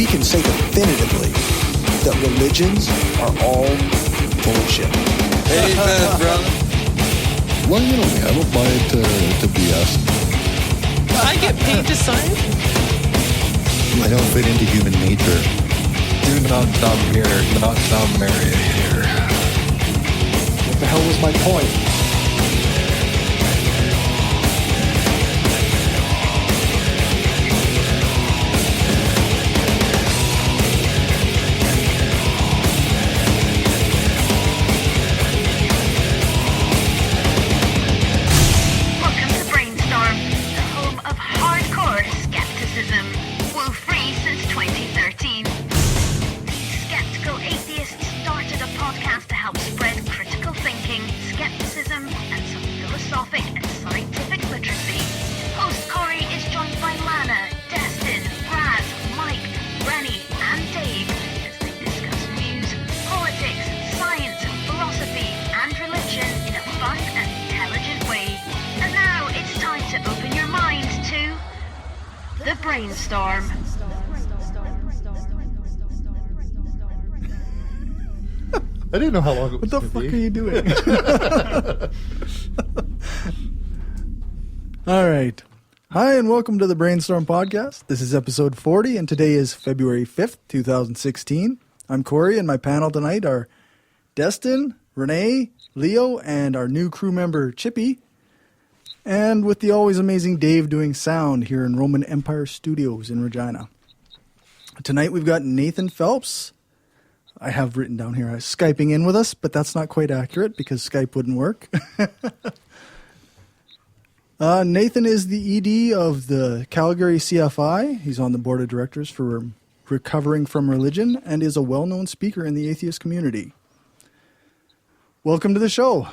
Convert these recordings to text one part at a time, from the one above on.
we can say definitively that religions are all bullshit. Amen, brother. Well, you know me, I don't buy it to BS. I get paid to sign it. I don't fit into human nature. Do not dumb here, not dumb Mary here. What the hell was my point? Welcome to Brainstorm, the home of hardcore skepticism. Woo-free since 2013. These skeptical atheists started a podcast to help spread critical thinking, skepticism, and some philosophic and scientific literacy. Host Cory is joined by Lana, Destin, Raz, Mike, Rene, and Dave as they discuss news, politics, science, philosophy, and religion in a fun and intelligent way. And now it's time to open your mind to the Brainstorm. I didn't know how long it was. What the fuck are you doing? All right. Hi, and welcome to the Brainstorm Podcast. This is episode 40, and today is February 5th, 2016. I'm Cory, and my panel tonight are Destin, Rene, Leo, and our new crew member, Chippy. And with the always amazing Dave doing sound here in Roman Empire Studios in Regina. Tonight we've got Nathan Phelps. I have written down here Skyping in with us, but that's not quite accurate because Skype wouldn't work. Nathan is the ED of the Calgary CFI. He's on the board of directors for Recovering from Religion and is a well-known speaker in the atheist community. Welcome to the show.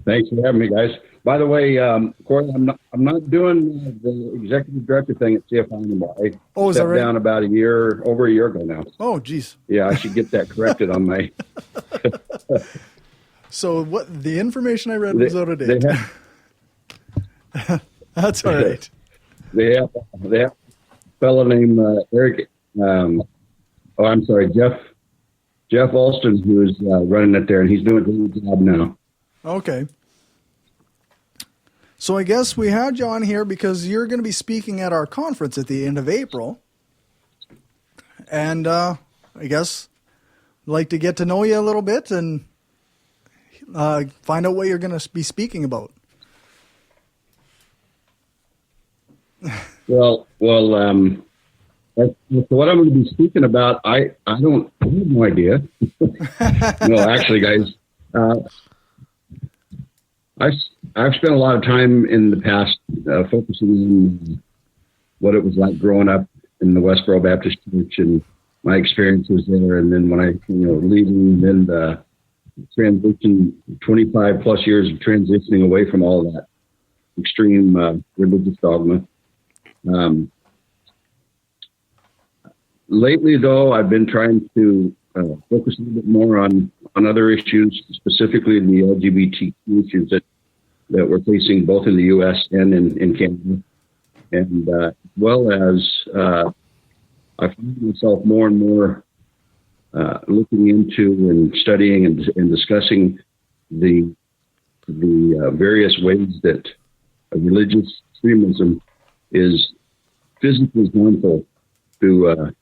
Thanks for having me, guys. By the way, Cory, I'm not doing the executive director thing at CFI anymore. I is that stepped right? down about over a year ago now. Oh, geez. Yeah, I should get that corrected on my. So what the information I read was out of date. That's all right. They have a fellow named Eric. Jeff Alston, who's running it there, and he's doing a good job now. Okay. So I guess we had you on here because you're going to be speaking at our conference at the end of April. And I guess I'd like to get to know you a little bit and find out what you're going to be speaking about. Well, what I'm going to be speaking about, I have no idea. No, actually, guys, I've spent a lot of time in the past focusing on what it was like growing up in the Westboro Baptist Church and my experiences there, and then when I, leaving, then the transition, 25 plus years of transitioning away from all of that extreme religious dogma. Lately, though, I've been trying to focus a little bit more on other issues, specifically the LGBT issues that we're facing both in the U.S. and in Canada. And as well as I find myself more and more looking into and studying and discussing the various ways that religious extremism is physically harmful to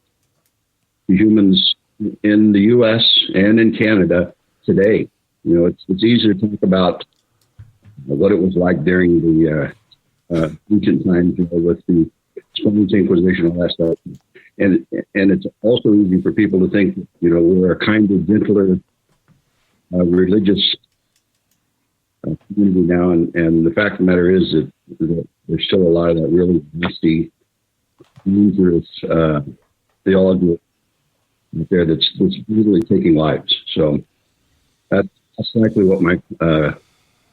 humans in the U.S. and in Canada today. It's easier to talk about what it was like during the ancient times with the Spanish Inquisition and all that stuff. And it's also easy for people to think that, we're a kinder, gentler, religious community now. And the fact of the matter is that there's still a lot of that really nasty, dangerous theology out there that's really taking lives. So that's likely what my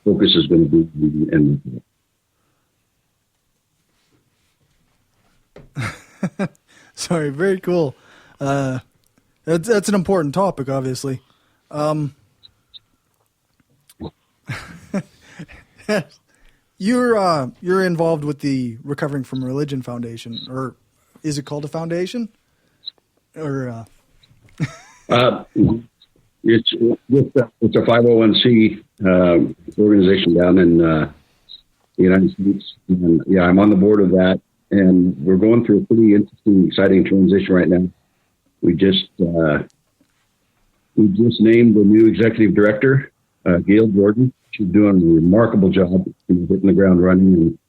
focus is going to be. And Sorry, very cool. That's an important topic, obviously. You're involved with the Recovering from Religion Foundation, or is it called a foundation? Or it's a 501c organization down in the United States. And, yeah, I'm on the board of that, and we're going through a pretty interesting, exciting transition right now. We just named the new executive director, Gail Jordan. She's doing a remarkable job, hitting the ground running.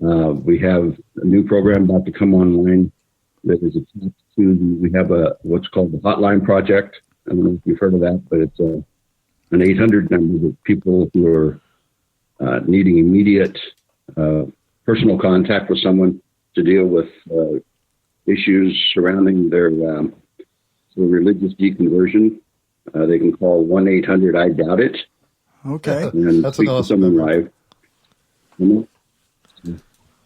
And we have a new program about to come online that is attached to. We have what's called the Hotline Project. I don't know if you've heard of that, but it's an 800 number of people who are needing immediate personal contact with someone to deal with issues surrounding their religious deconversion. They can call 1-800-I-DOUBT-IT. Okay. And That's speak an to awesome someone number. live.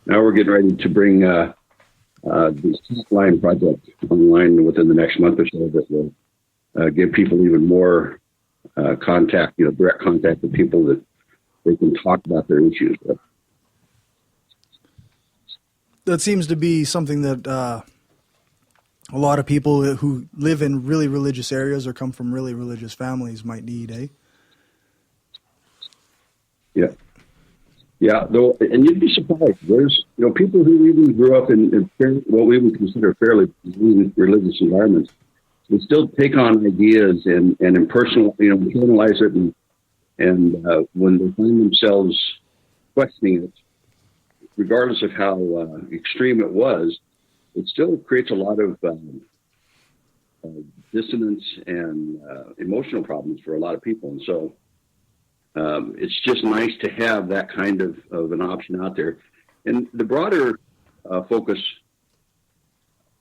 Now we're getting ready to bring this Hotline project online within the next month or so that will give people even more contact, direct contact with people that they can talk about their issues with. That seems to be something that a lot of people who live in really religious areas or come from really religious families might need, eh? Yeah. Yeah, though, and you'd be surprised. There's, people who even grew up in what we would consider fairly religious environments. They still take on ideas and internalize it, and when they find themselves questioning it, regardless of how extreme it was, it still creates a lot of dissonance and emotional problems for a lot of people. And so it's just nice to have that kind of an option out there. And the broader focus,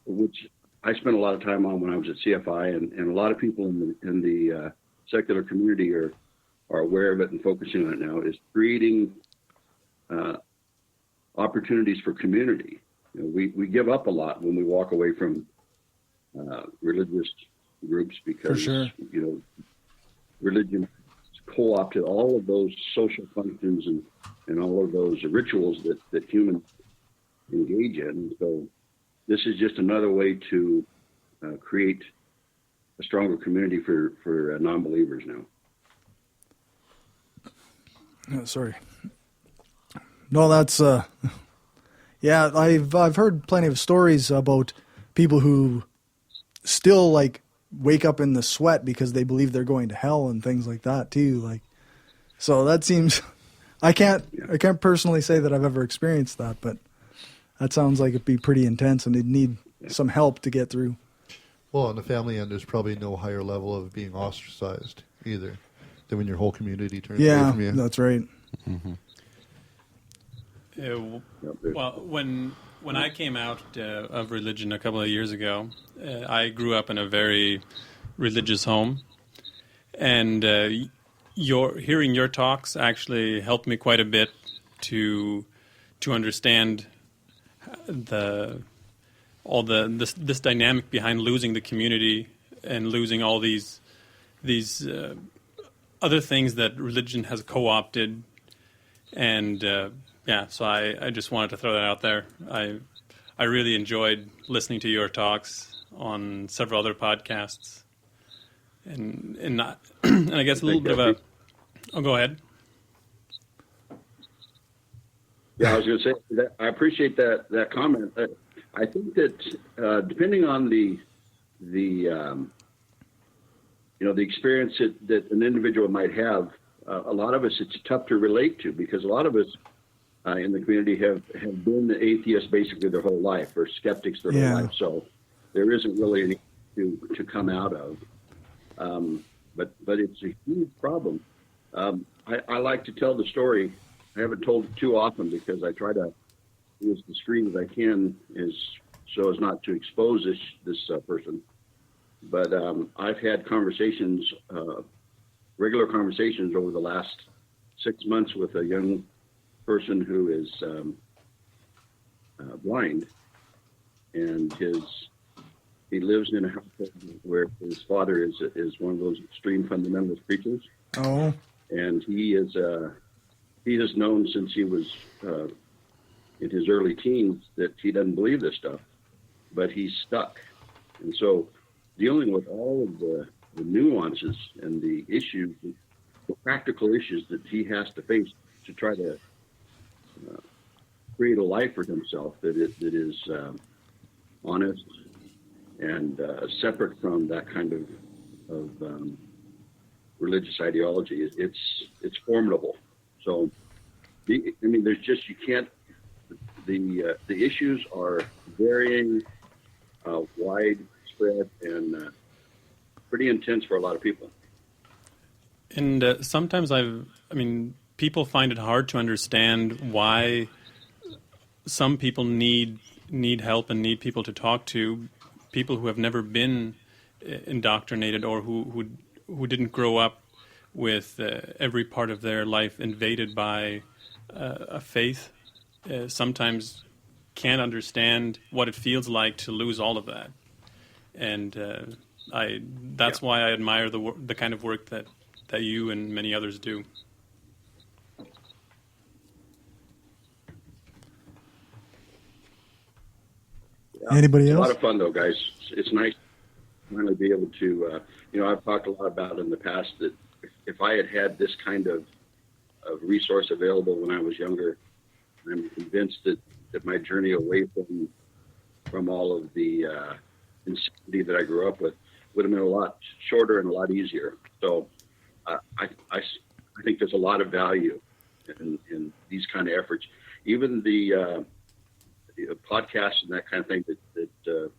which I spent a lot of time on when I was at CFI, and a lot of people in the secular community are aware of it and focusing on it now, is creating opportunities for community. We give up a lot when we walk away from religious groups because, For sure. Religion co-opted all of those social functions and all of those rituals that humans engage in. And so this is just another way to create a stronger community for non-believers now. Sorry. No, that's yeah. I've heard plenty of stories about people who still wake up in the sweat because they believe they're going to hell and things like that too. So that seems. I can't personally say that I've ever experienced that, but that sounds like it'd be pretty intense and it'd need some help to get through. Well, on the family end, there's probably no higher level of being ostracized either than when your whole community turns away from you. Yeah, that's right. Mm-hmm. Well, when I came out of religion a couple of years ago, I grew up in a very religious home, and hearing your talks actually helped me quite a bit to understand this dynamic behind losing the community and losing all these other things that religion has co-opted. And so I just wanted to throw that out there. I really enjoyed listening to your talks on several other podcasts, and not, and I guess a little bit of a. Oh, go ahead. Yeah, I was going to say that I appreciate that comment. I think that depending on the experience that an individual might have, a lot of us it's tough to relate to, because a lot of us in the community have been atheists basically their whole life, or skeptics their whole life. So there isn't really anything to come out of. But it's a huge problem. I like to tell the story. I haven't told it too often because I try to be as discreet as I can, so as not to expose this person. But I've had conversations, regular conversations over the last 6 months with a young person who is blind, and he lives in a household where his father is one of those extreme fundamentalist preachers. Oh. And he he has known since he was in his early teens that he doesn't believe this stuff, but he's stuck. And so dealing with all of the nuances and the issues, the practical issues that he has to face to try to create a life for himself that is honest and separate from that kind of religious ideology, it's formidable. So, there's just, you can't, the issues are varying, widespread, and pretty intense for a lot of people. And sometimes people find it hard to understand why some people need help and need people to talk to, people who have never been indoctrinated or who didn't grow up with every part of their life invaded by a faith. Sometimes can't understand what it feels like to lose all of that, and that's why I admire the kind of work that you and many others do. Yeah. Anybody else? else? A lot of fun, though, guys. It's nice to finally be able to, I've talked a lot about in the past that if I had this kind of resource available when I was younger, I'm convinced that my journey away from all of the insanity that I grew up with would have been a lot shorter and a lot easier. So I think there's a lot of value in these kind of efforts. Even the podcasts and that kind of thing that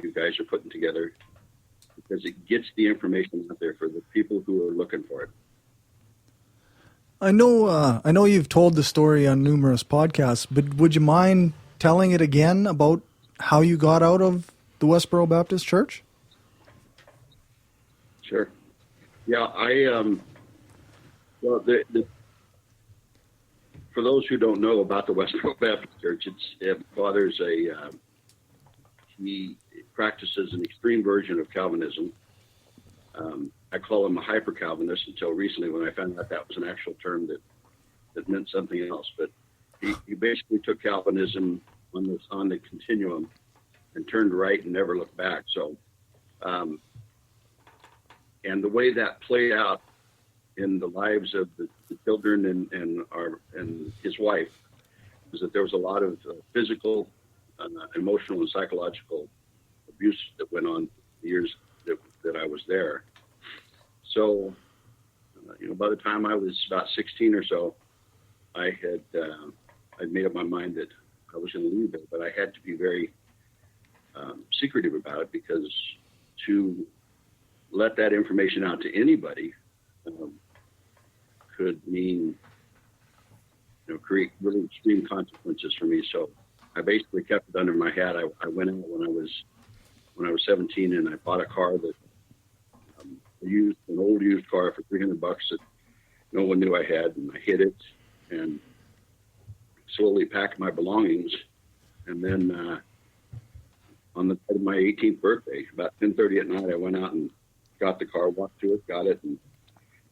you guys are putting together, because it gets the information out there for the people who are looking for it. I know you've told the story on numerous podcasts, but would you mind telling it again about how you got out of the Westboro Baptist Church? Sure. Yeah, for those who don't know about the Westboro Baptist Church, Father's he practices an extreme version of Calvinism. I call him a hyper-Calvinist until recently when I found out that was an actual term that meant something else. But he basically took Calvinism on the continuum and turned right and never looked back. So, and the way that played out in the lives of the children and his wife was that there was a lot of physical, emotional, and psychological abuse that went on the years that I was there. So, by the time I was about 16 or so, I'd made up my mind that I was going to leave it, but I had to be very secretive about it, because to let that information out to anybody could mean, create really extreme consequences for me. So I basically kept it under my hat. I went out when I was 17, and I bought a car that an old used car for $300 that no one knew I had, and I hid it and slowly packed my belongings. And then on the night of my 18th birthday, about 10:30 at night, I went out and got the car, walked to it, got it, and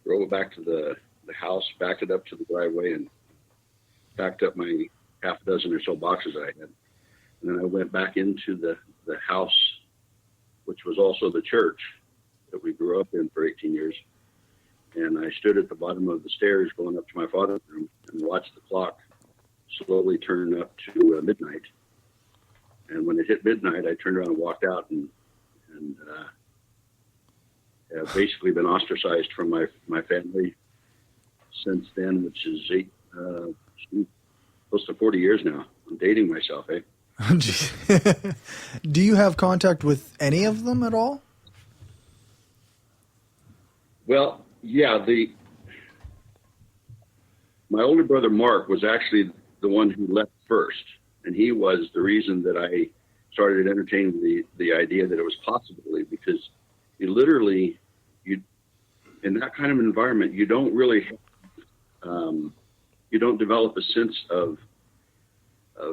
drove it back to the house, backed it up to the driveway, and packed up my half a dozen or so boxes that I had. And then I went back into the house, which was also the church that we grew up in for 18 years. And I stood at the bottom of the stairs going up to my father's room and watched the clock slowly turn up to midnight. And when it hit midnight, I turned around and walked out, and have basically been ostracized from my family since then, which is close to 40 years now. I'm dating myself, eh? Do you have contact with any of them at all? Well, yeah. My older brother Mark was actually the one who left first, and he was the reason that I started entertaining the idea that it was possible to leave, because you literally, in that kind of environment, you don't really, you don't develop a sense of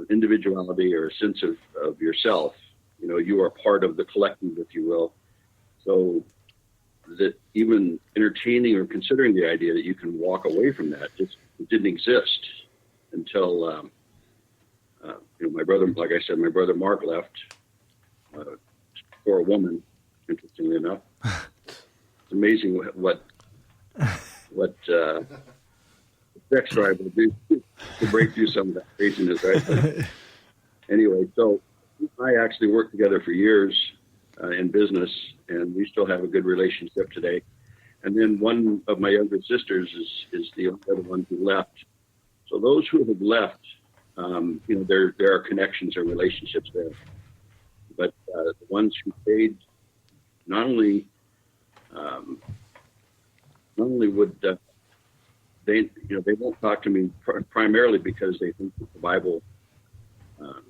individuality or a sense of yourself. You are part of the collective, if you will. So that even entertaining or considering the idea that you can walk away from that, it didn't exist until, my brother, like I said, my brother Mark left for a woman, interestingly enough. It's amazing what sex drive will do to break through some of that craziness, right? But anyway, so I actually worked together for years in business, and we still have a good relationship today. And then one of my younger sisters is the other one who left. So those who have left, there are connections and relationships there. But the ones who stayed, not only would they won't talk to me primarily because they think that the Bible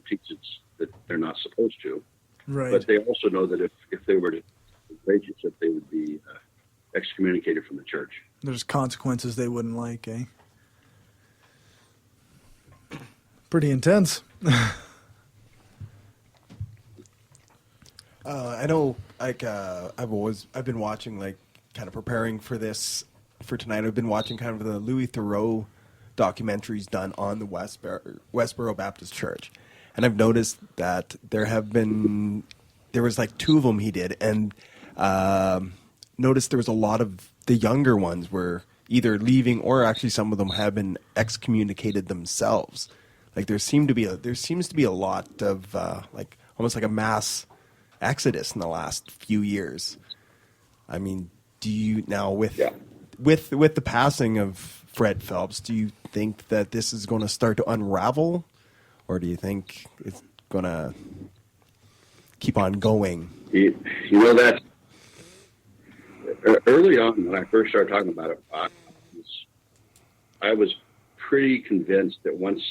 teaches that they're not supposed to. Right. But they also know that if they were to relationship, they would be excommunicated from the church. There's consequences they wouldn't like, eh? Pretty intense. I know, like, I've been watching, like, kind of preparing for tonight. I've been watching kind of the Louis Theroux documentaries done on the Westboro Baptist Church. And I've noticed that there was like two of them he did, and noticed there was a lot of the younger ones were either leaving or actually some of them have been excommunicated themselves. Like there seems to be a lot of like almost like a mass exodus in the last few years. I mean, do you now with the passing of Fred Phelps, do you think that this is going to start to unravel, or do you think it's going to keep on going? You know that early on when I first started talking about it, I was pretty convinced that once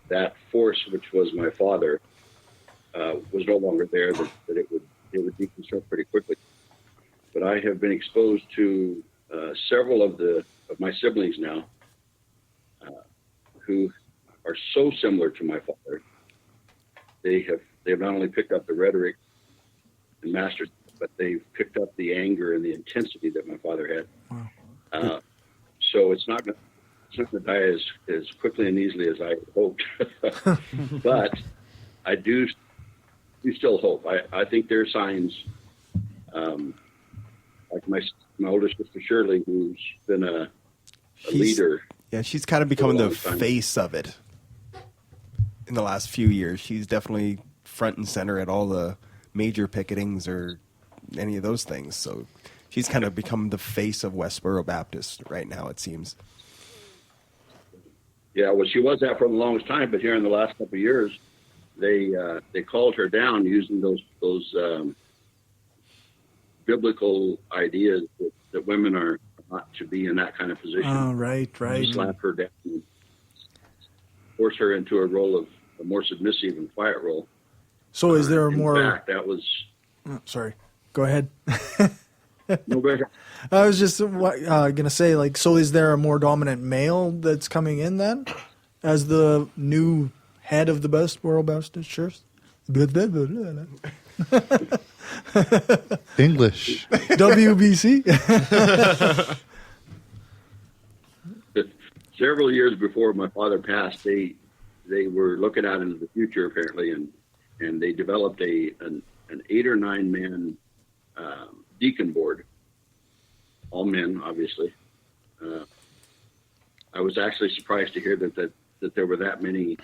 that force, which was my father, was no longer there, that it would deconstruct pretty quickly. But I have been exposed to several of my siblings now who are so similar to my father. They have not only picked up the rhetoric and mastered it, but they've picked up the anger and the intensity that my father had. Wow. So it's not going to die as quickly and easily as I hoped. But I do still hope. I think there are signs, like my older sister Shirley, who's been a leader. Yeah, she's kind of becoming the face of it in the last few years. She's definitely front and center at all the major picketings or any of those things. So she's kind of become the face of Westboro Baptist right now, it seems. Yeah, well, she was that for the longest time, but here in the last couple of years, they called her down using those biblical ideas that women are not to be in that kind of position. Oh, right. Slap her down and force her into a role of a more submissive and quiet role. So is there more... In fact, that was... Oh, sorry. Go ahead. No, go ahead. I was just going to say, like, so is there a more dominant male that's coming in then as the new head of the Westboro Baptist Church? English. WBC? Several years before my father passed, they were looking out into the future, apparently, and they developed an 8 or 9 man deacon board, all men, obviously. I was actually surprised to hear that there were that many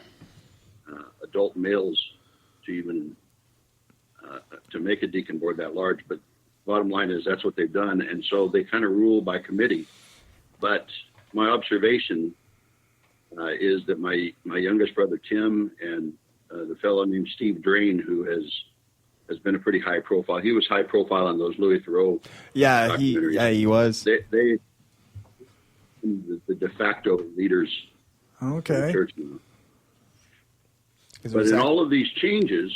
adult males to even to make a deacon board that large. But bottom line is that's what they've done, and so they kind of rule by committee. But my observation is that my youngest brother Tim and the fellow named Steve Drain, who has been a pretty high profile. He was high profile on those Louis Theroux. Yeah, he was. They the de facto leaders of the church now. But in all of these changes,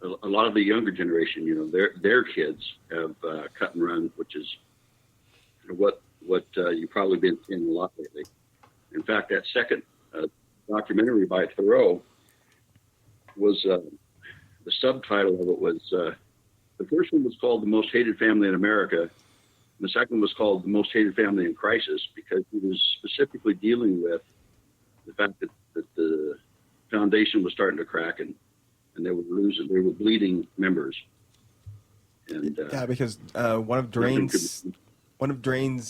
a lot of the younger generation, their kids have cut and run, which is what you've probably been seeing a lot lately. In fact, that second documentary by Thoreau was the subtitle of it was the first one was called The Most Hated Family in America. The second was called The Most Hated Family in Crisis, because he was specifically dealing with the fact that the foundation was starting to crack and they were bleeding members. And yeah, because one of Drain's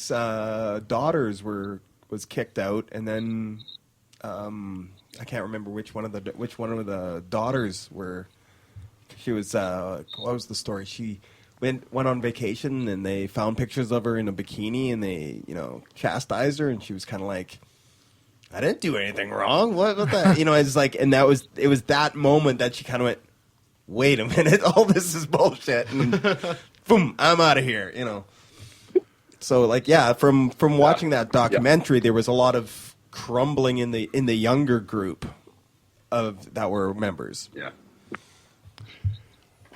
daughters was kicked out, and then I can't remember which one of the daughters were. She was what was the story? She went on vacation, and they found pictures of her in a bikini, and they chastised her, and she was kind of like, I didn't do anything wrong. What that? It's like, and it was that moment that she kind of went, wait a minute, all this is bullshit, and boom, I'm out of here. So like, yeah, from watching that documentary, there was a lot of crumbling in the younger group that were members. Yeah.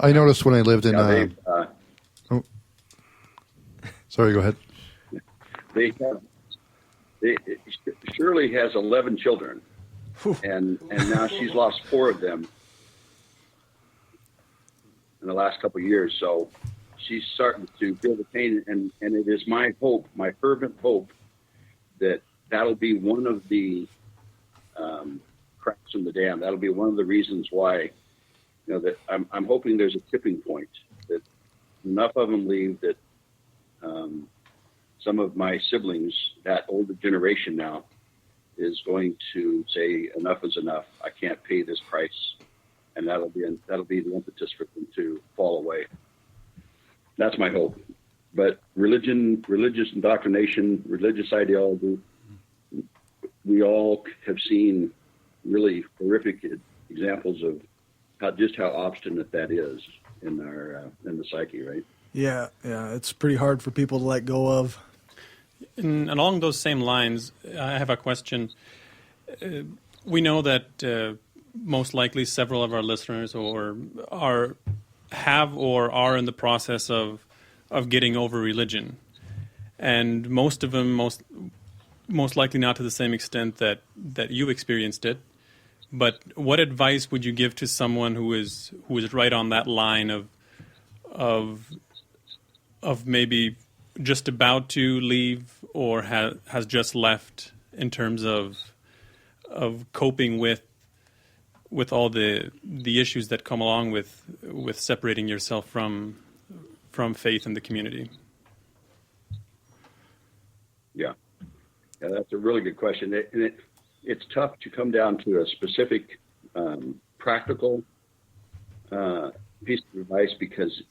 I noticed when I lived in. Sorry, go ahead. Shirley has 11 children, and now she's lost 4 of them in the last couple of years. So she's starting to feel the pain, and it is my hope, my fervent hope, that'll be one of the cracks in the dam. That'll be one of the reasons why, that I'm hoping there's a tipping point, that enough of them leave, that some of my siblings, that older generation now, is going to say enough is enough. I can't pay this price, and that'll be the impetus for them to fall away. That's my hope. But religious indoctrination, religious ideology, we all have seen really horrific examples of how obstinate that is in the psyche, right? Yeah, it's pretty hard for people to let go of. And along those same lines, I have a question. We know that most likely several of our listeners are in the process of getting over religion, and most of them most likely not to the same extent that you experienced it. But what advice would you give to someone who is right on that line of maybe just about to leave or has just left, in terms of coping with all the issues that come along with separating yourself from faith in the community? Yeah, that's a really good question. It's tough to come down to a specific practical piece of advice, because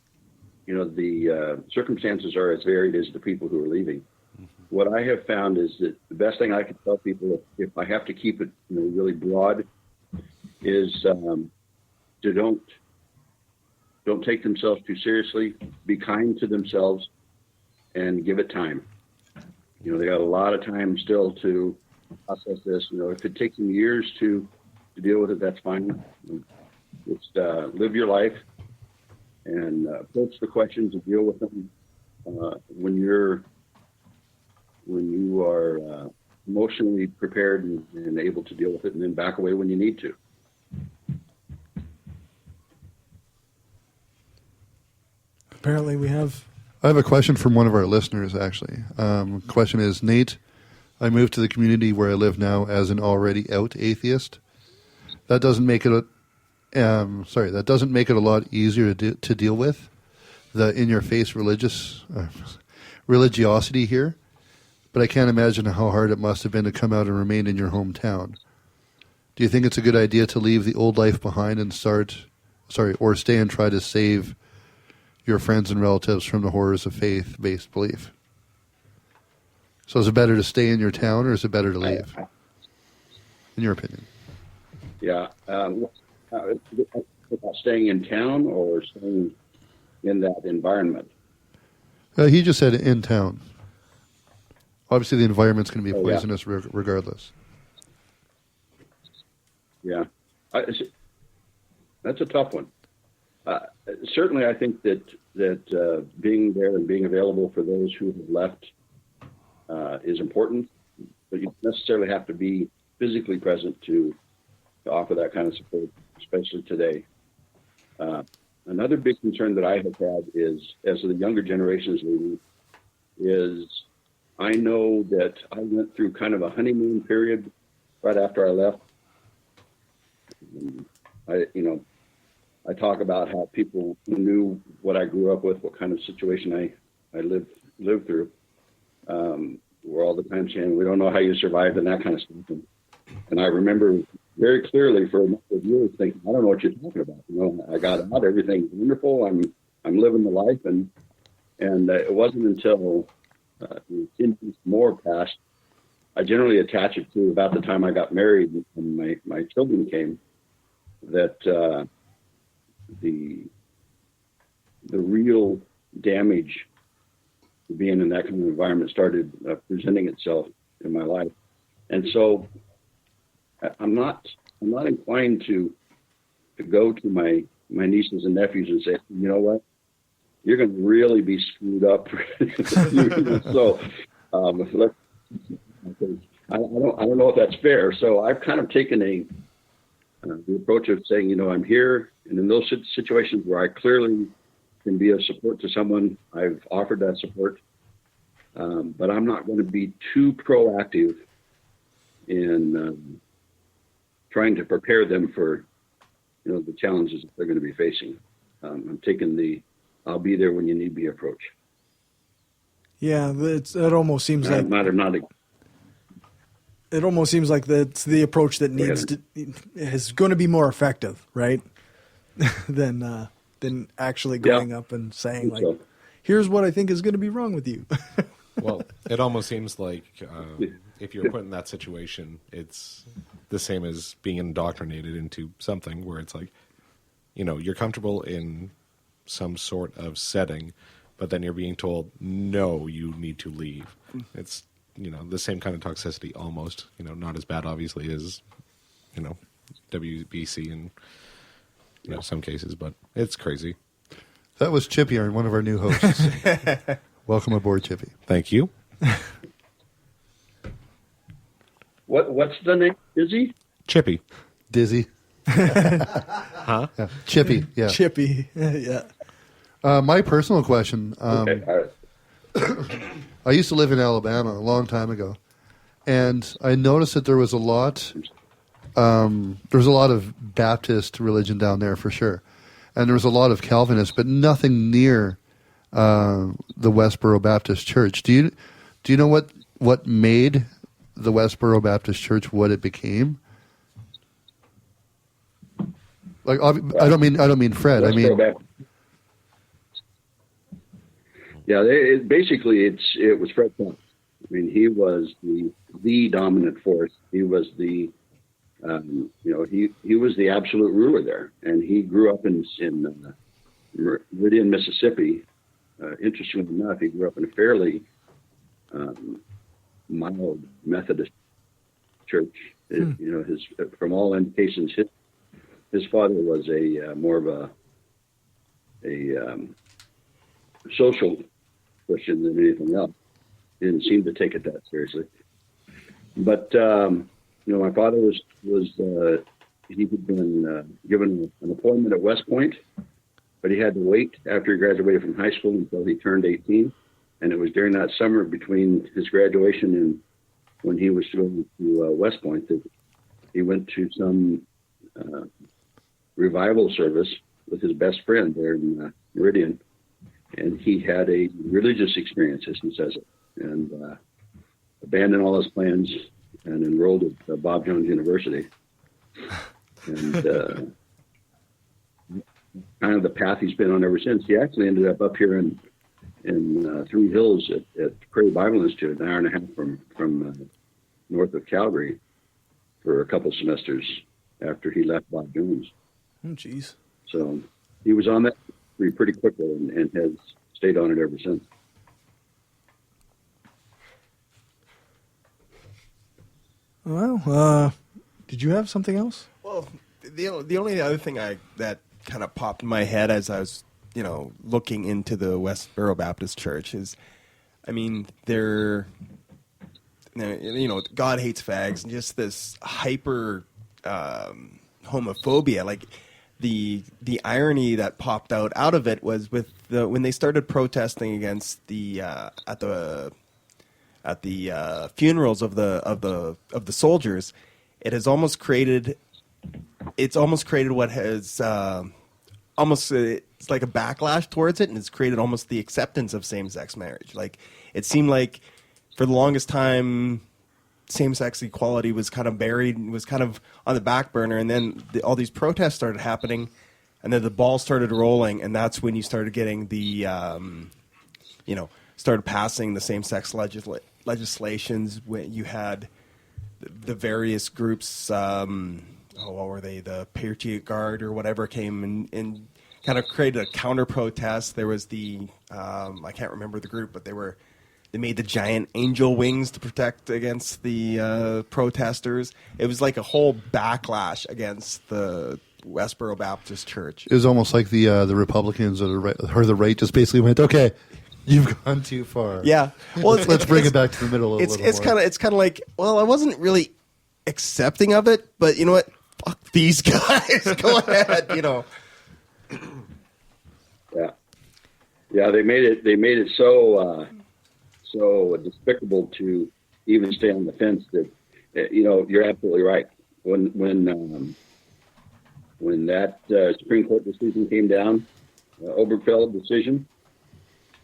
the circumstances are as varied as the people who are leaving. Mm-hmm. What I have found is that the best thing I can tell people, if I have to keep it really broad, is to don't take themselves too seriously. Be kind to themselves and give it time. They got a lot of time still to process this. If it takes them years to deal with it, that's fine. Just live your life and approach the questions and deal with them when you are emotionally prepared and able to deal with it, and then back away when you need to. Apparently I have a question from one of our listeners, actually. Question is, Nate, I moved to the community where I live now as an already out atheist. That doesn't make it a lot easier to deal with the in-your-face religiosity here. But I can't imagine how hard it must have been to come out and remain in your hometown. Do you think it's a good idea to leave the old life behind and stay and try to save your friends and relatives from the horrors of faith-based belief? So is it better to stay in your town, or is it better to leave, in your opinion? Yeah. About staying in town or staying in that environment? He just said in town. Obviously, the environment's going to be poisonous regardless. Yeah. That's a tough one. Certainly, I think that being there and being available for those who have left is important, but you don't necessarily have to be physically present to offer that kind of support, especially today. another big concern that I have had is, as the younger generation is leaving, is I know that I went through kind of a honeymoon period right after I left. I talk about how people who knew what I grew up with, what kind of situation I lived through, were all the time saying, we don't know how you survived and that kind of stuff. And I remember very clearly for a number of years thinking, I don't know what you're talking about. I got out, everything's wonderful. I'm living the life. And it wasn't until 10 years more passed, I generally attach it to about the time I got married and my children came, that the real damage to being in that kind of environment started presenting itself in my life. And so I'm not inclined to go to my nieces and nephews and say, you know what, you're going to really be screwed up. So I don't know if that's fair. So I've kind of taken the approach of saying, I'm here, and in those situations where I clearly can be of support to someone, I've offered that support. But I'm not going to be too proactive in trying to prepare them for, the challenges that they're going to be facing. I'm taking the "I'll be there when you need me" approach. Yeah, it almost seems like it almost seems like that's the approach that is going to be more effective, right? than actually going up and saying like, "Here's what I think is going to be wrong with you." Well, it almost seems like if you're put in that situation, it's the same as being indoctrinated into something where it's like, you're comfortable in some sort of setting, but then you're being told, no, you need to leave. It's, the same kind of toxicity almost, not as bad obviously as, WBC in some cases, but it's crazy. That was Chippy, one of our new hosts. Welcome aboard, Chippy. Thank you. What's the name? Dizzy? Chippy. Dizzy. Huh? Yeah. Chippy. Yeah. Chippy. Yeah. My personal question. Okay, all right. I used to live in Alabama a long time ago, and I noticed that there was a lot of Baptist religion down there for sure, and there was a lot of Calvinists, but nothing near the Westboro Baptist Church. Do you know what made the Westboro Baptist Church what it became? Like, I don't mean Fred. I mean, yeah. It was Fred Phelps. I mean, he was the dominant force. He was he was the absolute ruler there, and he grew up in Meridian, Mississippi. Interestingly enough, he grew up in a fairly mild Methodist church. His from all indications, his father was a more of a social Christian than anything else. He didn't seem to take it that seriously. But my father was he had been given an appointment at West Point, but he had to wait after he graduated from high school until he turned 18. And it was during that summer between his graduation and when he was going to West Point that he went to some revival service with his best friend there in Meridian. And he had a religious experience, as he says it, and abandoned all his plans and enrolled at Bob Jones University. And kind of the path he's been on ever since. He actually ended up here in Three Hills at Prairie Bible Institute, an hour and a half from north of Calgary, for a couple semesters after he left Bob Jones. Oh, jeez. So he was on that pretty quickly and has stayed on it ever since. Well, did you have something else? Well, the only other thing that kind of popped in my head as I was, looking into the Westboro Baptist Church is, I mean, they're, God hates fags and just this hyper homophobia. Like, the irony that popped out of it was with when they started protesting against the at the funerals of the soldiers, it's almost created what has almost it's like a backlash towards it, and it's created almost the acceptance of same-sex marriage. Like, it seemed like for the longest time, same-sex equality was kind of buried and was kind of on the back burner, and then all these protests started happening, and then the ball started rolling, and that's when you started getting the, started passing the same-sex legislations. When you had the various groups, what were they, the Patriot Guard or whatever, came and kind of created a counter-protest. There was the, I can't remember the group, but they made the giant angel wings to protect against the protesters. It was like a whole backlash against the Westboro Baptist Church. It was almost like the Republicans or the right just basically went, okay, you've gone too far. Yeah, well, let's bring it back to the middle. It's kind of like, well, I wasn't really accepting of it, but you know what? Fuck these guys. Go ahead. Yeah. They made it so despicable to even stay on the fence that you're absolutely right. When that Supreme Court decision came down, Obergefell decision,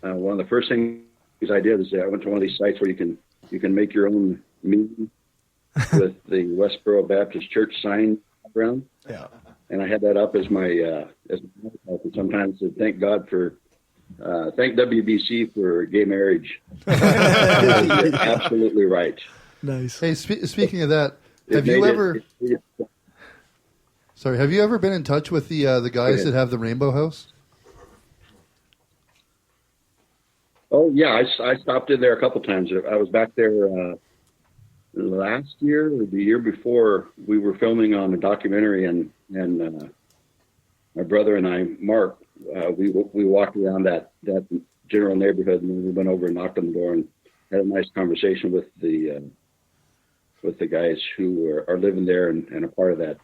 one of the first things I did is I went to one of these sites where you can make your own meeting with the Westboro Baptist Church sign around. Yeah. And I had that up as my sometimes to thank God for thank WBC for gay marriage. You're absolutely right. Nice. Hey, speaking of that, have you ever been in touch with the guys that have the Rainbow House? Oh yeah, I stopped in there a couple times. I was back there last year or the year before. We were filming on a documentary, and my brother and I, Mark, we walked around that general neighborhood, and then we went over and knocked on the door and had a nice conversation with the guys who are living there and a part of that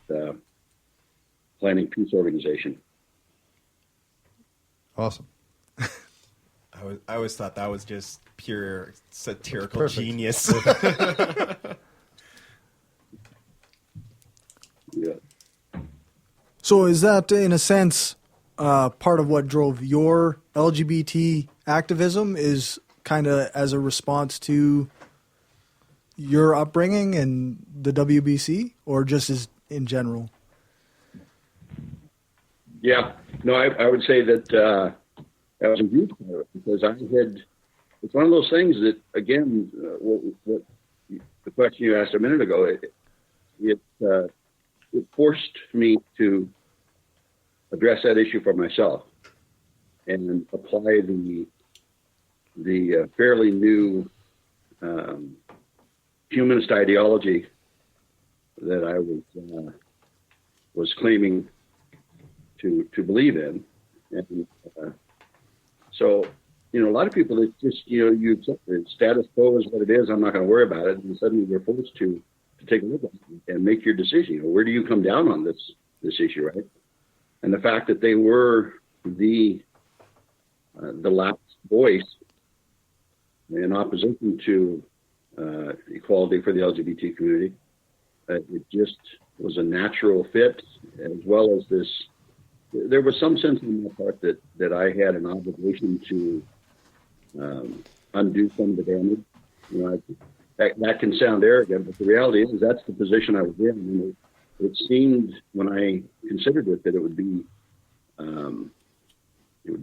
planning peace organization. Awesome. I always thought that was just pure satirical genius. Yeah. So is that, in a sense, part of what drove your LGBT activism, is kind of as a response to your upbringing and the WBC, or just as in general? Yeah. No, I would say that I was a huge part of it, because it's one of those things that, again, what the question you asked a minute ago, it forced me to address that issue for myself and apply the fairly new humanist ideology that I was claiming to believe in. And so, a lot of people, it's just, you accept the status quo is what it is. I'm not going to worry about it. And suddenly you're forced to take a look at it and make your decision. Where do you come down on this issue, right? And the fact that they were the last voice in opposition to equality for the LGBT community, it just was a natural fit, as well as this. There was some sense in my part that I had an obligation to undo some of the damage. That can sound arrogant, but the reality is that's the position I was in. And it seemed, when I considered it, that it would be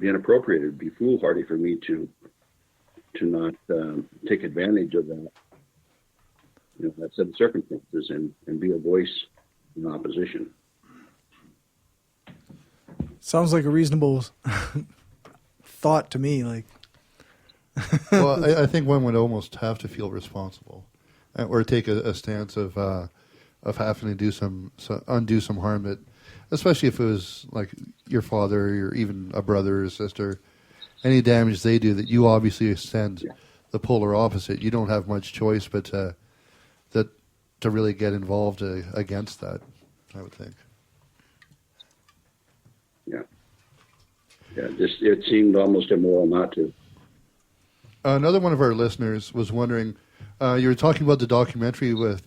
inappropriate. It would be foolhardy for me to not take advantage of that, that set of circumstances and be a voice in opposition. Sounds like a reasonable thought to me. Like, well, I think one would almost have to feel responsible, or take a stance of having to undo some harm that, especially if it was like your father or even a brother or sister, any damage they do that you obviously send the polar opposite. You don't have much choice but to really get involved against that, I would think. just it seemed almost immoral not to. Another one of our listeners was wondering, you were talking about the documentary with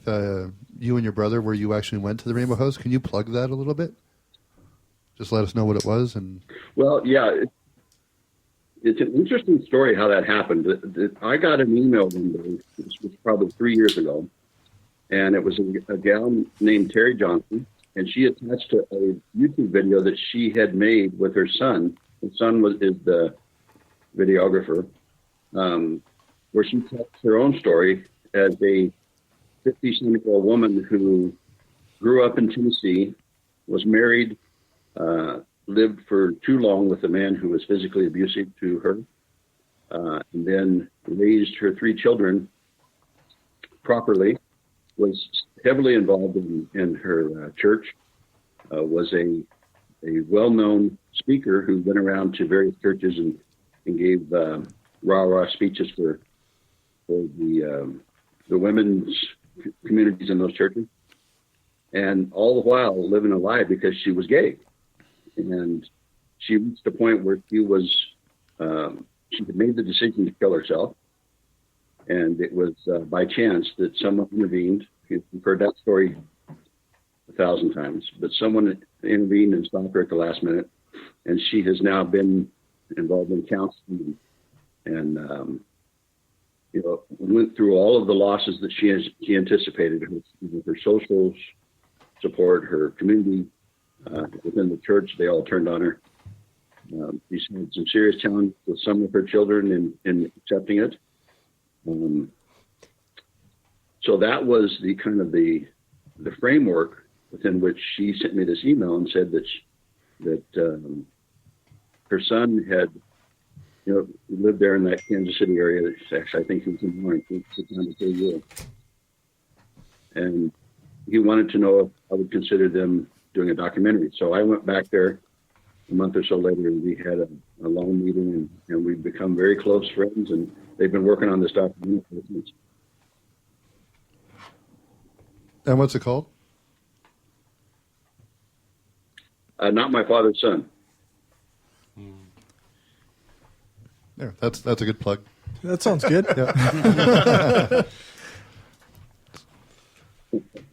you and your brother where you actually went to the Rainbow House. Can you plug that a little bit? Just let us know what it was. Well, yeah, it's an interesting story how that happened. I got an email one day, this was probably 3 years ago, and it was a gal named Terry Johnson, and she attached a YouTube video that she had made with her son. Her son is the videographer, where she tells her own story as a 50-something-year-old woman who grew up in Tennessee, was married, lived for too long with a man who was physically abusive to her, and then raised her 3 children properly, was heavily involved in her church, was a well-known speaker who went around to various churches and gave rah-rah speeches for the women's communities in those churches, and all the while living a lie because she was gay. And she reached a point where she had made the decision to kill herself. And it was by chance that someone intervened. You've heard that story 1,000 times, but someone intervened and stopped her at the last minute. And she has now been involved in counseling and went through all of the losses that she anticipated. Her social support, her community, within the church, they all turned on her. She's had some serious challenges with some of her children in accepting it. So that was the kind of the framework within which she sent me this email and said that her son had, lived there in that Kansas City area. Actually, I think he was in Orange, and he wanted to know if I would consider them doing a documentary. So I went back there a month or so later, and we had a long meeting, and we've become very close friends, and they've been working on this documentary since. And what's it called? Not My Father's Son. Yeah, that's a good plug. That sounds good. Yeah.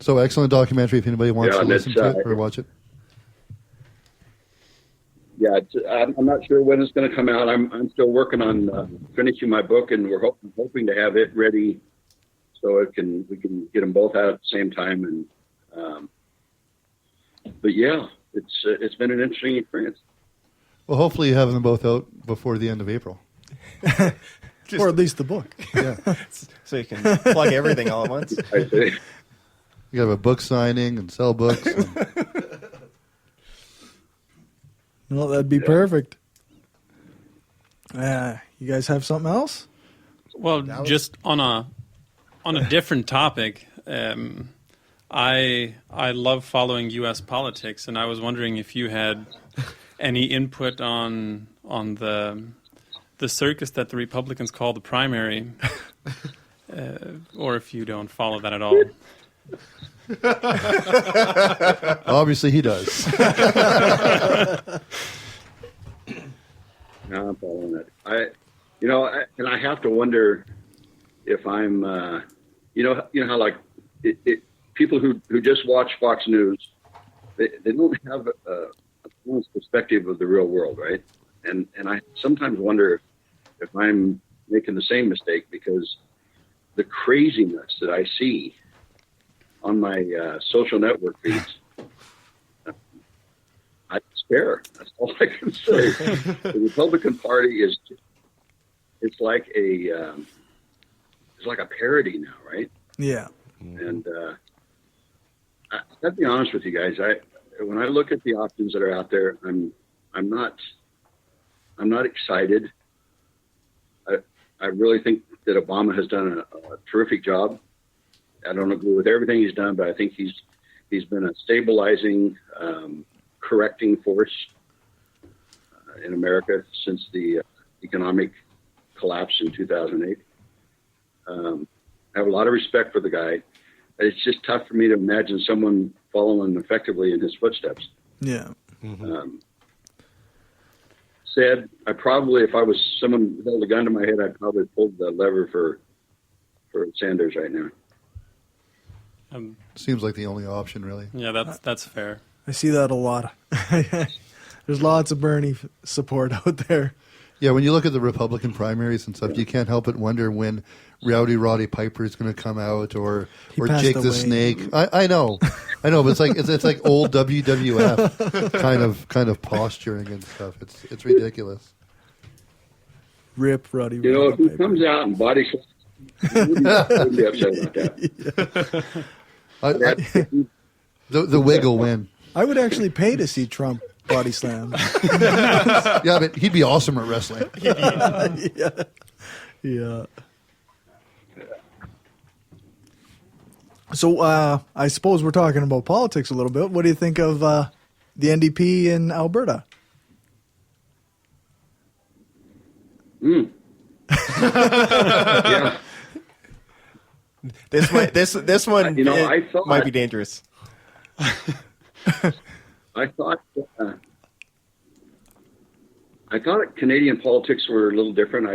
So excellent documentary if anybody wants to listen to it or watch it. Yeah, I'm not sure when it's going to come out. I'm still working on finishing my book, and we're hoping to have it ready so we can get them both out at the same time. And but yeah, it's been an interesting experience. Well, hopefully you have them both out before the end of April. Or at least the book. Yeah. So you can plug everything all at once. I see. You have a book signing and sell books. Well, that'd be perfect. You guys have something else? Well, just on a different topic, I love following U.S. politics, and I was wondering if you had any input on the circus that the Republicans call the primary, or if you don't follow that at all. Obviously, he does. No, I'm following it. And I have to wonder if I'm, how like people who just watch Fox News, they don't have a perspective of the real world, right? And I sometimes wonder if I'm making the same mistake, because the craziness that I see on my social network feeds, I despair. That's all I can say. The Republican Party it's like a parody now, right? Yeah. And I gotta be honest with you guys. When I look at the options that are out there, I'm not excited. I really think that Obama has done a terrific job. I don't agree with everything he's done, but I think he's been a stabilizing, correcting force in America since the economic collapse in 2008. I have a lot of respect for the guy. It's just tough for me to imagine someone following effectively in his footsteps. Yeah. said, I probably, if I was someone who held a gun to my head, I'd probably pull the lever for Sanders right now. Seems like the only option, really. Yeah, that's fair. I see that a lot. There's lots of Bernie support out there. Yeah, when you look at the Republican primaries and stuff, you can't help but wonder when Rowdy Roddy Piper is going to come out, or passed Jake the away. Snake. I know, but it's like old WWF kind of posturing and stuff. It's ridiculous. Rip Ruddy. You know, if he comes out and body slams, I wouldn't be upset about that. The wig will win. I would actually pay to see Trump body slam. Yeah, but he'd be awesome at wrestling. Yeah. So I suppose we're talking about politics a little bit. What do you think of the NDP in Alberta? Yeah. This one You know, I thought- might be dangerous. I thought Canadian politics were a little different. I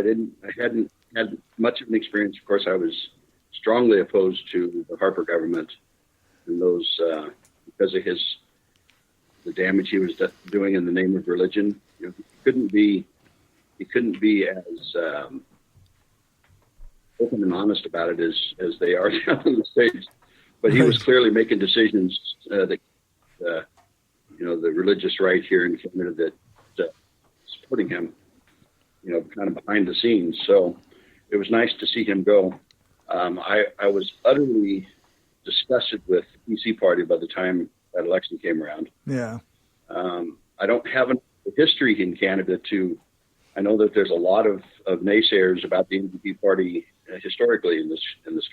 hadn't had much of an experience. Of course, I was strongly opposed to the Harper government and those because of the damage he was doing in the name of religion. You know, he couldn't be as open and honest about it as they are down in the States. But he was clearly making decisions that the religious right here in Canada that supporting him, kind of behind the scenes. So it was nice to see him go. I was utterly disgusted with the PC party by the time that election came around. Yeah. I don't have a history in Canada I know that there's a lot of naysayers about the NDP party historically in this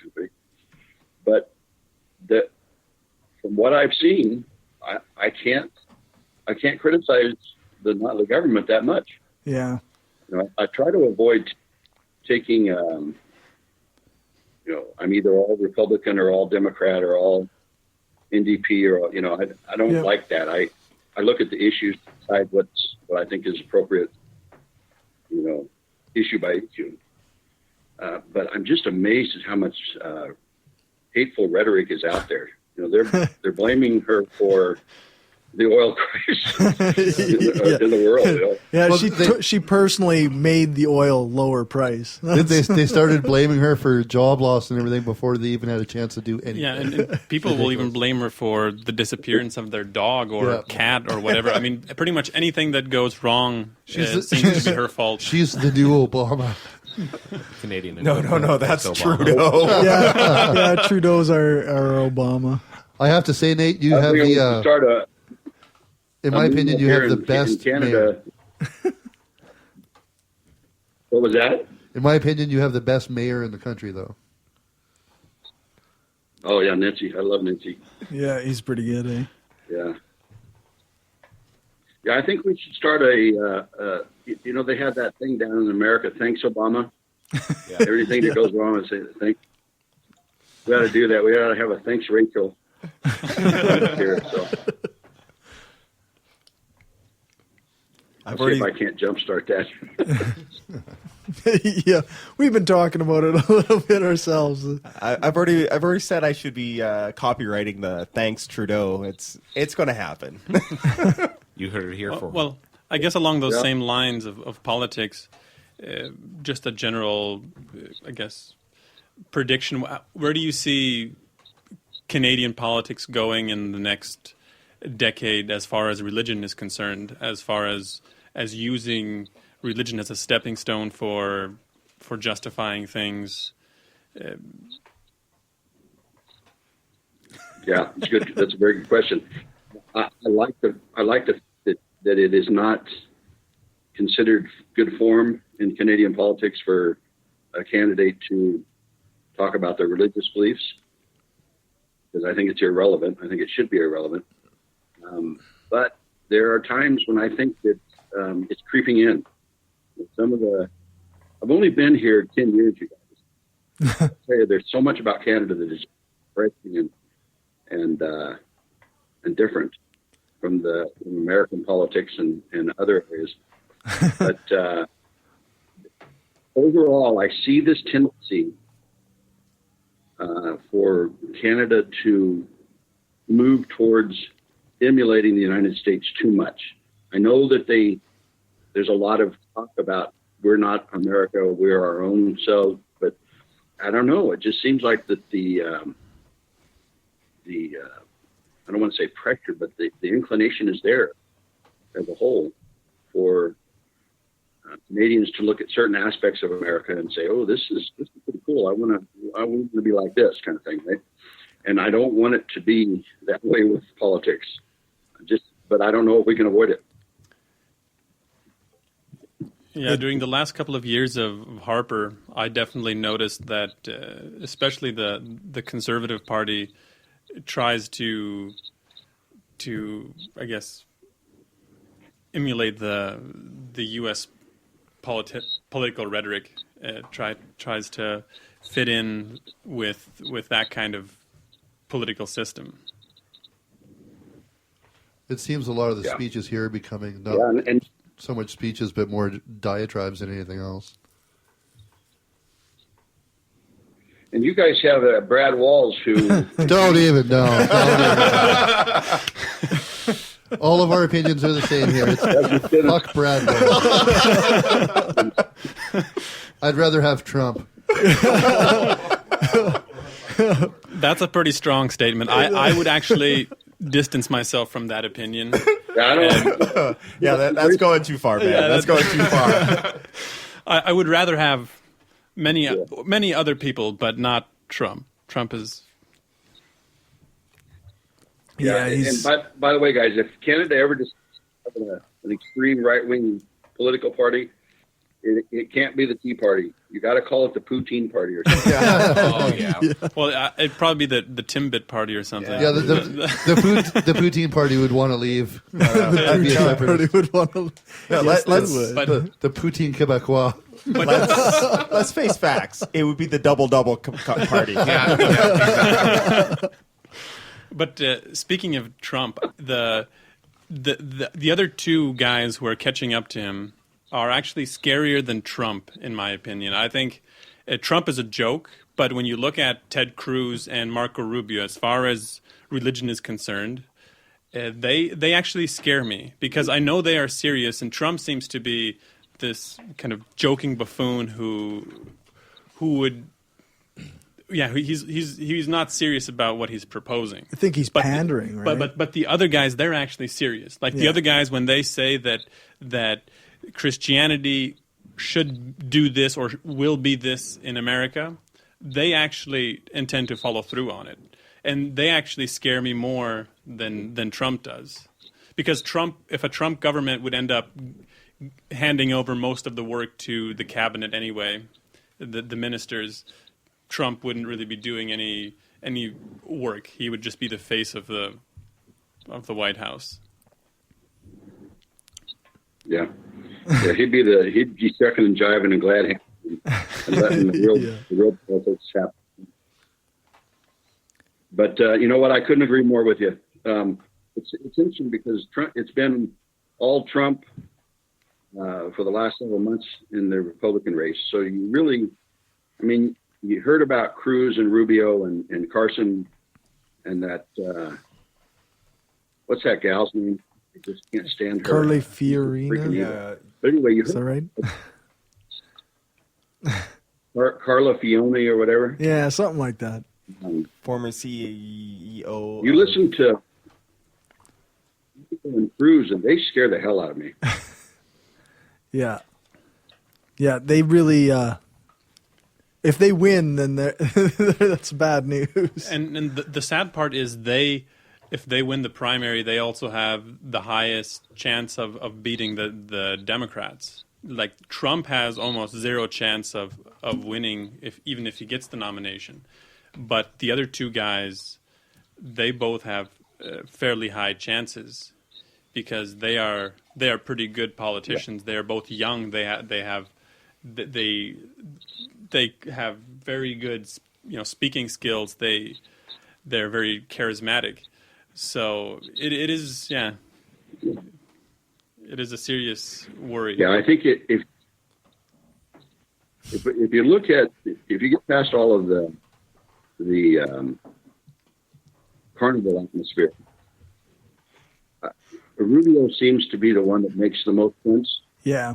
country, but from what I've seen, I can't criticize the government that much. Yeah. I try to avoid taking, I'm either all Republican or all Democrat or all NDP or, I don't like that. I look at the issues, decide what I think is appropriate, issue by issue. But I'm just amazed at how much hateful rhetoric is out there. They're blaming her for the oil crisis in the world. Yeah, Well, she personally made the oil lower price. They started blaming her for job loss and everything before they even had a chance to do anything. Yeah, and people will even blame her for the disappearance of their dog or cat or whatever. I mean, pretty much anything that goes wrong seems to be her fault. She's the new Obama. Canadian. No, that's Obama. Trudeau. yeah, Trudeau's our Obama. I have to say, Nate, you have the. In my opinion, you have the best mayor. What was that? In my opinion, you have the best mayor in the country, though. Oh yeah, Nancy. I love Nancy. Yeah, he's pretty good, eh? Yeah. Yeah, I think we should start they have that thing down in America, thanks Obama. Yeah. Everything that goes wrong, I say thanks. We ought to do that. We ought to have a thanks Rachel here. So I'll see if I can't jumpstart that. Yeah, we've been talking about it a little bit ourselves. I've already said I should be copywriting the thanks Trudeau. It's going to happen. You heard it here for. Well, I guess along those same lines of politics, just a general, I guess, prediction. Where do you see Canadian politics going in the next decade as far as religion is concerned, as far as using religion as a stepping stone for justifying things? Yeah, it's good. That's a very good question. I like that it is not considered good form in Canadian politics for a candidate to talk about their religious beliefs, because I think it's irrelevant. I think it should be irrelevant. But there are times when I think that it's creeping in. I've only been here 10 years, you guys. I tell you, there's so much about Canada that is breaking and different from American politics and other areas. But overall, I see this tendency for Canada to move towards emulating the United States too much. I know that there's a lot of talk about we're not America, we're our own selves, but I don't know. It just seems like that the I don't want to say pressure, but the inclination is there as a whole for Canadians to look at certain aspects of America and say, "Oh, this is pretty cool. I want to be like this," kind of thing, right? And I don't want it to be that way with politics. But I don't know if we can avoid it. Yeah, during the last couple of years of Harper, I definitely noticed that, especially the Conservative Party tries to I guess emulate the U.S. political rhetoric. Tries to fit in with that kind of political system. It seems a lot of the speeches here are becoming not and so much speeches, but more diatribes than anything else. And you guys have Brad Walls who... Don't even. All of our opinions are the same here. It's fuck Brad Walls. I'd rather have Trump. That's a pretty strong statement. I would actually distance myself from that opinion. That's going too far, man. Yeah, that's going too far. I would rather have many other people, but not Trump. Trump is... And by the way, guys, if Canada ever decides to have an extreme right-wing political party, it can't be the Tea Party. You got to call it the Poutine Party or something. Oh yeah. Well, it'd probably be the Timbit Party or something. Yeah, the Poutine Party would want to leave. The Poutine Party would want to. Yeah, Yes, they let's would. The Poutine Quebecois. let's face facts. It would be the double party. Yeah. But speaking of Trump, the other two guys who are catching up to him are actually scarier than Trump, in my opinion. I think Trump is a joke, but when you look at Ted Cruz and Marco Rubio, as far as religion is concerned, they actually scare me because I know they are serious, and Trump seems to be this kind of joking buffoon who would... Yeah, he's not serious about what he's proposing. I think he's pandering, right? But the other guys, they're actually serious. Like the other guys, when they say that Christianity should do this or will be this in America, they actually intend to follow through on it, and they actually scare me more than Trump does, because if a Trump government would end up handing over most of the work to the cabinet anyway, the ministers. Trump wouldn't really be doing any work. He would just be the face of the White House. Yeah, he'd be sucking and jiving and glad and letting the real politics happen. But you know what? I couldn't agree more with you. It's interesting because Trump, it's been all Trump for the last several months in the Republican race. So you really, you heard about Cruz and Rubio and Carson and that, what's that gal's name? I just can't stand her. Carly Fiorina. Yeah. But anyway, you Is that right? Carla Fione or whatever. Yeah, something like that. Former CEO. You listen to Cruz and they scare the hell out of me. Yeah, they really. If they win, then that's bad news. And the sad part is if they win the primary, they also have the highest chance of beating the Democrats. Like Trump has almost zero chance of winning even if he gets the nomination. But the other two guys, they both have fairly high chances because they are pretty good politicians. They are both young. They have very good, speaking skills. They're very charismatic. So it is, yeah. it is a serious worry. Yeah, I think if you look at, if you get past all of the carnival atmosphere, Rubio seems to be the one that makes the most sense. Yeah.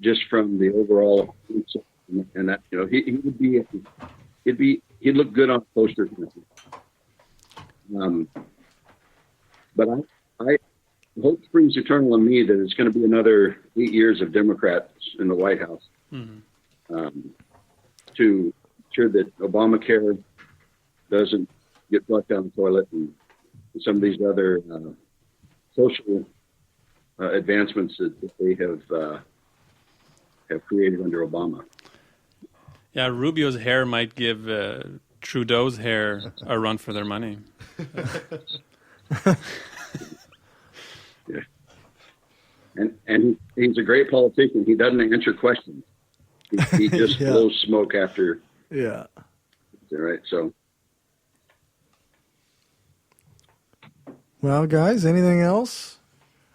Just from the overall, and that, you know, he'd look good on posters. But I hope springs eternal in me that it's going to be another 8 years of Democrats in the White House to ensure that Obamacare doesn't get flushed down the toilet and some of these other social advancements that they have created under Obama. Yeah, Rubio's hair might give Trudeau's hair a run for their money. Yeah. And he's a great politician. He doesn't answer questions. He just blows smoke after. Yeah. Right. So. Well, guys, anything else?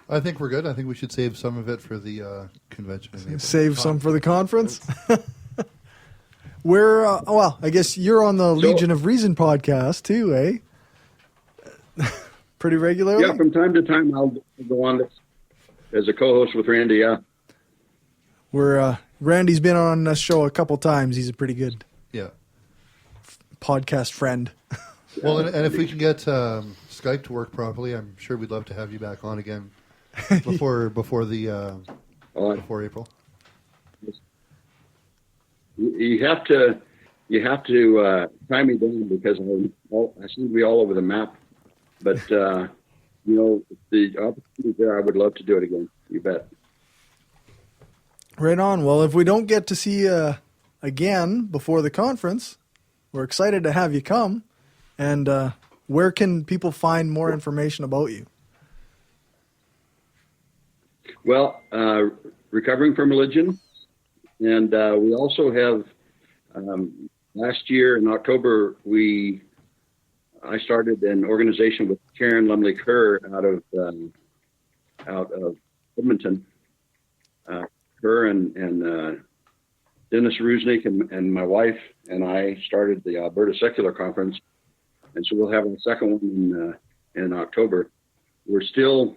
I think we're good. I think we should save some of it for the convention. in April. Save some for the conference? Well, I guess you're on the Legion of Reason podcast too, eh? Pretty regularly? Yeah, from time to time I'll go on as a co-host with Randy, yeah. Randy's been on the show a couple times. He's a pretty good podcast friend. Well, and if we can get Skype to work properly, I'm sure we'd love to have you back on again before April. You have to tie me down because I seem to be all over the map. But you know, the opportunity there, I would love to do it again. You bet. Right on. Well, if we don't get to see you again before the conference, we're excited to have you come. And where can people find more information about you? Well, Recovering from Religion. And we also have, last year in October, I started an organization with Karen Lumley Kerr out of Edmonton. Her and Dennis Rusnick and my wife and I started the Alberta Secular Conference, and so we'll have a second one in October. We're still,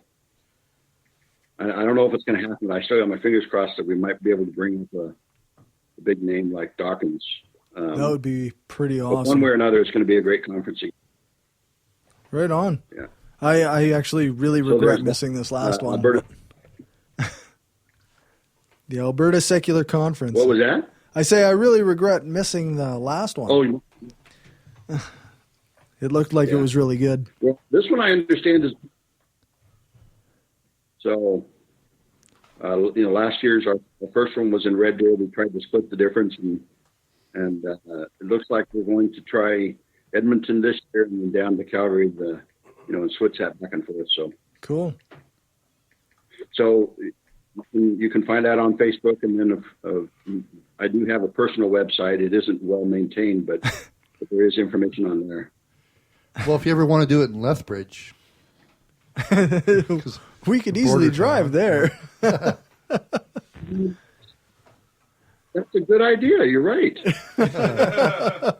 I don't know if it's going to happen, but I still have my fingers crossed that we might be able to bring up a big name like Dawkins. That would be pretty awesome. One way or another, it's going to be a great conference. Right on. Yeah. I actually really regret missing this last one. Alberta. The Alberta Secular Conference. What was that? I say I really regret missing the last one. Oh, it looked like it was really good. Well, this one I understand is so. You know, last year's our first one was in Red Deer. We tried to split the difference, and it looks like we're going to try Edmonton this year and then down to Calgary. And switch that back and forth. So cool. So you can find that on Facebook, and then I do have a personal website. It isn't well maintained, but there is information on there. Well, if you ever want to do it in Lethbridge, we could easily drive there. That's a good idea. You're right.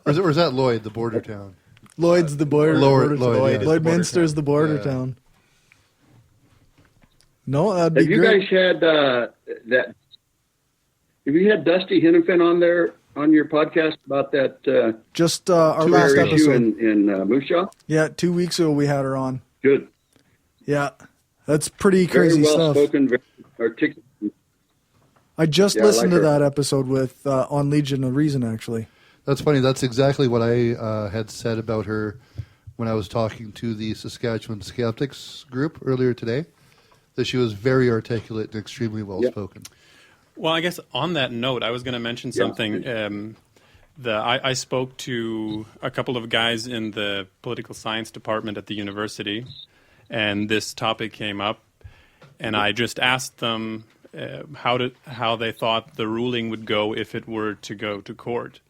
or is that Lloyd, the border town? Lloyd's the border. Lloydminster's the border town. No, that'd be great. Have you guys had that? Have you had Dusty Hennepin on there on your podcast about that? Just our last episode in Moose Jaw. Yeah, 2 weeks ago we had her on. Good. Yeah, that's pretty crazy very well stuff. Spoken, very articulate. I just listened to that episode with on Legion of Reason, actually. That's funny. That's exactly what I had said about her when I was talking to the Saskatchewan Skeptics group earlier today, that she was very articulate and extremely well-spoken. Yep. Well, I guess on that note, I was going to mention something. I spoke to a couple of guys in the political science department at the university, and this topic came up, and I just asked them how they thought the ruling would go if it were to go to court,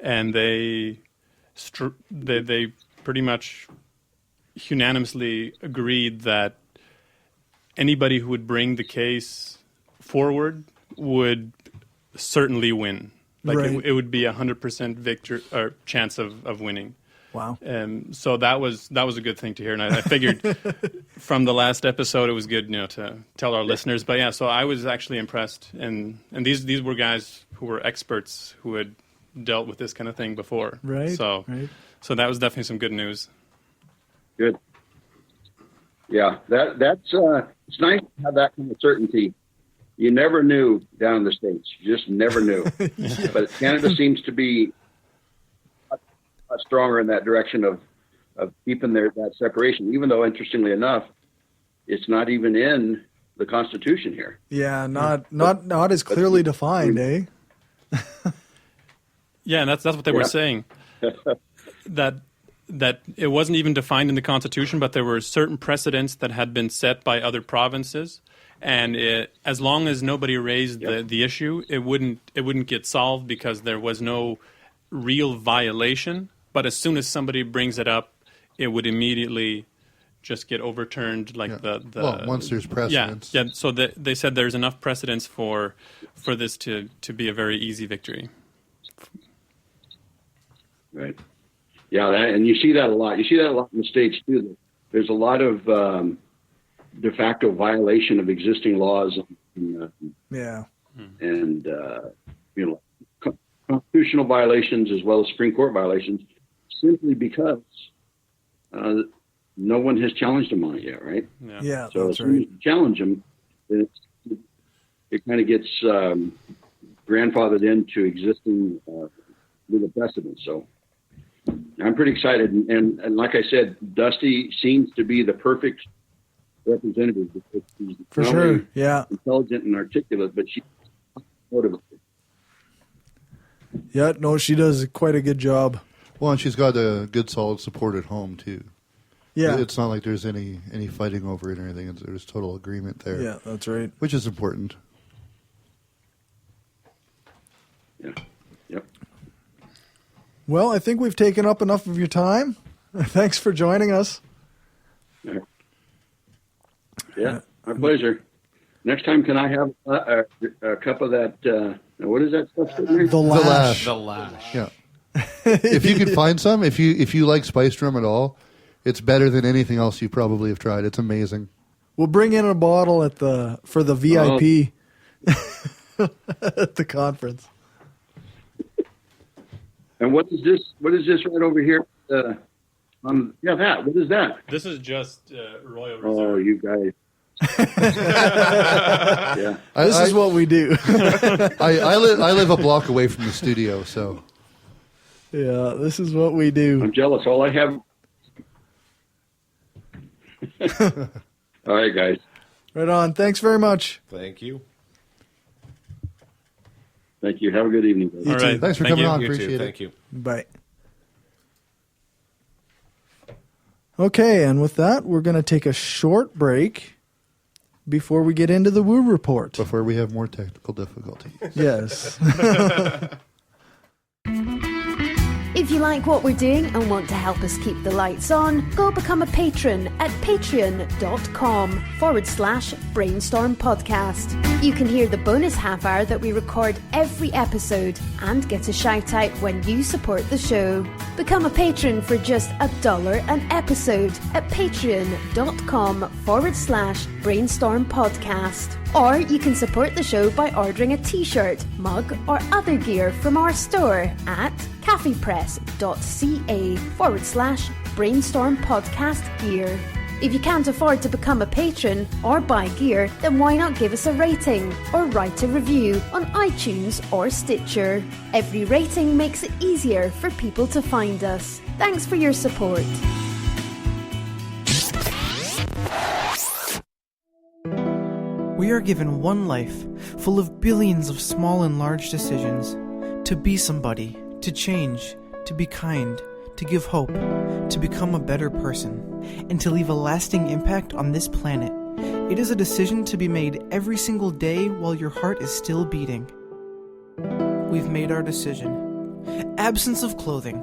and they pretty much unanimously agreed that anybody who would bring the case forward would certainly win. Like Right. it would be 100% victory or chance of winning. Wow. So that was a good thing to hear, and I figured from the last episode it was good, to tell our listeners. But yeah, so I was actually impressed, and these were guys who were experts who had dealt with this kind of thing before. Right. So that was definitely some good news. Good. Yeah, that's it's nice to have that kind of certainty. You never knew down in the States. You just never knew. But Canada seems to be stronger in that direction of keeping that separation, even though, interestingly enough, it's not even in the Constitution here. Yeah, not as clearly defined, eh? Yeah, and that's what they were saying. that it wasn't even defined in the Constitution, but there were certain precedents that had been set by other provinces, and as long as nobody raised the issue, it wouldn't get solved because there was no real violation. But as soon as somebody brings it up, it would immediately just get overturned. Well, once there's precedence. Yeah. So they said there's enough precedence for this to be a very easy victory. Right. Yeah, and you see that a lot. You see that a lot in the States too. There's a lot of de facto violation of existing laws. And constitutional violations as well as Supreme Court violations, simply because no one has challenged them on it yet, right? Yeah, so that's as soon as you challenge them, it kind of gets grandfathered into existing legal precedents. So I'm pretty excited, and like I said, Dusty seems to be the perfect representative because she's For not sure, only yeah. intelligent and articulate, but she's motivated. Yeah, no, she does quite a good job. Well, and she's got a good, solid support at home too. Yeah, it's not like there's any fighting over it or anything. There's total agreement there. Yeah, that's right. Which is important. Yeah. Yep. Well, I think we've taken up enough of your time. Thanks for joining us. Yeah, my pleasure. Next time, can I have a cup of that? What is that stuff? The lash. The lash. Yeah. If you could find some, if you like spiced rum at all, it's better than anything else you probably have tried. It's amazing. We'll bring in a bottle for the VIP at the conference. And what is this? What is this right over here? That. What is that? This is just Royal Reserve. Oh, you guys. Yeah. This is what we do. I live a block away from the studio, so. Yeah, this is what we do. I'm jealous. All I have. All right, guys. Right on. Thanks very much. Thank you. Thank you. Have a good evening, guys. You All too. right. Thanks for Thank coming you. on. You Appreciate too. it. Thank you. Bye. Okay, and with that, we're going to take a short break before we get into the Woo Report. Before we have more technical difficulty. Yes. If you like what we're doing and want to help us keep the lights on, go become a patron at patreon.com/Brainstorm Podcast. You can hear the bonus half hour that we record every episode and get a shout out when you support the show. Become a patron for just $1 an episode at patreon.com/Brainstorm Podcast. Or you can support the show by ordering a t-shirt, mug or other gear from our store at caffeepress.ca/Brainstorm Podcast Gear. If you can't afford to become a patron or buy gear, then why not give us a rating or write a review on iTunes or Stitcher? Every rating makes it easier for people to find us. Thanks for your support. We are given one life, full of billions of small and large decisions. To be somebody, to change, to be kind, to give hope, to become a better person, and to leave a lasting impact on this planet. It is a decision to be made every single day while your heart is still beating. We've made our decision. Absence of clothing,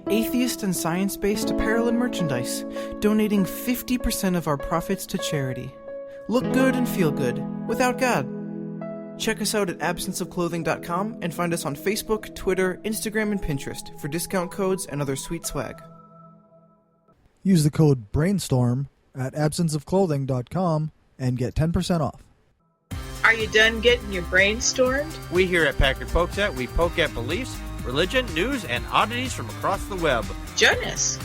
atheist and science-based apparel and merchandise, donating 50% of our profits to charity. Look good and feel good without God. Check us out at absenceofclothing.com and find us on Facebook, Twitter, Instagram, and Pinterest for discount codes and other sweet swag. Use the code BRAINSTORM at absenceofclothing.com and get 10% off. Are you done getting your brain stormed? We here at Packard Pokesat, we poke at beliefs, religion, news, and oddities from across the web. Join us,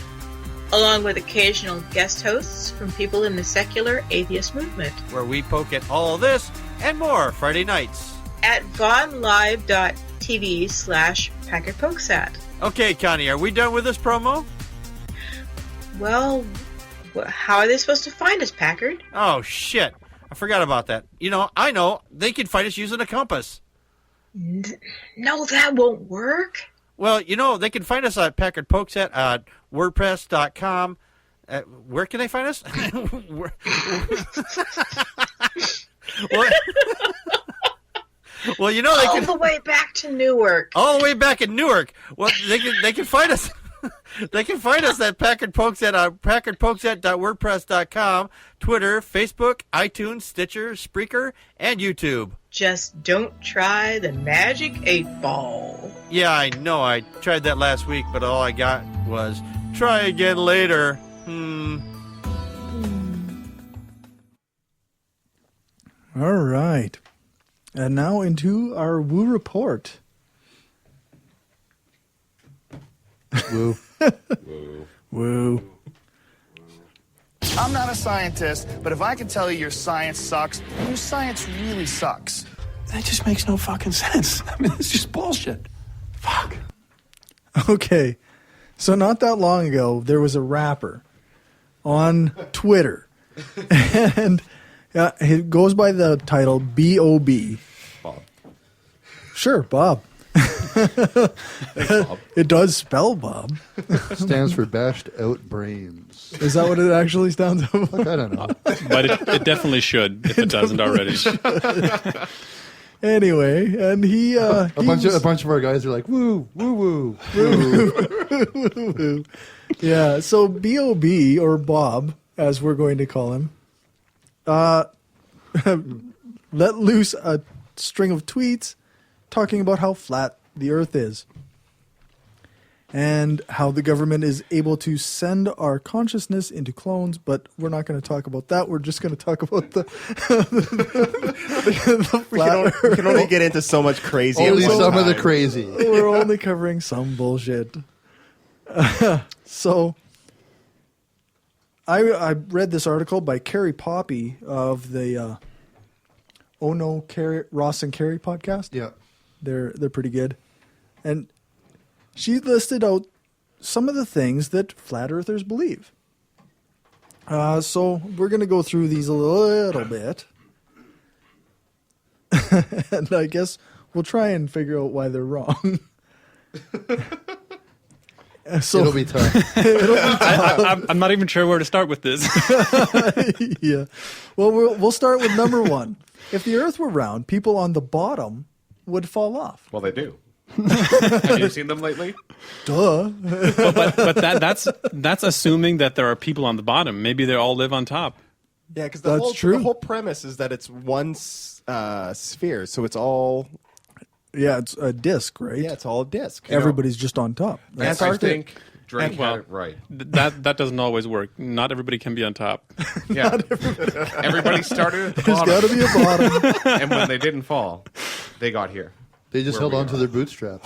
along with occasional guest hosts from people in the secular atheist movement. Where we poke at all of this and more Friday nights. At vaughnlive.tv/Packard Pokesat. Okay, Connie, are we done with this promo? Well, how are they supposed to find us, Packard? Oh, shit. I forgot about that. I know. They can find us using a compass. No, that won't work. Well, they can find us at Packard Pokesat at WordPress.com. Where can they find us? Well, they all the way back to Newark. All the way back in Newark. Well, they can find us. They can find us at Packard Pokesat on packardpokesat.wordpress.com, Twitter, Facebook, iTunes, Stitcher, Spreaker, and YouTube. Just don't try the magic 8-ball. Yeah, I know. I tried that last week, but all I got was try again later. All right. And now into our Woo Report. Woo. Woo. Woo. I'm not a scientist, but if I can tell you your science sucks, then your science really sucks. That just makes no fucking sense. I mean, it's just bullshit. Fuck. Okay. So not that long ago, there was a rapper on Twitter. And it goes by the title B.O.B. Bob. Sure, Bob. Thanks, Bob. It does spell Bob. Stands for bashed out brains. Is that what it actually stands for? Look, I don't know. But it definitely should if it doesn't already. Anyway, and he a bunch of our guys are like woo woo woo woo woo. Yeah, so B.O.B. or Bob, as we're going to call him, let loose a string of tweets talking about how flat the Earth is and how the government is able to send our consciousness into clones, but we're not going to talk about that. We're just going to talk about the flat Earth. We can only get into so much crazy. Only at one some of the time. crazy. We're only covering some bullshit. So I read this article by Carrie Poppy of the Oh No, Ross and Carrie podcast. Yeah. They're pretty good. And she listed out some of the things that flat earthers believe. So we're going to go through these a little bit. And I guess we'll try and figure out why they're wrong. So, It'll be tough. I'm not even sure where to start with this. Yeah. Well, we'll start with number one. If the Earth were round, people on the bottom would fall off. Well, they do. Have you seen them lately? Duh. but that's assuming that there are people on the bottom. Maybe they all live on top. Yeah, because That's true. The whole premise is that it's one sphere, so it's all. Yeah, it's a disc, right? Yeah, it's all a disc. Everybody's just on top. I think Drake had it right. That doesn't always work. Not everybody can be on top. Yeah. Everybody started at the There's bottom. got to be a bottom. And when they didn't fall, they got here. They just Where held we on to are. their bootstraps.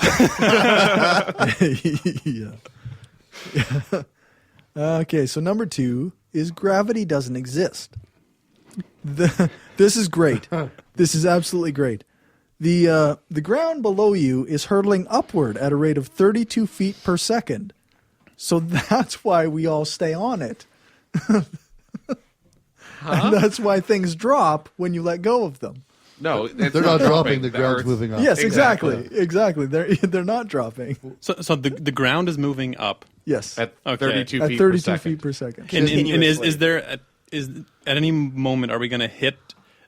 Yeah. Okay, so number two is gravity doesn't exist. This is great. This is absolutely great. The ground below you is hurtling upward at a rate of 32 feet per second. So that's why we all stay on it. And that's why things drop when you let go of them. No, it's They're not dropping. The ground's Earth's- moving up. Yes, Exactly. exactly. They're not dropping. So the ground is moving up. Yes, At Okay. 32 at feet 32 per second. feet per second. And is Continuously. there is at any moment are we going to hit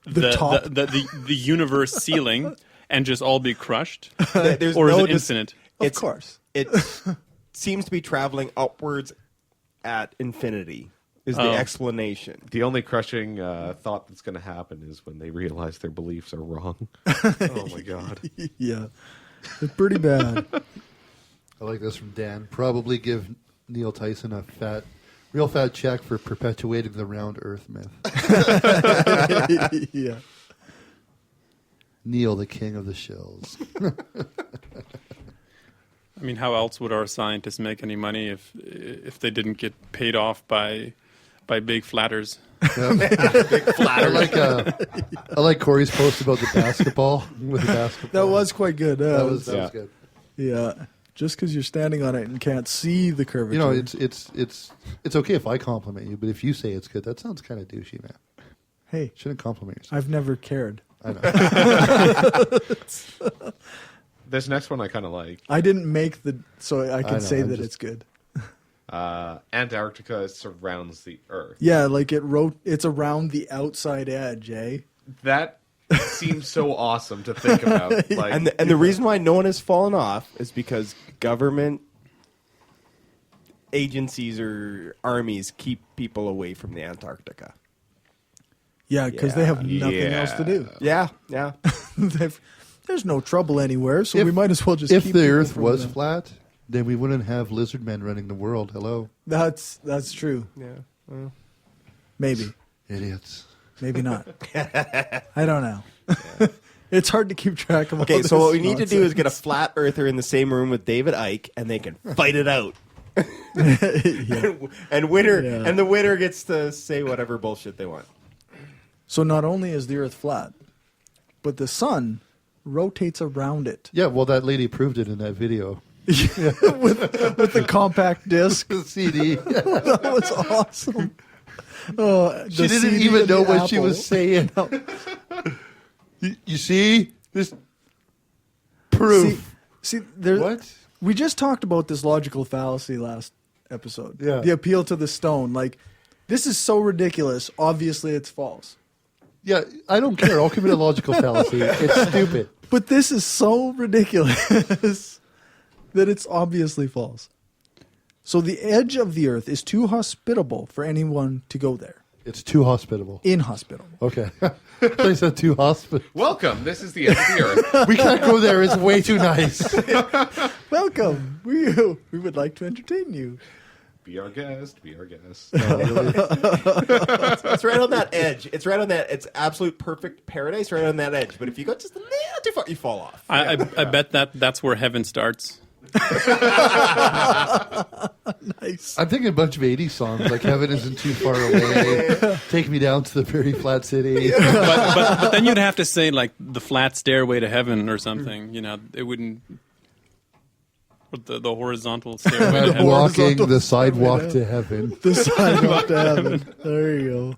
The top. the universe ceiling and just all be crushed, There's or is no it dis- infinite? Of course. It seems to be traveling upwards at infinity. is the explanation. The only crushing thought that's going to happen is when they realize their beliefs are wrong. Oh, my God. Yeah. It's pretty bad. I like this from Dan. Probably give Neil Tyson a real fat check for perpetuating the round earth myth. Yeah. Neil, the king of the shills. I mean, how else would our scientists make any money if they didn't get paid off by big flatters? Big flatters. I like Cory's post about the basketball. With the basketball. That was quite good. That was good. Yeah. Just because you're standing on it and can't see the curvature. You know, it's okay if I compliment you, but if you say it's good, that sounds kind of douchey, man. Hey. Shouldn't compliment yourself. I've never cared. I know. This next one I kind of like. I didn't make so I can say that it's good. Antarctica surrounds the Earth. Yeah, like it's around the outside edge, eh? That seems so awesome to think about. Like, and the reason why no one has fallen off is because government agencies or armies keep people away from the Antarctica. Yeah, because they have nothing else to do. Yeah. There's no trouble anywhere, so we might as well just. If keep the people Earth from was them. flat, then we wouldn't have lizard men running the world. Hello. That's true. Yeah. Well. Maybe. Idiots. Maybe not. I don't know. It's hard to keep track of. Okay, all so this what we need to do is nonsense. get a flat earther in the same room with David Icke, and they can fight it out. And the winner gets to say whatever bullshit they want. So not only is the Earth flat, but the sun rotates around it. Yeah, well, that lady proved it in that video. with the compact disc. The CD. That was awesome. Oh, She didn't even know what she was saying. You see? This proof. See, there. What? We just talked about this logical fallacy last episode. Yeah. The appeal to the stone. Like, this is so ridiculous. Obviously, it's false. Yeah, I don't care. I'll commit a logical fallacy. It's stupid. But this is so ridiculous that it's obviously false. So the edge of the Earth is too hospitable for anyone to go there. It's too hospitable. Inhospitable. Okay. I said too hospitable. welcome. This is the end of the Earth. We can't go there. It's way too nice. Welcome. We would like to entertain you. Be our guest. Be our guest. It's right on that edge. It's right on that. It's absolute perfect paradise right on that edge. But if you go just a little too far, you fall off. I bet that's where heaven starts. Nice. I'm thinking a bunch of 80s songs, like Heaven Isn't Too Far Away, Take Me Down to the Very Flat City. But then you'd have to say, like, the flat stairway to heaven or something. You know, it wouldn't... Or the horizontal stairway to I'm heaven. walking the sidewalk to heaven. The sidewalk to heaven. There you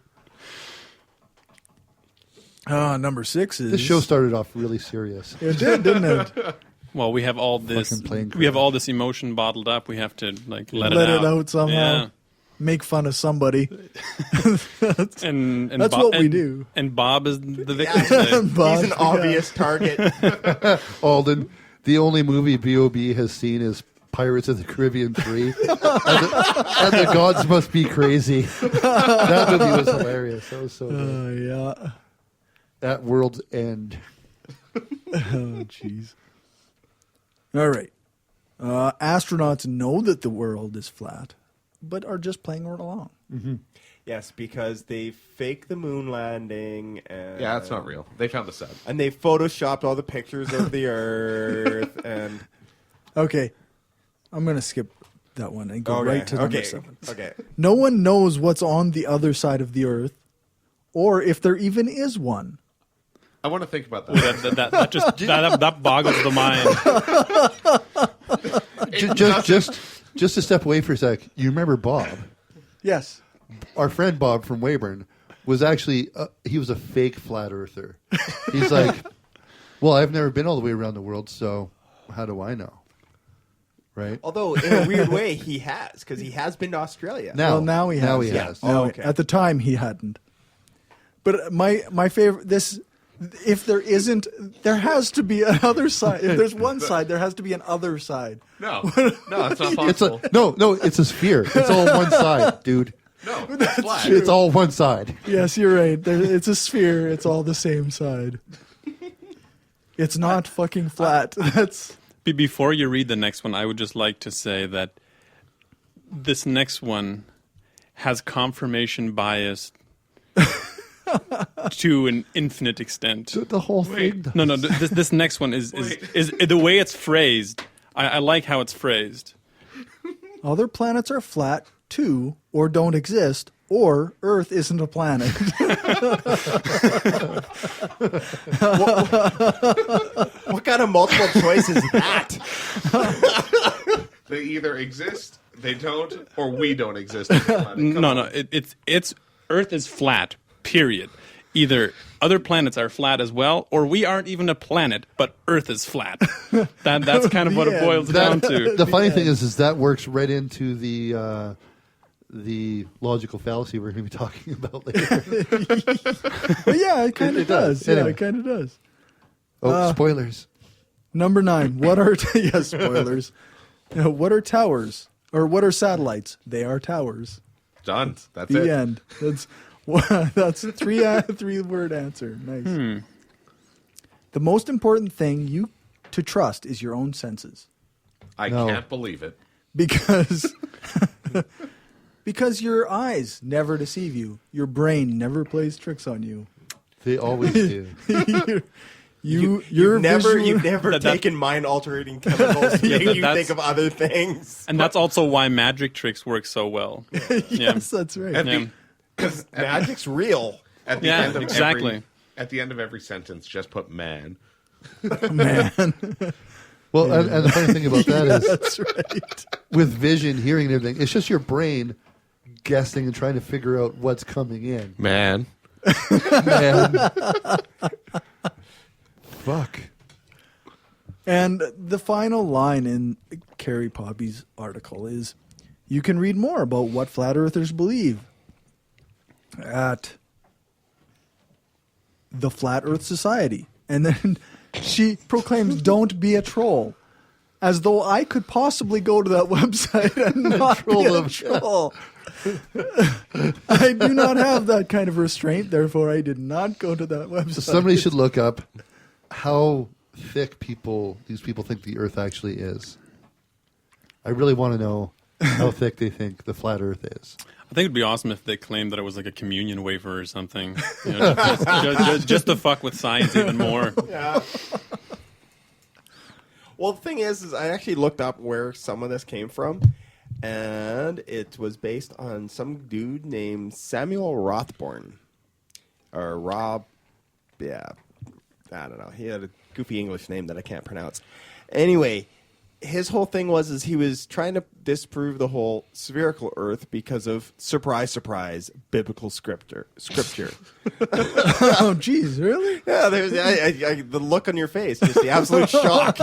go. Number 6 is... This show started off really serious. It did, didn't it? Well, we have all this. We have all this emotion bottled up. We have to let it out somehow. Yeah. Make fun of somebody. and that's what we do. And Bob is the victim today. He's an obvious target. Alden, the only movie B.O.B. has seen is Pirates of the Caribbean 3. and the gods must be crazy. That movie was hilarious. That was so good. Yeah. At World's End. Oh, jeez. All right. Astronauts know that the world is flat, but are just playing right along. Mm-hmm. Yes, because they fake the moon landing. And, Yeah, that's not real. They found the sun. And they photoshopped all the pictures of the Earth. And Okay. I'm going to skip that one and go right to number 7. Okay. No one knows what's on the other side of the Earth, or if there even is one. I want to think about that. That boggles the mind. Just to step away for a sec. You remember Bob? Yes. Our friend Bob from Weyburn was actually he was a fake flat earther. He's like, well, I've never been all the way around the world, so how do I know? Right? Although in a weird way he has, because he has been to Australia. Now he has. Now he has. Now, okay. At the time he hadn't. But my favorite if there isn't, there has to be another side. If there's one side, there has to be an other side. No, it's not possible. No, it's a sphere. It's all one side, dude. No, it's flat. It's all one side. Yes, you're right. It's a sphere. It's all the same side. It's not fucking flat. That's Before you read the next one, I would just like to say that this next one has confirmation bias to an infinite extent. The whole thing does. No. This next one is the way it's phrased. I like how it's phrased. other planets are flat too, or don't exist, or Earth isn't a planet. What kind of multiple choice is that? They either exist, they don't, or we don't exist. No. It's Earth is flat. Period. Either other planets are flat as well, or we aren't even a planet, but Earth is flat. That's kind of what it boils down to. The funny thing is that works right into the logical fallacy we're going to be talking about later. But yeah, it kind of does. Anyway. Yeah, it kind of does. Oh, spoilers. Number 9. What are spoilers? What are towers? Or what are satellites? They are towers. Done. That's The it. end. That's a 3-word answer. Nice. The most important thing to trust is your own senses. I can't believe it. Because your eyes never deceive you. Your brain never plays tricks on you. They always do. You've never taken mind-altering chemicals to make you think of other things. And that's also why magic tricks work so well. Yes, that's right. Because magic's real. At the end of exactly. At the end of every sentence, just put man. Man. Well, and the funny thing about that is, that's right. With vision, hearing, and everything, it's just your brain guessing and trying to figure out what's coming in. Man. Fuck. And the final line in Carrie Poppy's article is, you can read more about what flat earthers believe at the Flat Earth Society. And then she proclaims, don't be a troll. As though I could possibly go to that website and not be a troll. I do not have that kind of restraint, therefore I did not go to that website. So somebody should look up how thick these people think the Earth actually is. I really want to know how thick they think the flat Earth is. I think it'd be awesome if they claimed that it was like a communion wafer or something. Just to fuck with science even more. Yeah. Well, the thing is I actually looked up where some of this came from, and it was based on some dude named Samuel Rothborn. Or Rob, yeah, I don't know. He had a goofy English name that I can't pronounce. Anyway, his whole thing was he was trying to disprove the whole spherical Earth because of, surprise, surprise, biblical scripture. Oh, geez, really? Yeah, there's the look on your face, just the absolute shock.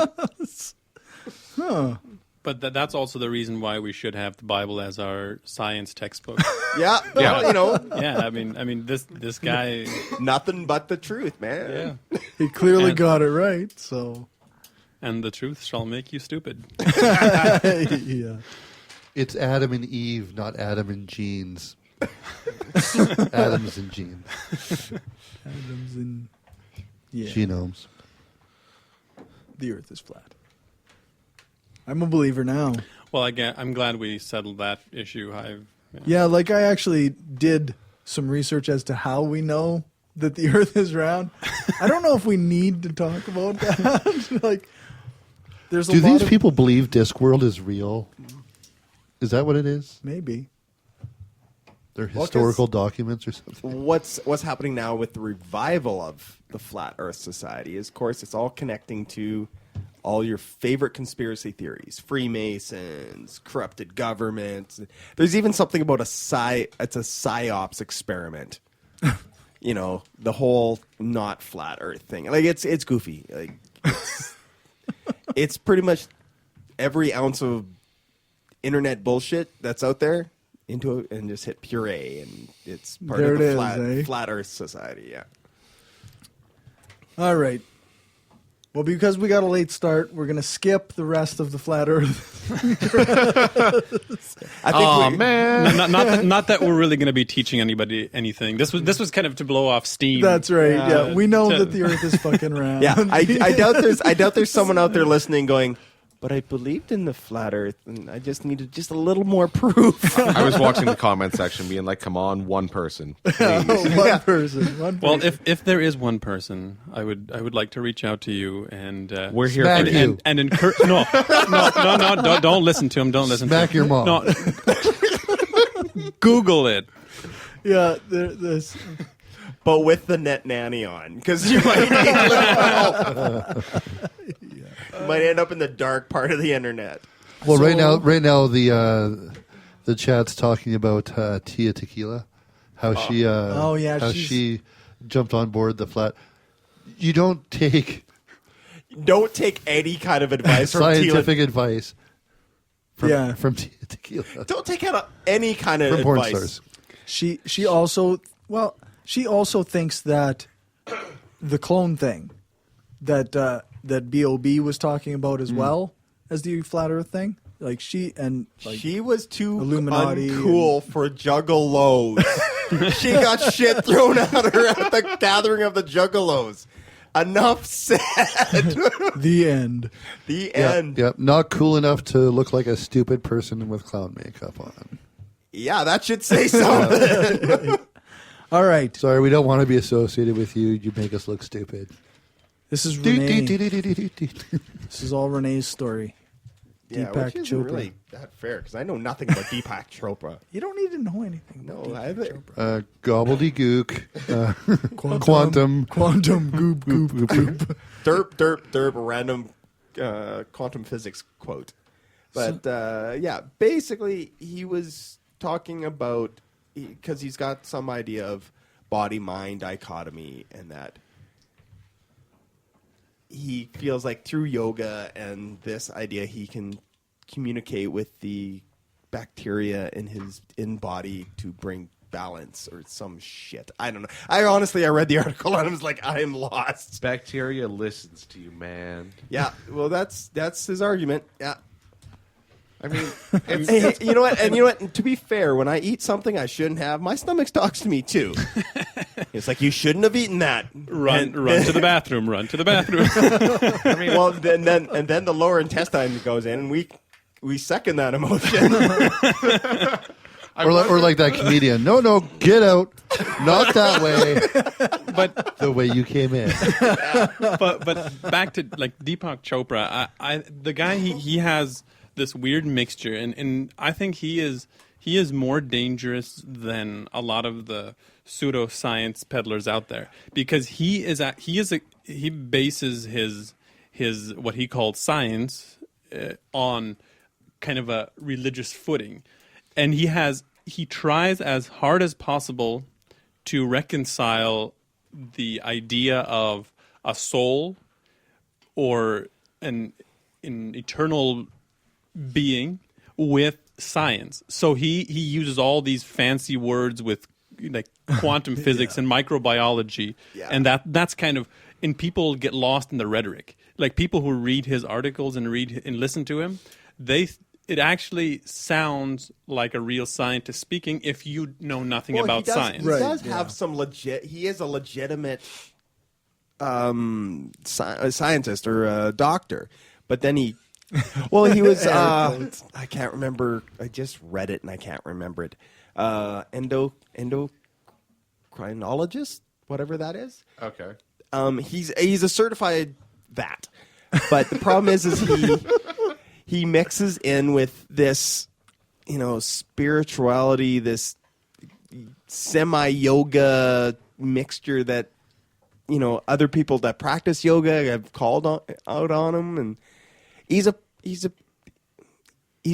Huh. But that's also the reason why we should have the Bible as our science textbook. Yeah, well, Yeah, I mean, this guy, nothing but the truth, man. Yeah, he clearly got it right. So, and the truth shall make you stupid. Yeah, it's Adam and Eve, not Adam and genes. Adams and genes. Adams and genomes. The Earth is flat. I'm a believer now. Well, I'm glad we settled that issue. I actually did some research as to how we know that the Earth is round. I don't know if we need to talk about that. There's Do these people believe Discworld is real? Is that what it is? Maybe. They're historical documents or something. What's happening now with the revival of the Flat Earth Society is, of course, it's all connecting to all your favorite conspiracy theories, Freemasons, corrupted governments. There's even something about it's a psyops experiment. The whole not flat Earth thing. It's goofy. It's pretty much every ounce of internet bullshit that's out there into it and just hit puree, and it's part of the Flat Earth Society. Yeah. All right. Well, because we got a late start, we're going to skip the rest of the flat Earth. Man. Not that we're really going to be teaching anybody anything. This was kind of to blow off steam. That's right. Yeah, we know that the Earth is fucking round. Yeah, I doubt there's someone out there listening going, but I believed in the flat Earth, and I just needed just a little more proof. I was watching the comment section being like, come on, one person. One person. Well, if there is one person, I would like to reach out to you and We're here Smack for you. and encourage. No, don't listen to him. Don't listen. Smack to your him. mom. No, Google it. Yeah, this. But with the net nanny on, because you might need a little help. You might end up in the dark part of the internet. Well, right now the chat's talking about Tia Tequila, how she how she jumped on board the flat. You don't take any kind of advice from scientific Tia. advice from Tia Tequila. Don't take out any kind of From porn advice. stars. She also thinks that the clone thing that B.O.B. was talking about as well as the flat Earth thing. Like she was too Illuminati uncool for juggalos. She got shit thrown at her at the gathering of the juggalos. Enough said. The end. The end. Yep. Not cool enough to look like a stupid person with clown makeup on. Yeah, that should say something. All right. Sorry, we don't want to be associated with you. You make us look stupid. This is Rene. This is all Rene's story. Yeah, Deepak which isn't Chopra. really that fair because I know nothing about Deepak Chopra. You don't need to know anything. No, Gobbledygook. Quantum. Quantum goop goop goop. derp, random quantum physics quote. But basically he was talking about, because he's got some idea of body-mind dichotomy, and that he feels like through yoga and this idea he can communicate with the bacteria in his body to bring balance or some shit. I don't know. I read the article and I was like, I am lost. Bacteria listens to you, man. Yeah, well, that's his argument. Yeah. I mean, hey, you know what? And you know what? And to be fair, when I eat something I shouldn't have, my stomach talks to me too. It's like, you shouldn't have eaten that. Run to the bathroom. Run to the bathroom. I mean, well, then the lower intestine goes in, and we second that emotion. Or like that comedian. No, get out. Not that way. But the way you came in. But back to like Deepak Chopra. The guy he has this weird mixture, and I think he is more dangerous than a lot of the pseudoscience peddlers out there, because he bases his what he called science on kind of a religious footing, and he tries as hard as possible to reconcile the idea of a soul or an eternal being with science. So he uses all these fancy words with like quantum physics and microbiology, and that's kind of, and people get lost in the rhetoric. Like people who read his articles and listen to him, it actually sounds like a real scientist speaking if you know nothing about science. He does have some legit. He is a legitimate scientist or a doctor, but then he was. I can't remember. I just read it and I can't remember it. Endocrinologist, whatever that is. Okay. He's a certified that, but the problem is he mixes in with this, spirituality, this semi-yoga mixture that, other people that practice yoga have called out on him, and he's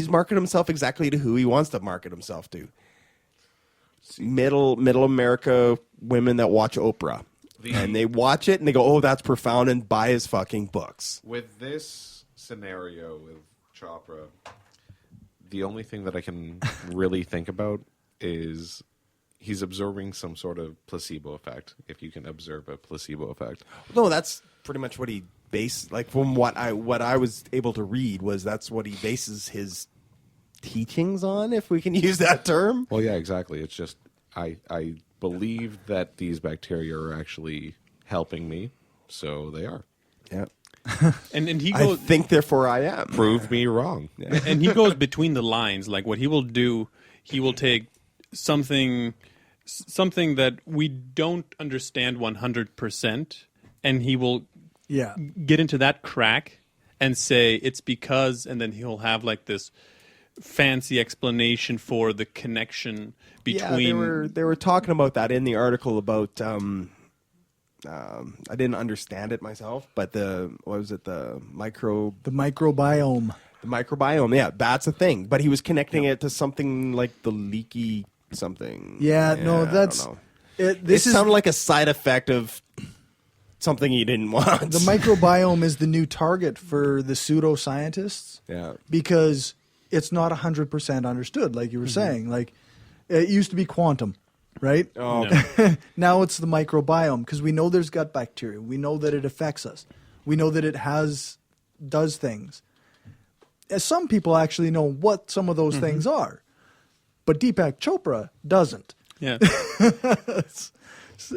marketed himself exactly to who he wants to market himself to. Middle America women that watch Oprah. And they watch it and they go, oh, that's profound, and buy his fucking books. With this scenario with Chopra, the only thing that I can really think about is he's observing some sort of placebo effect, if you can observe a placebo effect. No, that's pretty much what he from what I was able to read was that's what he bases his teachings on, if we can use that term. Well, yeah, exactly. It's just I believe that these bacteria are actually helping me, so they are. Yeah. And he goes, I think, therefore I am. Prove me wrong. Yeah. And he goes between the lines. Like what he will do, he will take something that we don't understand 100%, and he will get into that crack and say it's because, and then he'll have like this fancy explanation for the connection between. Yeah, they were talking about that in the article about. I didn't understand it myself, but the microbiome. The microbiome, yeah, that's a thing. But he was connecting it to something like the leaky something. Yeah, no, that's this sounded like a side effect of something he didn't want. The microbiome is the new target for the pseudoscientists. Yeah, because it's not 100% understood, like you were saying. Like it used to be quantum, right? Oh, okay. Now it's the microbiome because we know there's gut bacteria. We know that it affects us. We know that it does things. Some people actually know what some of those things are, but Deepak Chopra doesn't. Yeah.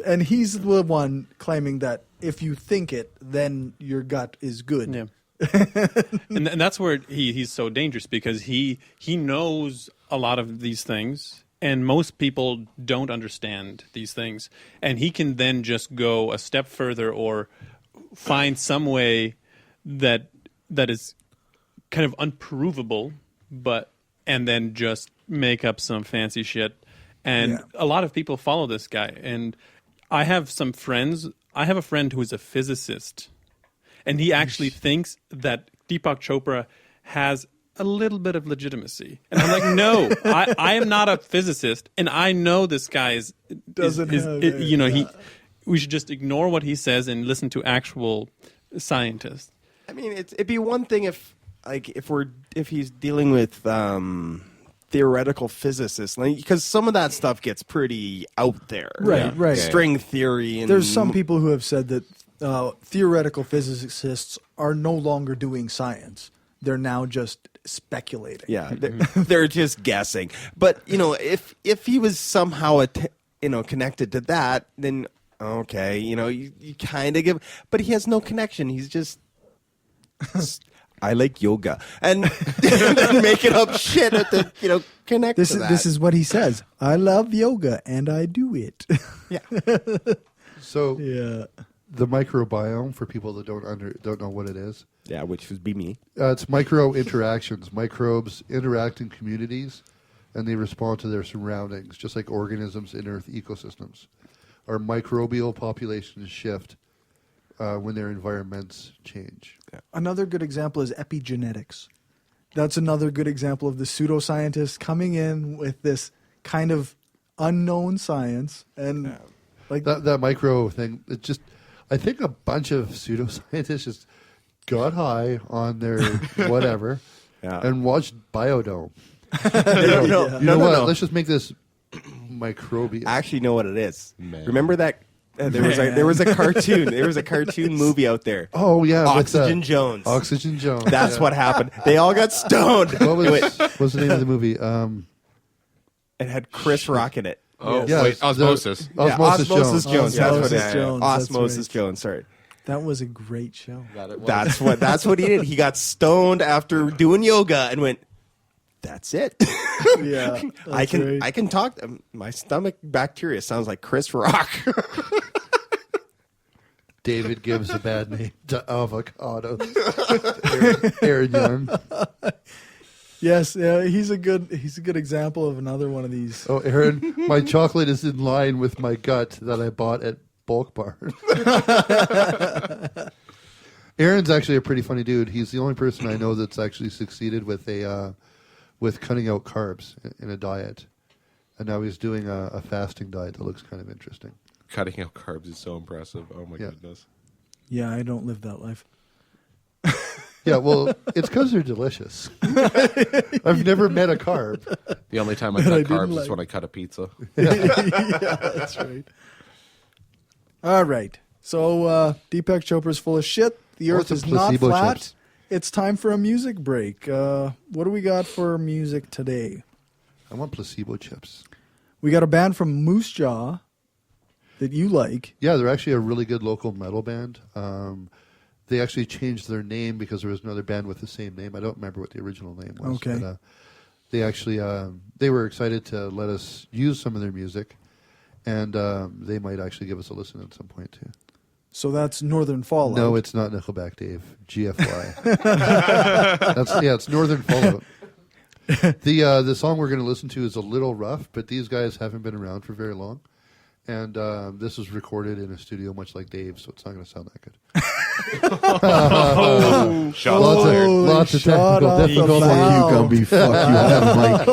And he's the one claiming that if you think it, then your gut is good. Yeah. and that's where he's so dangerous, because he knows a lot of these things, and most people don't understand these things. And he can then just go a step further or find some way that is kind of unprovable, and then just make up some fancy shit. And a lot of people follow this guy. And I have some friends. I have a friend who is a physicist, and he actually thinks that Deepak Chopra has a little bit of legitimacy. And I'm like, no, I am not a physicist, and I know this guy we should just ignore what he says and listen to actual scientists. I mean, it'd be one thing if he's dealing with theoretical physicists, because some of that stuff gets pretty out there, right? String theory, and there's some people who have said that theoretical physicists are no longer doing science; they're now just speculating. Yeah, they're just guessing. But if he was somehow connected to that, then okay, you kind of give. But he has no connection. He's just. I like yoga, and then making up shit at the connect to that. This is what he says. I love yoga, and I do it. Yeah. So the microbiome, for people that don't know what it is. Yeah, which would be me. It's micro interactions. Microbes interact in communities, and they respond to their surroundings, just like organisms in Earth ecosystems. Our microbial populations shift when their environments change. Yeah. Another good example is epigenetics. That's another good example of the pseudoscientists coming in with this kind of unknown science, and like that micro thing. It just, I think a bunch of pseudoscientists just got high on their whatever and watched Biodome. No. Let's just make this microbial. I actually know what it is. Man. Remember that? There was a cartoon. There was a cartoon movie out there. Oh yeah, Oxygen Jones. Oxygen Jones. That's what happened. They all got stoned. What was the name of the movie? It had Chris Rock in it. Oh, yes. Wait, Osmosis. Osmosis Jones. Osmosis Jones. Sorry. That was a great show. That's what he did. He got stoned after doing yoga and went, that's it. Yeah. I can talk. My stomach bacteria sounds like Chris Rock. David gives a bad name to avocado. Aaron Young. Yes, he's a good example of another one of these. Oh, Aaron, my chocolate is in line with my gut that I bought at Bulk Barn. Aaron's actually a pretty funny dude. He's the only person I know that's actually succeeded with cutting out carbs in a diet, and now he's doing a fasting diet that looks kind of interesting. Cutting out carbs is so impressive. Oh my goodness. Yeah, I don't live that life. Yeah, well, it's because they're delicious. I've never met a carb. The only time I cut carbs is when I cut a pizza. Yeah, that's right. All right. So, Deepak Chopra's full of shit. The I want earth some is not placebo flat. chips. It's time for a music break. What do we got for music today? I want placebo chips. We got a band from Moose Jaw that you like. Yeah, they're actually a really good local metal band. They actually changed their name because there was another band with the same name. I don't remember what the original name was. Okay. But, they actually they were excited to let us use some of their music, and they might actually give us a listen at some point too. So that's Northern Fallout. No, it's not Nickelback, Dave. GFY. It's Northern Fallout. The song we're going to listen to is a little rough, but these guys haven't been around for very long. And this was recorded in a studio much like Dave's, so it's not going to sound that good. Lots of technical difficulties. Fuck you, Gumby. Fuck you. I have a mic.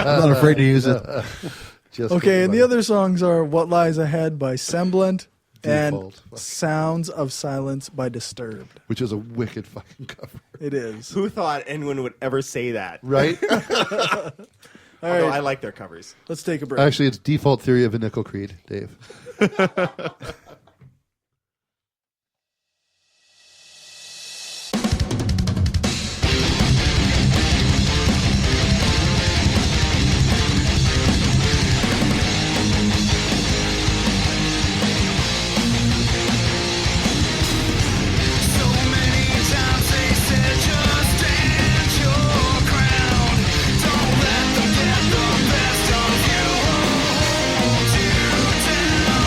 I'm not afraid to use it. Okay, and the other songs are What Lies Ahead by Semblant and Default. Sounds of Silence by Disturbed. Which is a wicked fucking cover. It is. Who thought anyone would ever say that? Right? All Although right, I like their covers. let's take a break. Actually, it's Default Theory of a Nickel Creed, Dave. Don't let them get the best of you. Hold you down.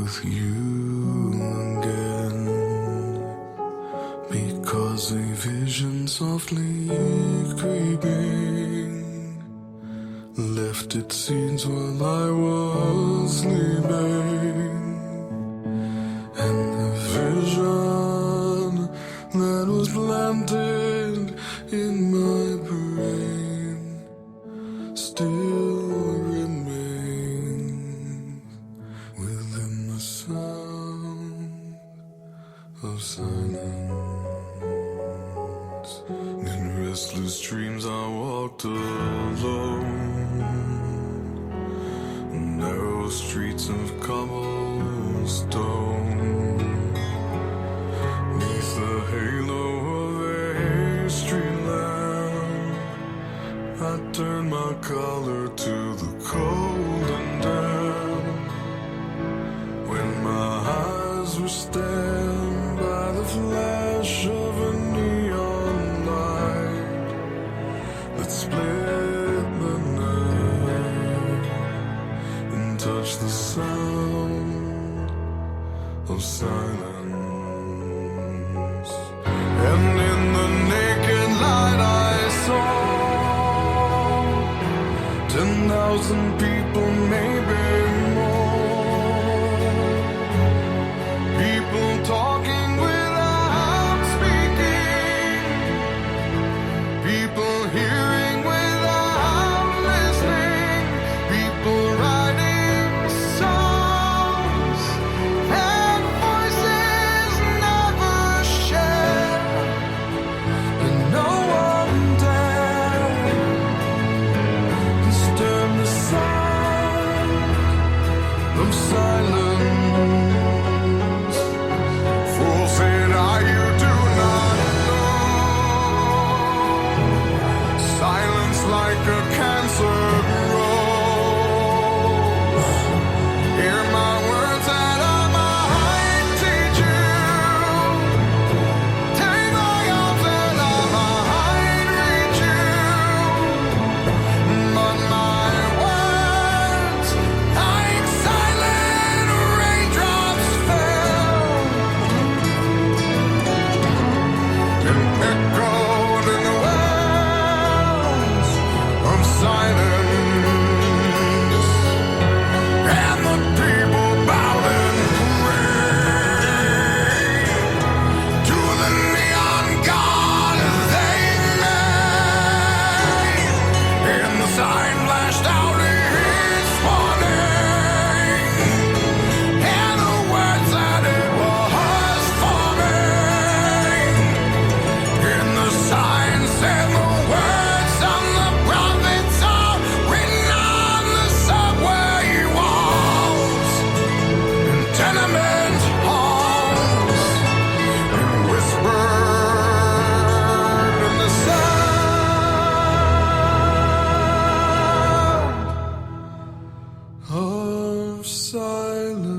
with you again, because a vision softly creeping left its seeds while I was sleeping, and the vision that was planted in my brain still remains within the sound of silence. In restless dreams I walked alone, narrow streets of cobblestone, neath the halo of a street lamp. I turned my collar to the cold and damp, when my eyes were stabbed by the flash of a neon light that split the night and touched the sound of silence. And in the naked light I saw 10,000 people, maybe more, people talking without speaking, people hearing without listening, people writing songs and voices never shared, and no one dared disturb the sound of silence. Fool said I, you do not know. Silence like a cancer grows. Hear my words that I might teach you. Take my arms that I might reach you. But my words, like silent raindrops, fell and echoed in the wells of silence, and the people bowed and prayed to the neon god they made, and the sign flashed out its warning, and the words that it was forming, and the sign said the words of the prophets are written on the subway walls, in tenement halls, and whispered in the sound of silence.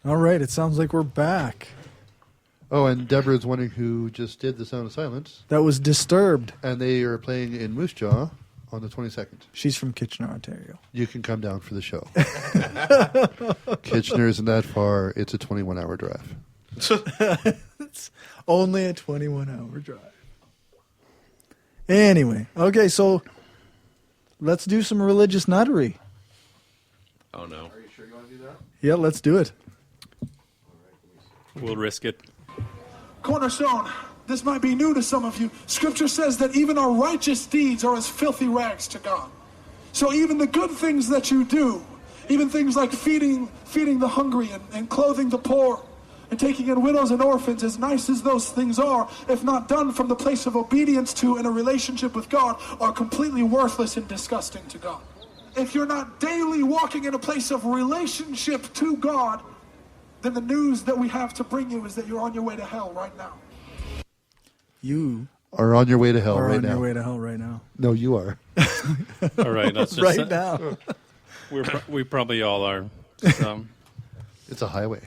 All right, it sounds like we're back. Oh, and Deborah's wondering who just did The Sound of Silence. That was Disturbed. And they are playing in Moose Jaw on the 22nd. She's from Kitchener, Ontario. You can come down for the show. Kitchener isn't that far. It's a 21-hour drive. It's only a 21-hour drive. Anyway, okay, so let's do some religious nuttery. Oh, no. Are you sure you want to do that? Yeah, let's do it. We'll risk it. Cornerstone, this might be new to some of you. Scripture says that even our righteous deeds are as filthy rags to God. So even the good things that you do, even things like feeding the hungry and clothing the poor and taking in widows and orphans, as nice as those things are, if not done from the place of obedience to and a relationship with God, are completely worthless and disgusting to God. If you're not daily walking in a place of relationship to God, then the news that we have to bring you is that you're on your way to hell right now. You are on your way to hell Are right on now. your way to hell right now. No, you are. All right, let's just Right now. we probably all are. So. It's a highway.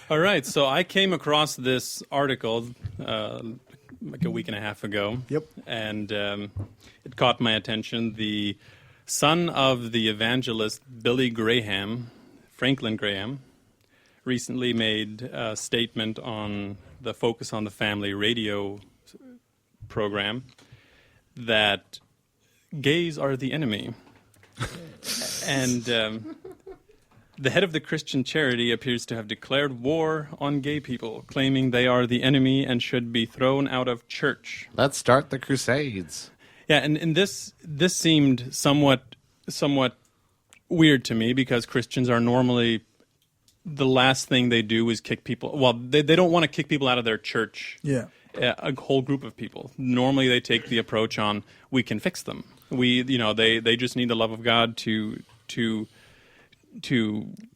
All right, so I came across this article like a week and a half ago. Yep. And it caught my attention. The son of the evangelist Billy Graham, Franklin Graham, recently made a statement on the Focus on the Family radio program that gays are the enemy. And the head of the Christian charity appears to have declared war on gay people, claiming they are the enemy and should be thrown out of church. Let's start the Crusades. Yeah, and this seemed somewhat weird to me because Christians are normally the last thing they do is kick people. Well, they don't want to kick people out of their church. Yeah. A whole group of people. Normally they take the approach on we can fix them. They just need the love of God to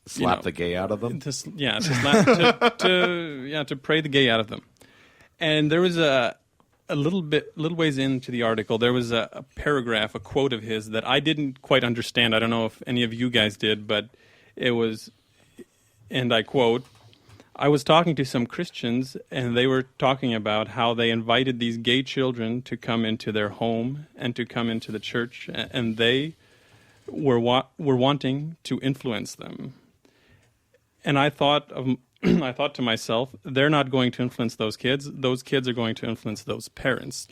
slap the gay out of them. To pray the gay out of them. And there was a little ways into the article, there was a paragraph, a quote of his that I didn't quite understand. I don't know if any of you guys did, but it was, and I quote, "I was talking to some Christians, and they were talking about how they invited these gay children to come into their home and to come into the church, and they were wanting to influence them." And I thought to myself, they're not going to influence those kids. Those kids are going to influence those parents.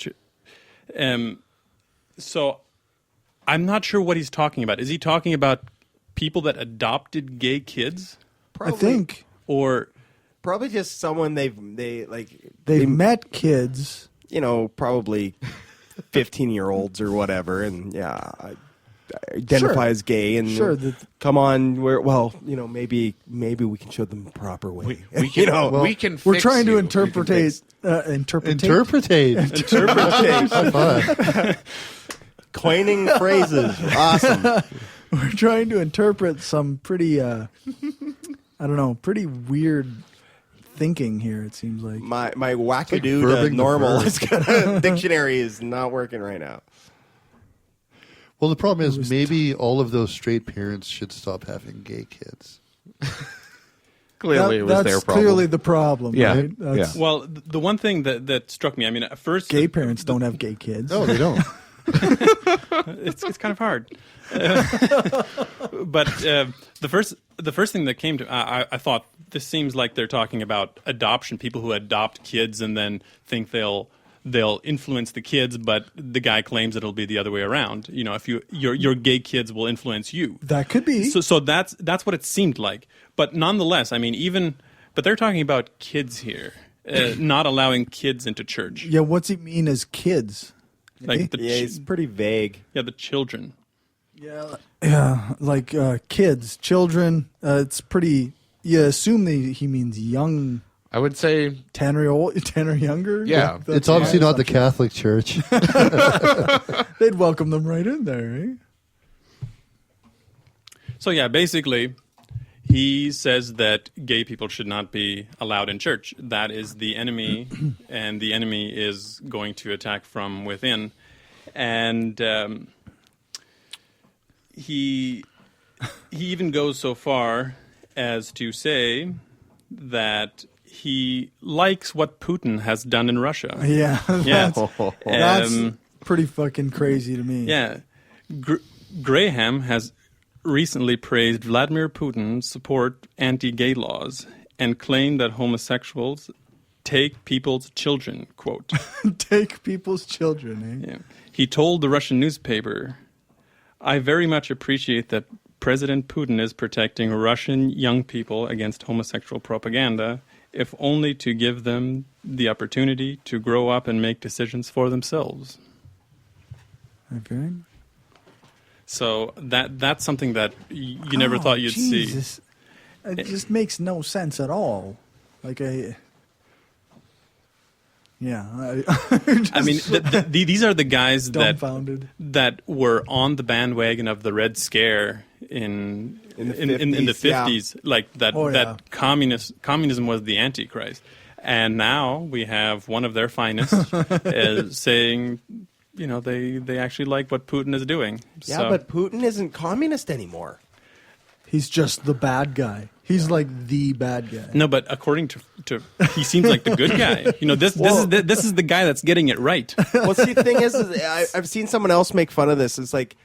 So I'm not sure what he's talking about. Is he talking about people that adopted gay kids? Probably. I think. Or probably just someone they've met kids. Probably 15-year-olds or whatever, and identify as gay and come on. Maybe we can show them the proper way. We can. We're trying to interpretate. Coining phrases. Awesome. We're trying to interpret some pretty, pretty weird thinking here. It seems like my wackadoo to normal dictionary is not working right now. Well, the problem is maybe all of those straight parents should stop having gay kids. Clearly, it was their problem. Clearly the problem. Yeah. Right? Yeah. Well, the one thing that struck me, I mean, at first, gay parents don't have gay kids. No, they don't. It's kind of hard. But the first thing that came to I thought this seems like they're talking about adoption, people who adopt kids and then think they'll influence the kids, but the guy claims it'll be the other way around. If your gay kids will influence you. That could be. So that's what it seemed like. But nonetheless, I mean, but they're talking about kids here, not allowing kids into church. Yeah, what's he mean as kids? Like it's pretty vague. Yeah, the children. Yeah, like kids, children. It's pretty. You assume he means young. I would say 10 or younger. Yeah, it's obviously not the Catholic Church. They'd welcome them right in there, eh? So yeah, basically, he says that gay people should not be allowed in church. That is the enemy, and the enemy is going to attack from within. And he even goes so far as to say that he likes what Putin has done in Russia. Yeah, that's pretty fucking crazy to me. Yeah, Graham has recently praised Vladimir Putin's support anti-gay laws and claimed that homosexuals take people's children, quote. Take people's children, eh? Yeah. He told the Russian newspaper, "I very much appreciate that President Putin is protecting Russian young people against homosexual propaganda, if only to give them the opportunity to grow up and make decisions for themselves." Okay. So that's something that you never thought you'd Jesus. see. It just makes no sense at all. Like I mean, these are the guys dumbfounded. that were on the bandwagon of the Red Scare in the 50s, like that. Oh, that communism was the Antichrist, And now we have one of their finest saying, they actually like what Putin is doing. Yeah, So- but Putin isn't communist anymore. He's just the bad guy. He's like the bad guy. No, but according to he seems like the good guy. This is the guy that's getting it right. Well, see, the thing is I've seen someone else make fun of this. It's like,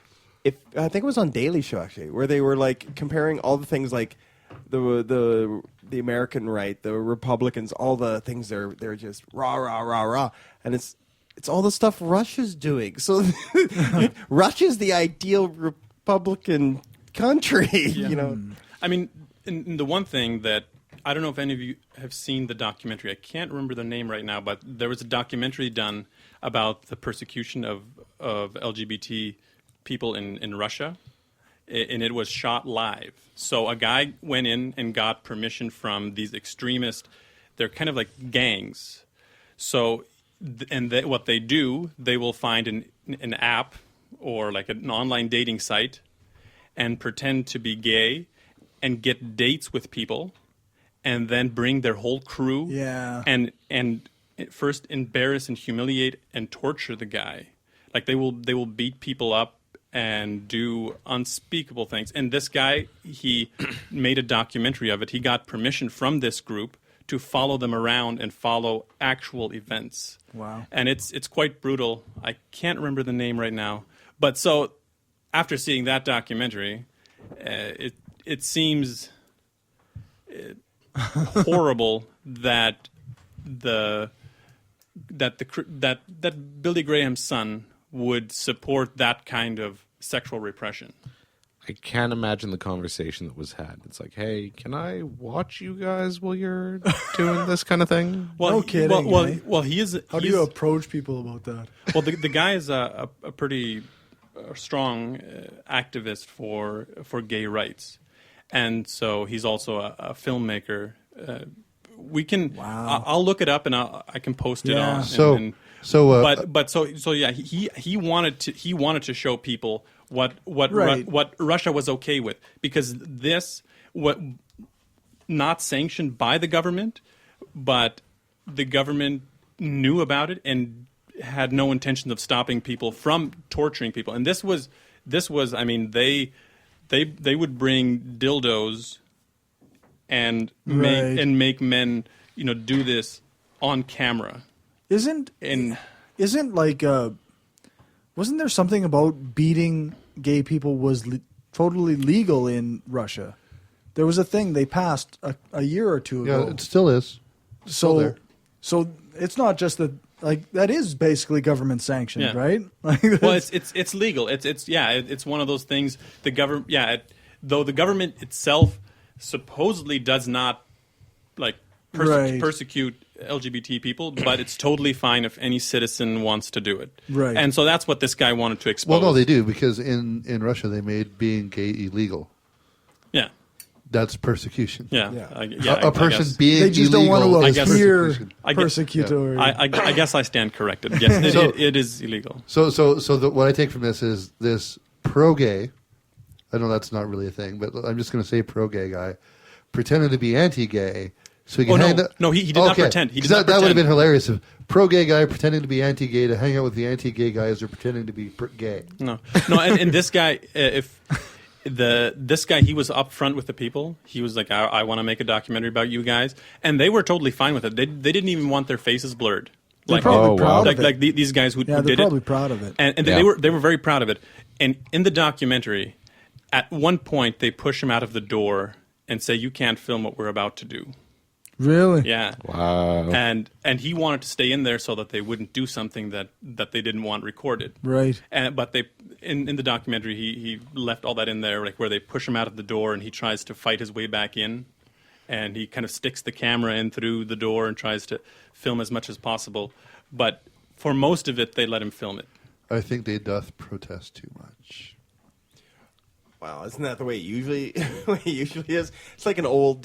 I think it was on Daily Show actually, where they were like comparing all the things like the American right, the Republicans, all the things they're just rah rah rah rah, and it's all the stuff Russia's doing. So Russia's the ideal Republican country. I mean, and the one thing that I don't know if any of you have seen the documentary. I can't remember the name right now, but there was a documentary done about the persecution of LGBT people in Russia, and it was shot live. So a guy went in and got permission from these extremists. They're kind of like gangs. So, what they do, they will find an app or like an online dating site and pretend to be gay and get dates with people and then bring their whole crew and first embarrass and humiliate and torture the guy. Like they will beat people up and do unspeakable things. And this guy, he made a documentary of it. He got permission from this group to follow them around and follow actual events. Wow. And it's quite brutal. I can't remember the name right now. But so after seeing that documentary, it seems horrible that Billy Graham's son would support that kind of sexual repression. I can't imagine the conversation that was had. It's like, hey, can I watch you guys while you're doing this kind of thing? Well, no kidding. Well, he is. How do you approach people about that? Well, the guy is a pretty strong activist for gay rights, and so he's also a filmmaker. We can. Wow. I'll look it up and I can post it on. So yeah, he wanted to show people what Right. what Russia was okay with, because this not sanctioned by the government, but the government knew about it and had no intention of stopping people from torturing people. And this was I mean, they would bring dildos and make men, do this on camera. Isn't like wasn't there something about beating gay people was totally legal in Russia? There was a thing they passed a year or two ago. Yeah, it still is. It's still there. So it's not just that, like, that is basically government sanctioned, right? Like, well, it's legal. It's one of those things. The government, though the government itself supposedly does not like persecute LGBT people, but it's totally fine if any citizen wants to do it. Right. And so that's what this guy wanted to expose. Well, no, they do, because in Russia they made being gay illegal. Yeah. That's persecution. Yeah. A person being they just illegal don't want to is appear persecution. persecutory. I guess I stand corrected. Yes, it is illegal. So what I take from this is this pro-gay, I know that's not really a thing, but I'm just going to say pro-gay guy, pretended to be anti-gay. So he can he did not pretend. He did not that would have pretend. been hilarious if pro-gay guy pretending to be anti-gay to hang out with the anti-gay guys who are pretending to be gay. No, and this guy, this guy, he was upfront with the people. He was like, I want to make a documentary about you guys, and they were totally fine with it. They didn't even want their faces blurred. They're probably proud of it. Like these guys who did it. they're probably proud of it. And they were very proud of it. And in the documentary, at one point, they push him out of the door and say, "You can't film what we're about to do." Really? Yeah. Wow. And he wanted to stay in there so that they wouldn't do something that they didn't want recorded. Right. But they in the documentary he left all that in there, like where they push him out of the door and he tries to fight his way back in, and he kind of sticks the camera in through the door and tries to film as much as possible. But for most of it, they let him film it. I think they doth protest too much. Wow, isn't that the way it usually is? It's like an old.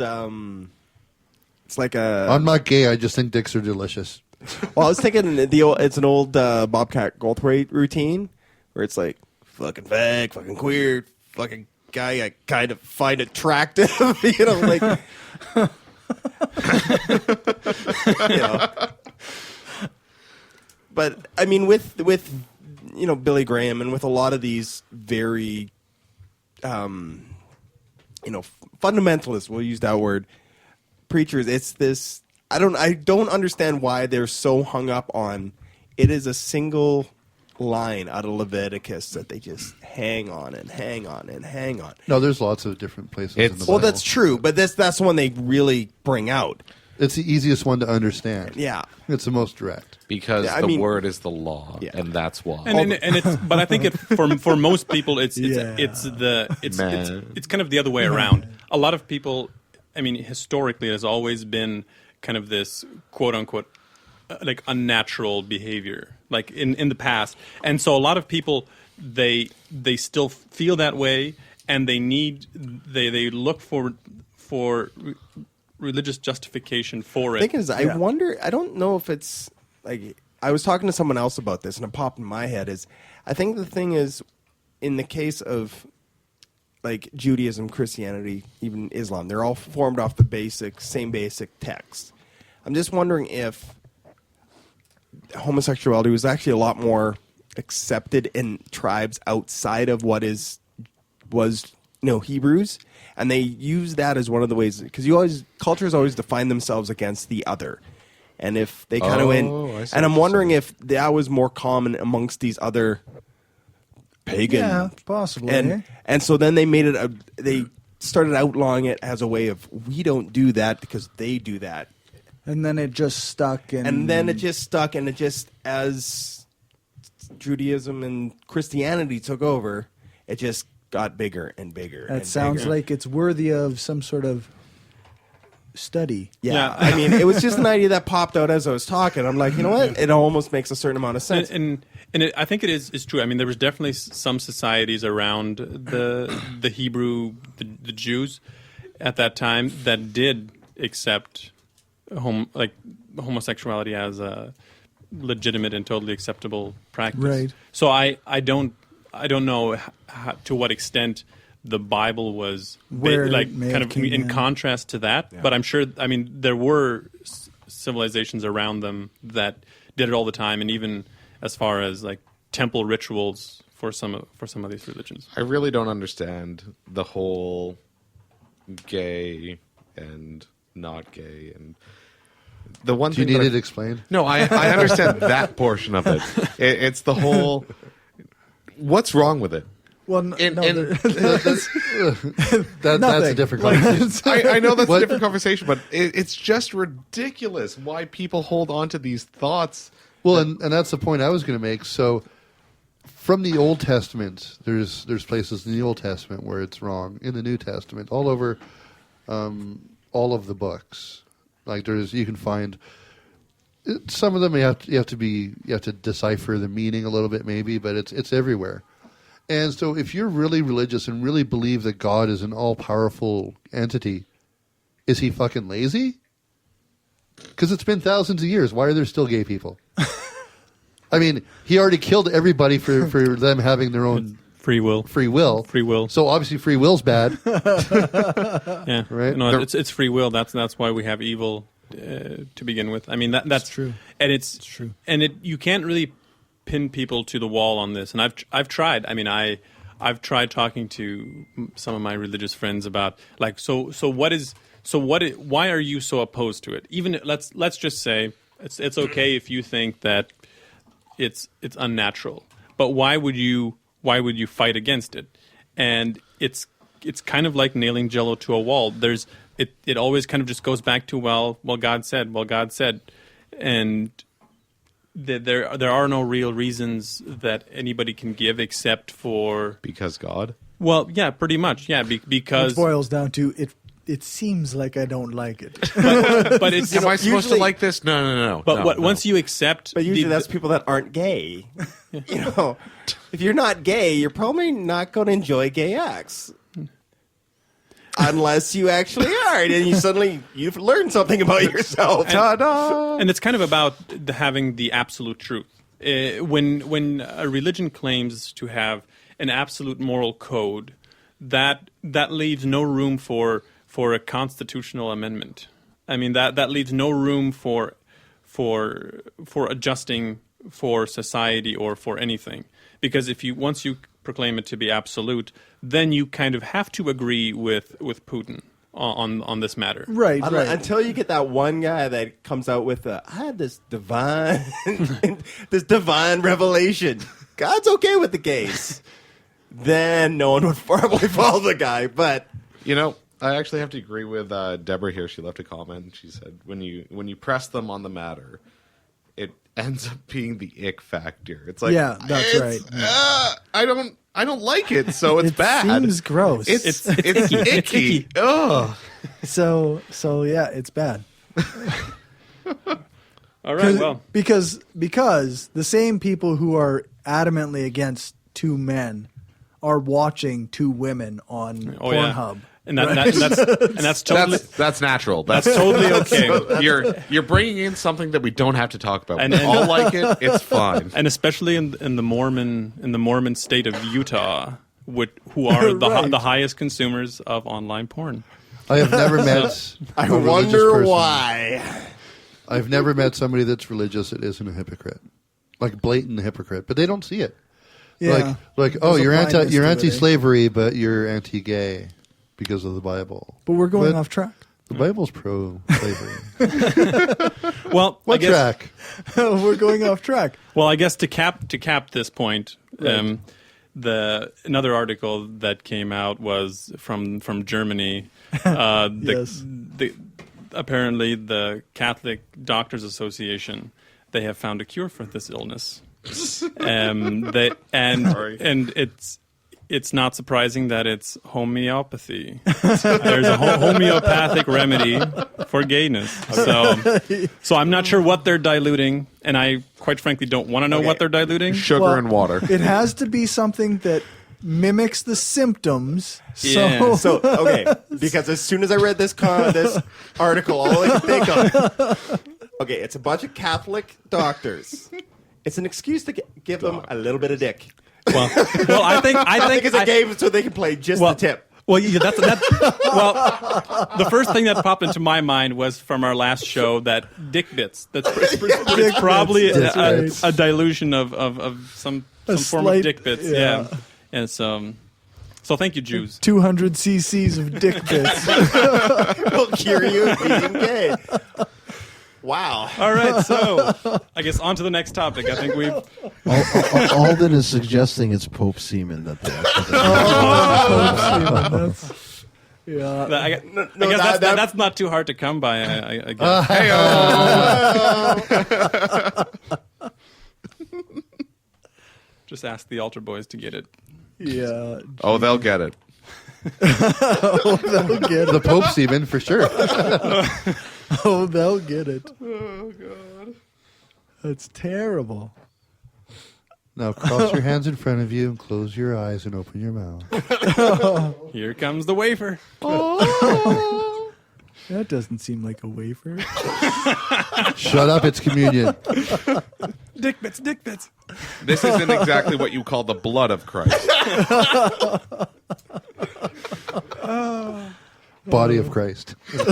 It's like a. I'm not gay. I just think dicks are delicious. Well, I was thinking it's an old Bobcat Goldthwait routine where it's like fucking fag, fucking queer, fucking guy I kind of find attractive. Like You know? But I mean, with Billy Graham and with a lot of these very fundamentalists, we'll use that word, preachers, it's this. I don't understand why they're so hung up on. It is a single line out of Leviticus that they just hang on and hang on and hang on. No, there's lots of different places in the Bible. Well, that's true, but that's the one they really bring out. It's the easiest one to understand. Yeah. It's the most direct. Because the word is the law, and that's why. And it's, but I think for most people, it's kind of the other way around. A lot of people, I mean, historically, it has always been kind of this quote unquote like unnatural behavior, like in the past, and so a lot of people they still feel that way, and they look for religious justification for it. The thing is, I wonder. I don't know if it's like I was talking to someone else about this, and it popped in my head. Is I think the thing is, in the case of like Judaism, Christianity, even Islam, they're all formed off the same basic text. I'm just wondering if homosexuality was actually a lot more accepted in tribes outside of was Hebrews, and they use that as one of the ways, because cultures always define themselves against the other, and if they kind of went, and I'm wondering if that was more common amongst these other pagan, possibly, and so then they made it they started outlawing it as a way of, we don't do that because they do that. And then it just stuck. And it just, as Judaism and Christianity took over, it just got bigger and bigger. That sounds like it's worthy of some sort of study. Yeah. I mean, it was just an idea that popped out as I was talking. I'm like, you know what? It almost makes a certain amount of sense. I think it is true. I mean, there was definitely some societies around the Hebrew, the Jews at that time that did accept homosexuality as a legitimate and totally acceptable practice. Right. So I don't know to what extent the Bible was in contrast to that, but I'm sure. I mean, there were civilizations around them that did it all the time, and even as far as like temple rituals for some of these religions. I really don't understand the whole gay and not gay, and the one Do you thing need it explained? No, I understand that portion of it. It's the whole. What's wrong with it? Well, that's a different conversation. I know that's a different conversation, but it's just ridiculous why people hold on to these thoughts. Well, and that's the point I was going to make. So, from the Old Testament, there's places in the Old Testament where it's wrong. In the New Testament, all over, all of the books, like you can find some of them. You have to decipher the meaning a little bit, maybe, but it's everywhere. And so, if you're really religious and really believe that God is an all-powerful entity, is he fucking lazy? Because it's been thousands of years. Why are there still gay people? I mean, he already killed everybody for them having their own free will. So obviously, free will's bad. Yeah, right. No, it's free will. That's why we have evil to begin with. I mean, that's true, and it's true, and you can't really pin people to the wall on this. And I've tried. I mean, I've tried talking to some of my religious friends about like why are you so opposed to it? Even let's just say it's okay if you think that it's unnatural, but why would you fight against it? And it's kind of like nailing Jello to a wall. It always kind of just goes back to well God said, and there are no real reasons that anybody can give except for because God. Well, yeah, pretty much, yeah, because it boils down to it. It seems like I don't like it. But it's am I supposed to like this? No. But once you accept, but usually that's people that aren't gay. You know, if you're not gay, you're probably not going to enjoy gay acts. Unless you actually are, and you've learned something about yourself. Ta-da! And it's kind of about having the absolute truth. When a religion claims to have an absolute moral code, that leaves no room for a constitutional amendment. I mean, that leaves no room for adjusting for society or for anything. Because once you proclaim it to be absolute, then you kind of have to agree with Putin on this matter. Right. Until you get that one guy that comes out with I had this divine revelation. God's okay with the gays. Then no one would probably follow the guy. But I actually have to agree with Deborah here. She left a comment. She said, when you press them on the matter, it ends up being the ick factor. It's like, yeah, that's right. I don't like it, so it's bad. It seems gross. It's icky. Ugh. So yeah, it's bad. All right, well, because the same people who are adamantly against two men are watching two women on Pornhub. And that's totally that's natural. That's totally okay. So you're bringing in something that we don't have to talk about. And all like it. It's fine. And especially in the Mormon state of Utah, who are the highest consumers of online porn. I have never met. I wonder why. I've never met somebody that's religious that isn't a hypocrite, like blatant hypocrite, but they don't see it. Yeah. Like you're anti-slavery, but you're anti-gay. Because of the Bible. But we're going off track. The Bible's pro-slavery. Well, what track? We're going off track. Well, I guess to cap this point, right. Another article that came out was from Germany. Apparently, the Catholic Doctors Association, they have found a cure for this illness. It's not surprising that it's homeopathy. There's a homeopathic remedy for gayness. So I'm not sure what they're diluting, and I quite frankly don't want to know what they're diluting. Sugar and water. It has to be something that mimics the symptoms. Yeah. So because as soon as I read this article, all I could think of, it's a bunch of Catholic doctors. It's an excuse to give them a little bit of dick. Well, I think it's a game so they can play just the tip. Well, yeah, that's well. The first thing that popped into my mind was from our last show that dick bits. It's probably a dilution of some form of dick bits. Yeah. And so thank you, Jews. 200 cc's of dick bits will cure you of being gay. Wow. All right, so I guess on to the next topic. I think we've... Alden is suggesting it's Pope semen that they Pope semen. I guess that's not too hard to come by, I guess. Just ask the altar boys to get it. Yeah. Oh, they'll get it. They'll get it. The Pope semen, for sure. Oh, they'll get it. Oh, God. That's terrible. Now cross your hands in front of you and close your eyes and open your mouth. Here comes the wafer. Oh. That doesn't seem like a wafer. Shut up, it's communion. Dick bits. This isn't exactly what you call the blood of Christ. Body of Christ. That's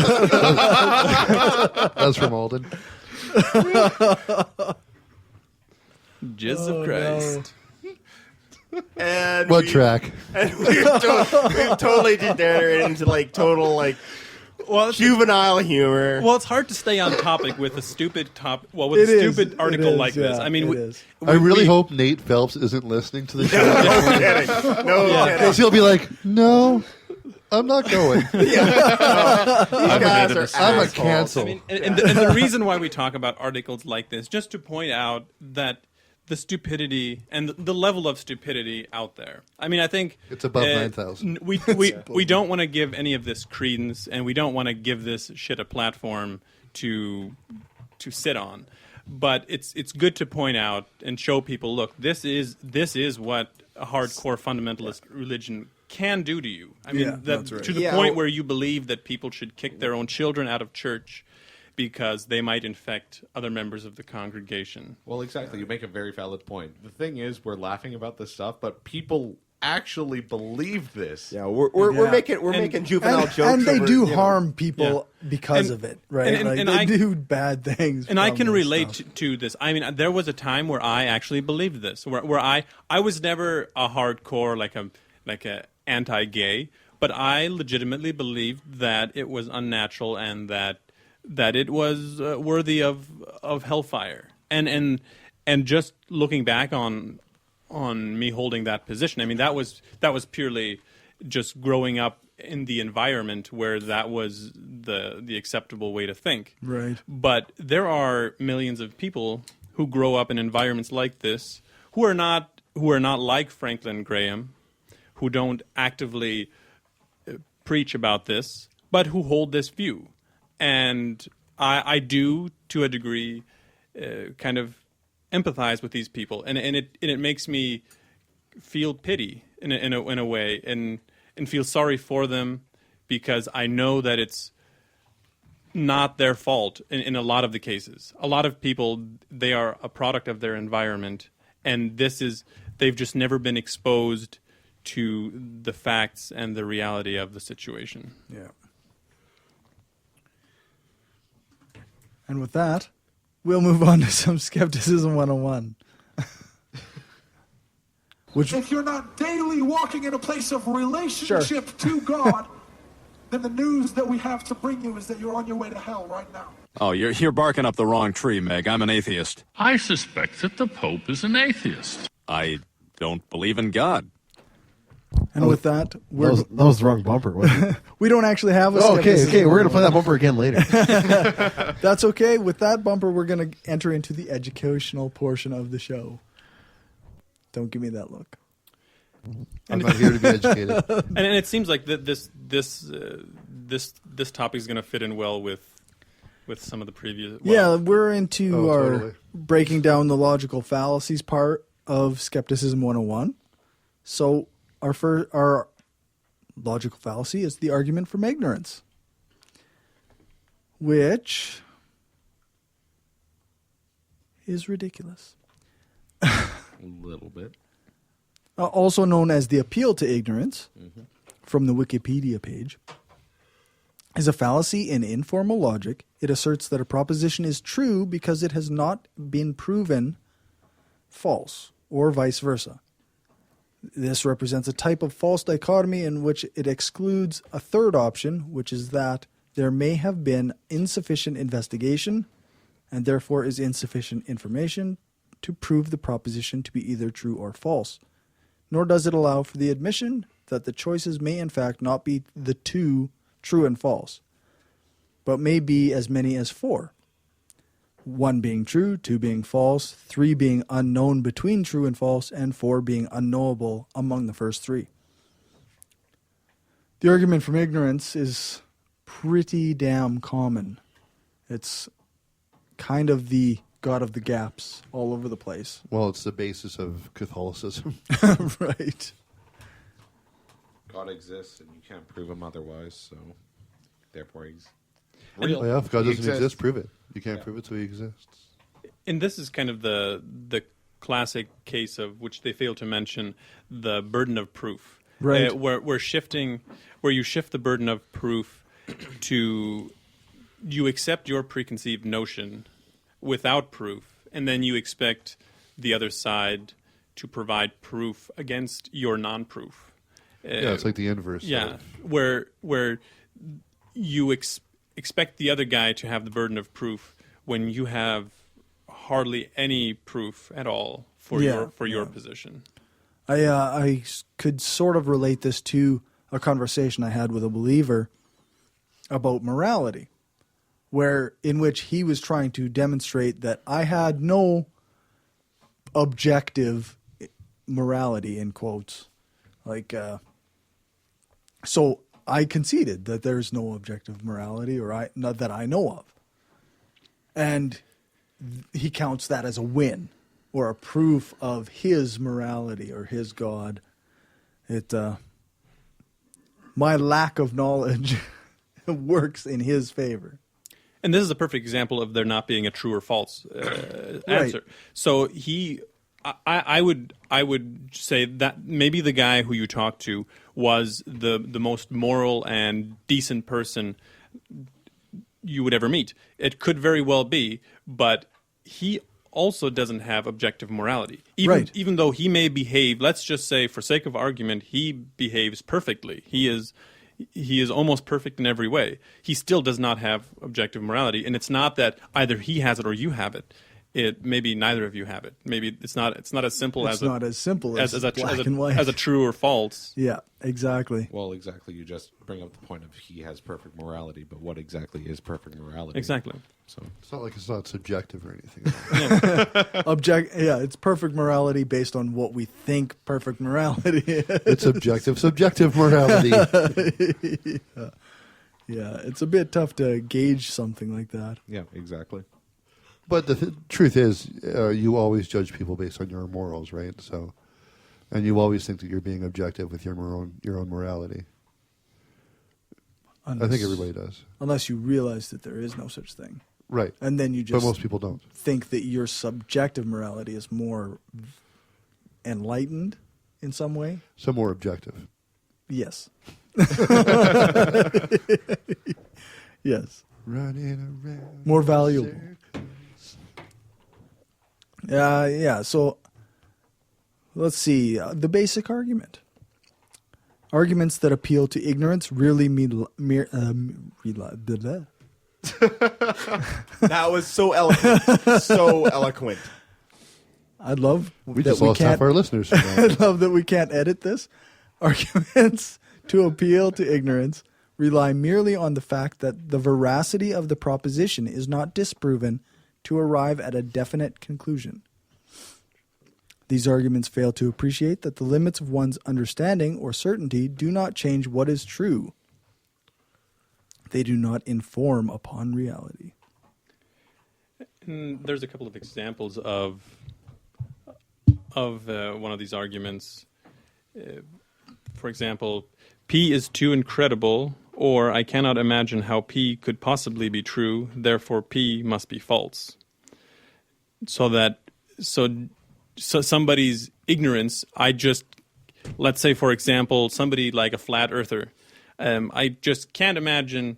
from Alden. Jizz of Christ. No. And what track? And we've totally degenerated into total juvenile humor. Well, it's hard to stay on topic with a stupid stupid article like this. I mean, I really hope Nate Phelps isn't listening to the show. No kidding. Because he'll be like, no. I'm not going. I'm a cancel. I mean, and the reason why we talk about articles like this, just to point out that the stupidity and the level of stupidity out there. I mean, I think it's above 9,000. We don't want to give any of this credence, and we don't want to give this shit a platform to sit on. But it's good to point out and show people, look, this is what a hardcore fundamentalist religion can do to you. I mean, that's right. To the point where you believe that people should kick their own children out of church because they might infect other members of the congregation. Well, exactly. You make a very valid point. The thing is, we're laughing about this stuff, but people actually believe this. Yeah, we're making juvenile jokes, and they over, do you know. harm people because of it, right? They do bad things. And I can this relate stuff. to this. I mean, there was a time where I actually believed this, where I was never a hardcore like a anti-gay, but I legitimately believed that it was unnatural and that it was worthy of hellfire. And just looking back on me holding that position, I mean, that was purely just growing up in the environment where that was the acceptable way to think. Right. But there are millions of people who grow up in environments like this who are not like Franklin Graham, who don't actively preach about this, but who hold this view. And I do, to a degree, kind of empathize with these people, and it makes me feel pity in a way, and feel sorry for them, because I know that it's not their fault in a lot of the cases. A lot of people, they are a product of their environment, and they've just never been exposed to the facts and the reality of the situation. Yeah. And with that, we'll move on to some Skepticism 101. If you're not daily walking in a place of relationship to God, then the news that we have to bring you is that you're on your way to hell right now. Oh, you're barking up the wrong tree, Meg. I'm an atheist. I suspect that the Pope is an atheist. I don't believe in God. And with that, that was the wrong bumper, wasn't it? we don't actually have a Okay, we're going to play that bumper again later. That's okay. With that bumper, we're going to enter into the educational portion of the show. Don't give me that look. I'm not here to be educated. And it seems like this topic is going to fit in well with some of the previous. Yeah, we're into our totally. breaking down the logical fallacies part of Skepticism 101. So our logical fallacy is the argument from ignorance, which is ridiculous. A little bit. Also known as the appeal to ignorance, from the Wikipedia page, is a fallacy in informal logic. It asserts that a proposition is true because it has not been proven false, or vice versa. This represents a type of false dichotomy in which it excludes a third option, which is that there may have been insufficient investigation and therefore is insufficient information to prove the proposition to be either true or false. Nor does it allow for the admission that the choices may in fact not be the two, true and false, but may be as many as 4. 1 being true, 2 being false, 3 being unknown between true and false, and 4 being unknowable among the first 3. The argument from ignorance is pretty damn common. It's kind of the God of the gaps all over the place. Well, it's the basis of Catholicism. Right. God exists, and you can't prove him otherwise, so therefore he's Well, real. yeah, if God He doesn't exists. exist, prove it. You can't prove it, so he exists. And this is kind of the classic case of which they fail to mention, the burden of proof. Right. Where you shift the burden of proof to you accept your preconceived notion without proof, and then you expect the other side to provide proof against your non-proof. Yeah, it's like the inverse. Yeah, where you expect the other guy to have the burden of proof when you have hardly any proof at all for your position. I could sort of relate this to a conversation I had with a believer about morality, in which he was trying to demonstrate that I had no objective morality, in quotes. So I conceded that there's no objective morality, not that I know of. And he counts that as a win or a proof of his morality or his God. My lack of knowledge works in his favor. And this is a perfect example of there not being a true or false answer. So he I would say that maybe the guy who you talked to was the most moral and decent person you would ever meet. It could very well be, but he also doesn't have objective morality. Even though he may behave, let's just say for sake of argument, he behaves perfectly. He is almost perfect in every way. He still does not have objective morality, and it's not that either he has it or you have it. Maybe neither of you have it. Maybe it's not as simple as a true or false. Yeah, exactly. Well, exactly. You just bring up the point of he has perfect morality, but what exactly is perfect morality? Exactly. So it's not like it's not subjective or anything. It's perfect morality based on what we think perfect morality is. It's subjective morality. Yeah, it's a bit tough to gauge something like that. Yeah, exactly. But the truth is, you always judge people based on your morals, right? So, and you always think that you're being objective with your own morality. I think everybody does. Unless you realize that there is no such thing. Right. And then you just but most people don't think that your subjective morality is more enlightened in some way. Some more objective. Yes. Yes. Running around. More valuable. Yeah. So let's see. The basic argument. Arguments that appeal to ignorance rarely That was so eloquent. So eloquent. I'd love we just lost half our listeners. I'd love that we can't edit this. Arguments to appeal to ignorance rely merely on the fact that the veracity of the proposition is not disproven to arrive at a definite conclusion. These arguments fail to appreciate that the limits of one's understanding or certainty do not change what is true. They do not inform upon reality. And there's a couple of examples of one of these arguments. For example, P is too incredible, or I cannot imagine how P could possibly be true, therefore P must be false. So somebody's ignorance, let's say, for example, somebody like a flat earther, I just can't imagine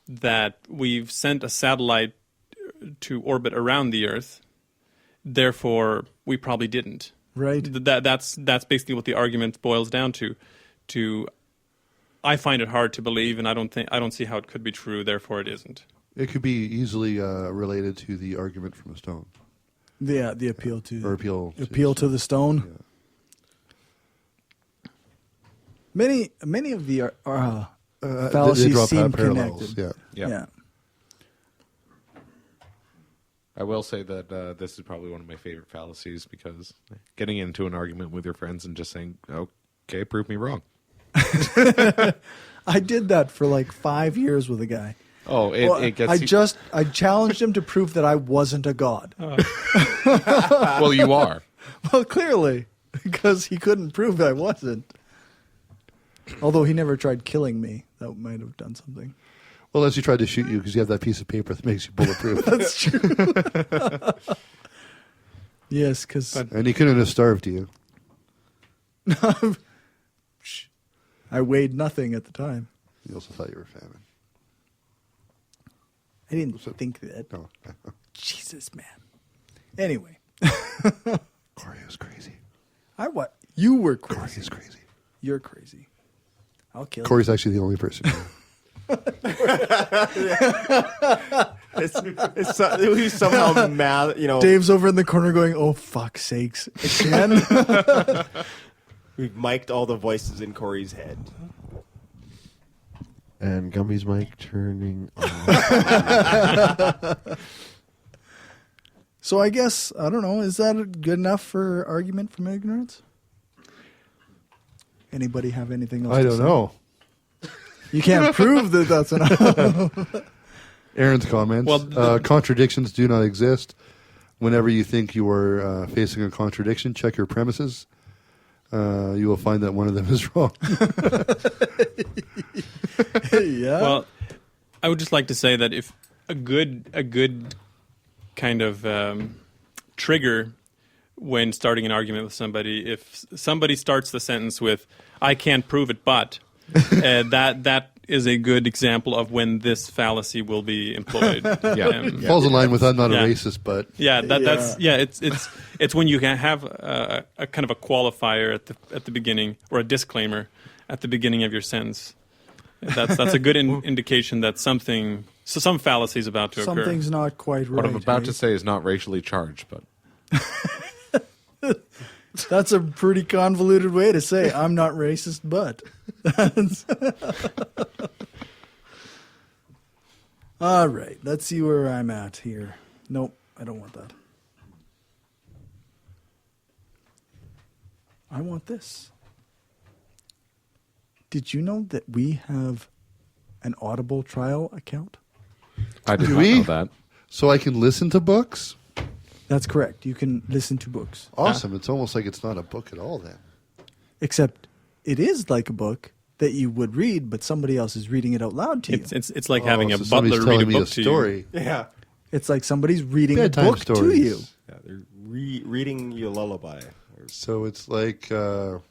that we've sent a satellite to orbit around the Earth, therefore we probably didn't. Right. That's basically what the argument boils down to. I find it hard to believe, and I don't see how it could be true, therefore it isn't. It could be easily related to the argument from a stone. Yeah, the appeal to appeal to the stone. Yeah. Many of the fallacies seem connected. Yeah. I will say that this is probably one of my favorite fallacies, because getting into an argument with your friends and just saying, "Okay, prove me wrong." I did that for like 5 years with a guy. Oh, it gets. I challenged him to prove that I wasn't a god. Well, you are. Well, clearly, because he couldn't prove that I wasn't. Although he never tried killing me, that might have done something. Well, unless he tried to shoot you because you have that piece of paper that makes you bulletproof. That's true. Yes, and he couldn't have starved you. I weighed nothing at the time. You also thought you were famine. I didn't think that. No. Jesus, man. Anyway. Cory was crazy. You were crazy. Cory is crazy. You're crazy. I'll kill Cory's you. actually the only person. He's somehow mad, Dave's over in the corner going, "Oh, fuck's sakes. Again?" We've mic'd all the voices in Cory's head. And Gumby's mic turning on. So I guess, I don't know, is that good enough for argument from ignorance? Anybody have anything else I to don't say? know. You can't prove that that's enough. Aaron's comments. Contradictions do not exist. Whenever you think you are facing a contradiction, check your premises. You will find that one of them is wrong. Yeah. Well, I would just like to say that if a good kind of trigger when starting an argument with somebody, if somebody starts the sentence with, I can't prove it, but, that is a good example of when this fallacy will be employed. Falls in line with I'm not a racist, but it's when you can have a kind of a qualifier at the beginning, or a disclaimer at the beginning of your sentence. That's a good indication that some fallacy is about to occur. Something's not quite right. What I'm about to say is not racially charged, but that's a pretty convoluted way to say I'm not racist, but. All right, let's see where I'm at here. Nope, I don't want that. I want this. Did you know that we have an Audible trial account? I did not know that. So I can listen to books? That's correct. You can listen to books. Awesome. It's almost like it's not a book at all then. Except it is like a book that you would read, but somebody else is reading it out loud to you. It's like having a butler read a book to you. Yeah. It's like somebody's reading a book to you. Yeah, they're reading you a lullaby. So it's like a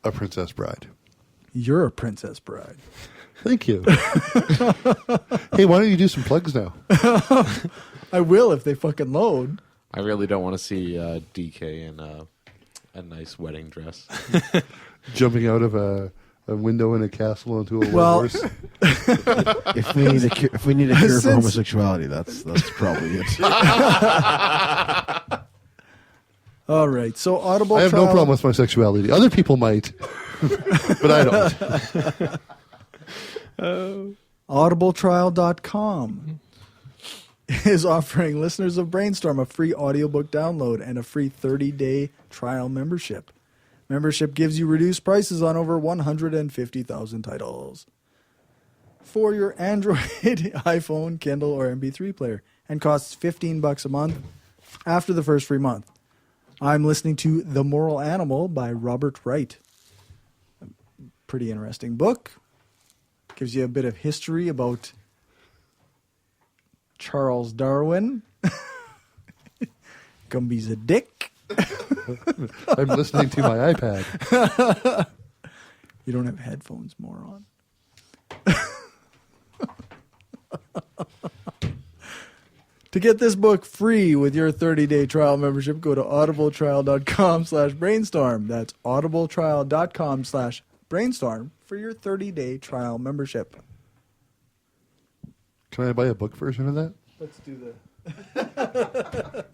Princess Bride. You're a Princess Bride. Thank you. Hey, why don't you do some plugs now? I will if they fucking load. I really don't want to see DK in a nice wedding dress. Jumping out of a window in a castle onto a horse. If we need a cure for homosexuality, that's probably it. All right, so Audible. I have no problem with my sexuality. Other people might, but I don't. Audibletrial.com is offering listeners of Brainstorm a free audiobook download and a free 30-day trial membership. Membership gives you reduced prices on over 150,000 titles for your Android, iPhone, Kindle, or MP3 player, and costs $15 a month after the first free month. I'm listening to The Moral Animal by Robert Wright. A pretty interesting book. Gives you a bit of history about Charles Darwin. Gumby's a dick. I'm listening to my iPad. You don't have headphones, moron. To get this book free with your 30-day trial membership, go to audibletrial.com/brainstorm. That's audibletrial.com/brainstorm for your 30-day trial membership. Can I buy a book version of that? Let's do that.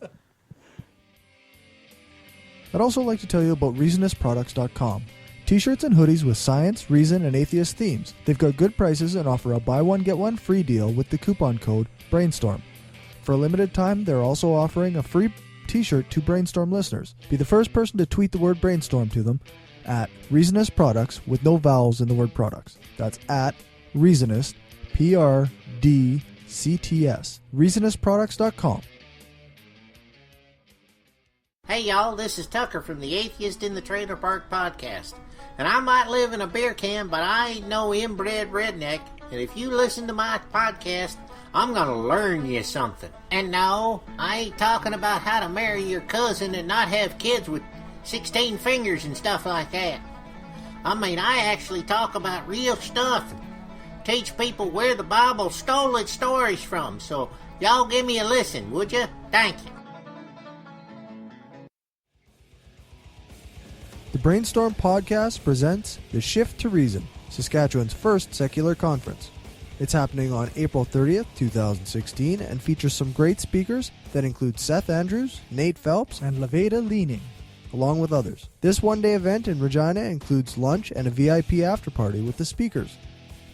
I'd also like to tell you about reasonistproducts.com. T-shirts and hoodies with science, reason, and atheist themes. They've got good prices and offer a buy one, get one free deal with the coupon code BRAINSTORM. For a limited time, they're also offering a free T-shirt to Brainstorm listeners. Be the first person to tweet the word Brainstorm to them at Reasonist Products with no vowels in the word products. That's at Reasonist, PRDCTS, reasonistproducts.com. Hey y'all, this is Tucker from the Atheist in the Trailer Park podcast. And I might live in a beer can, but I ain't no inbred redneck. And if you listen to my podcast, I'm gonna learn you something. And no, I ain't talking about how to marry your cousin and not have kids with 16 fingers and stuff like that. I mean, I actually talk about real stuff and teach people where the Bible stole its stories from. So y'all give me a listen, would you? Thank you. The Brainstorm podcast presents the Shift to Reason, Saskatchewan's first secular conference. It's happening on April 30th, 2016, and features some great speakers that include Seth Andrews, Nate Phelps, and Leveda Leaning, along with others. This one-day event in Regina includes lunch and a VIP after-party with the speakers.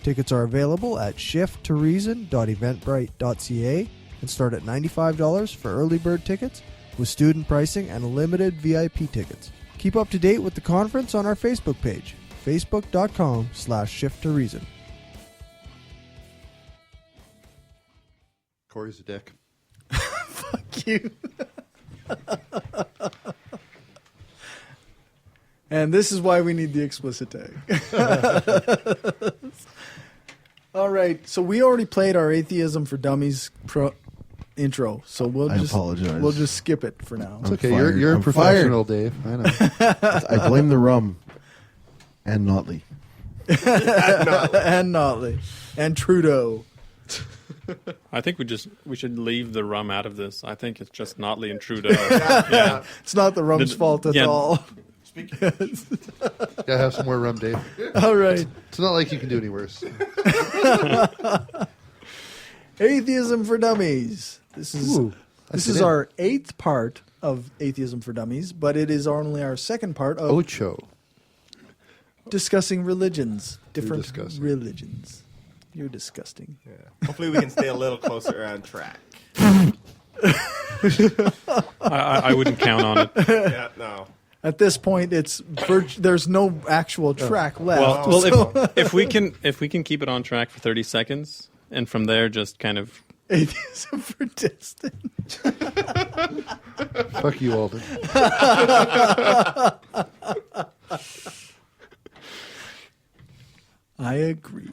Tickets are available at shifttoreason.eventbrite.ca and start at $95 for early bird tickets, with student pricing and limited VIP tickets. Keep up to date with the conference on our Facebook page, facebook.com/shifttoreason. Cory's a dick. Fuck you. And this is why we need the explicit tag. All right, so we already played our Atheism for Dummies intro, so I apologize. We'll just skip it for now. It's okay. You're a professional, Dave. I know. I blame the rum and Notley. And Notley. And Trudeau. I think we should leave the rum out of this. I think it's just Notley and Trudeau. Yeah. It's not the rum's fault at all. Gotta have some more rum, Dave. All right. It's not like you can do any worse. Atheism for Dummies. This is our 8th part of Atheism for Dummies, but it is only our 2nd part of Ocho. Discussing religions. Different religions. You're disgusting. Yeah. Hopefully we can stay a little closer on track. I wouldn't count on it. Yeah, no. At this point, there's no actual track left. Well, if we can keep it on track for 30 seconds, and from there just kind of Atheism for Destin. Fuck you, Alden. I agree.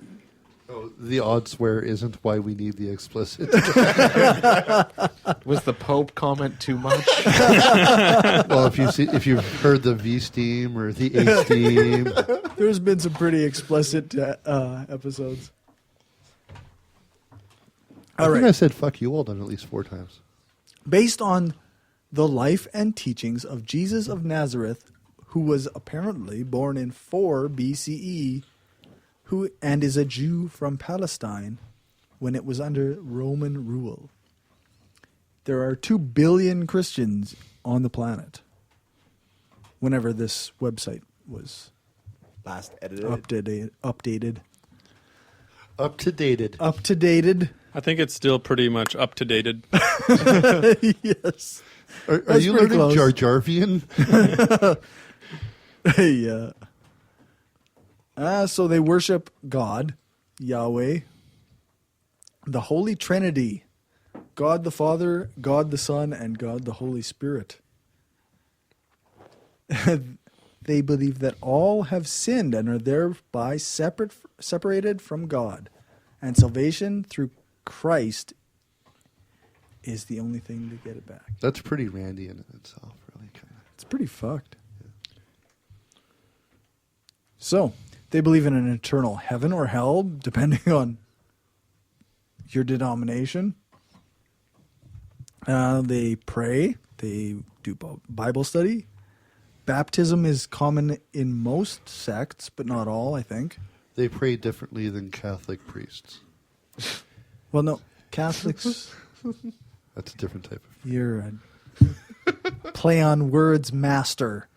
Oh, the odd swear isn't why we need the explicit. Was the Pope comment too much? Well, if you've heard the V steam or the A steam, there's been some pretty explicit episodes. I think I said "fuck you" Alden at least 4 times. Based on the life and teachings of Jesus of Nazareth, who was apparently born in 4 BCE. And is a Jew from Palestine when it was under Roman rule. There are 2 billion Christians on the planet whenever this website was last edited. Updated. Up to dated. I think it's still pretty much up to dated. Yes. Are you learning close. Jar Jarvian? Yeah. So they worship God, Yahweh, the Holy Trinity, God the Father, God the Son, and God the Holy Spirit. They believe that all have sinned and are thereby separated from God, and salvation through Christ is the only thing to get it back. That's pretty randy in itself, really. It's pretty fucked. So, they believe in an eternal heaven or hell, depending on your denomination. They pray. They do Bible study. Baptism is common in most sects, but not all, I think. They pray differently than Catholic priests. Well, no. Catholics... That's a different type of... You're a play on words master.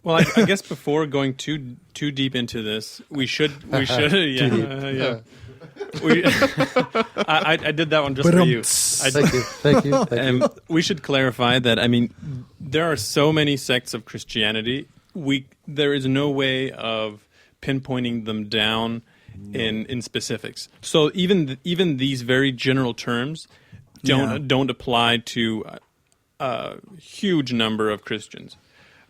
Well, I guess before going too deep into this, we should I did that one just for you. Thank you. We should clarify that. I mean, there are so many sects of Christianity. There is no way of pinpointing them down in specifics. So even these very general terms don't apply to a huge number of Christians,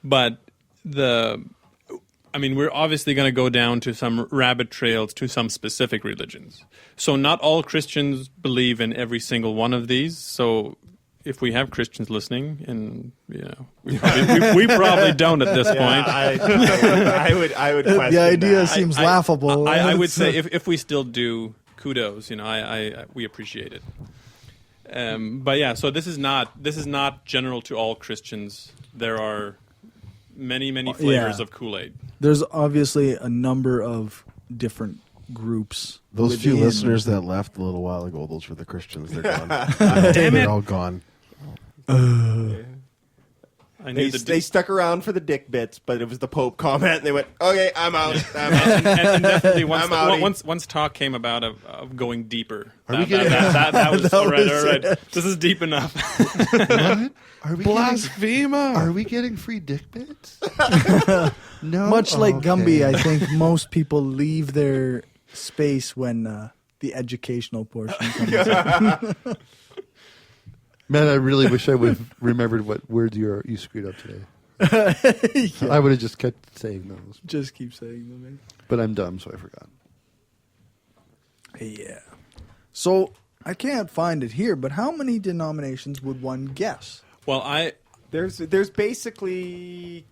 but we're obviously going to go down to some rabbit trails to some specific religions. So not all Christians believe in every single one of these. So if we have Christians listening, and we probably don't at this point. I would question the idea that. seems laughable. I would say if we still do, kudos. We appreciate it. But yeah, so this is not general to all Christians. There are many flavors of Kool-Aid. There's obviously a number of different groups. Those few listeners that left a little while ago, those were the Christians. They're gone. Damn it. They're all gone. They stuck around for the dick bits, but it was the Pope comment, and they went, "Okay, I'm out." And definitely once talk came about of going deeper, that was all right. This is deep enough. What? Are we blasphemer? Are we getting free dick bits? No. Much like Gumby, I think most people leave their space when the educational portion comes in. Man, I really wish I would have remembered what words you screwed up today. I would have just kept saying those. Just keep saying them. But I'm dumb, so I forgot. Yeah. So I can't find it here, but how many denominations would one guess? Well, there's basically,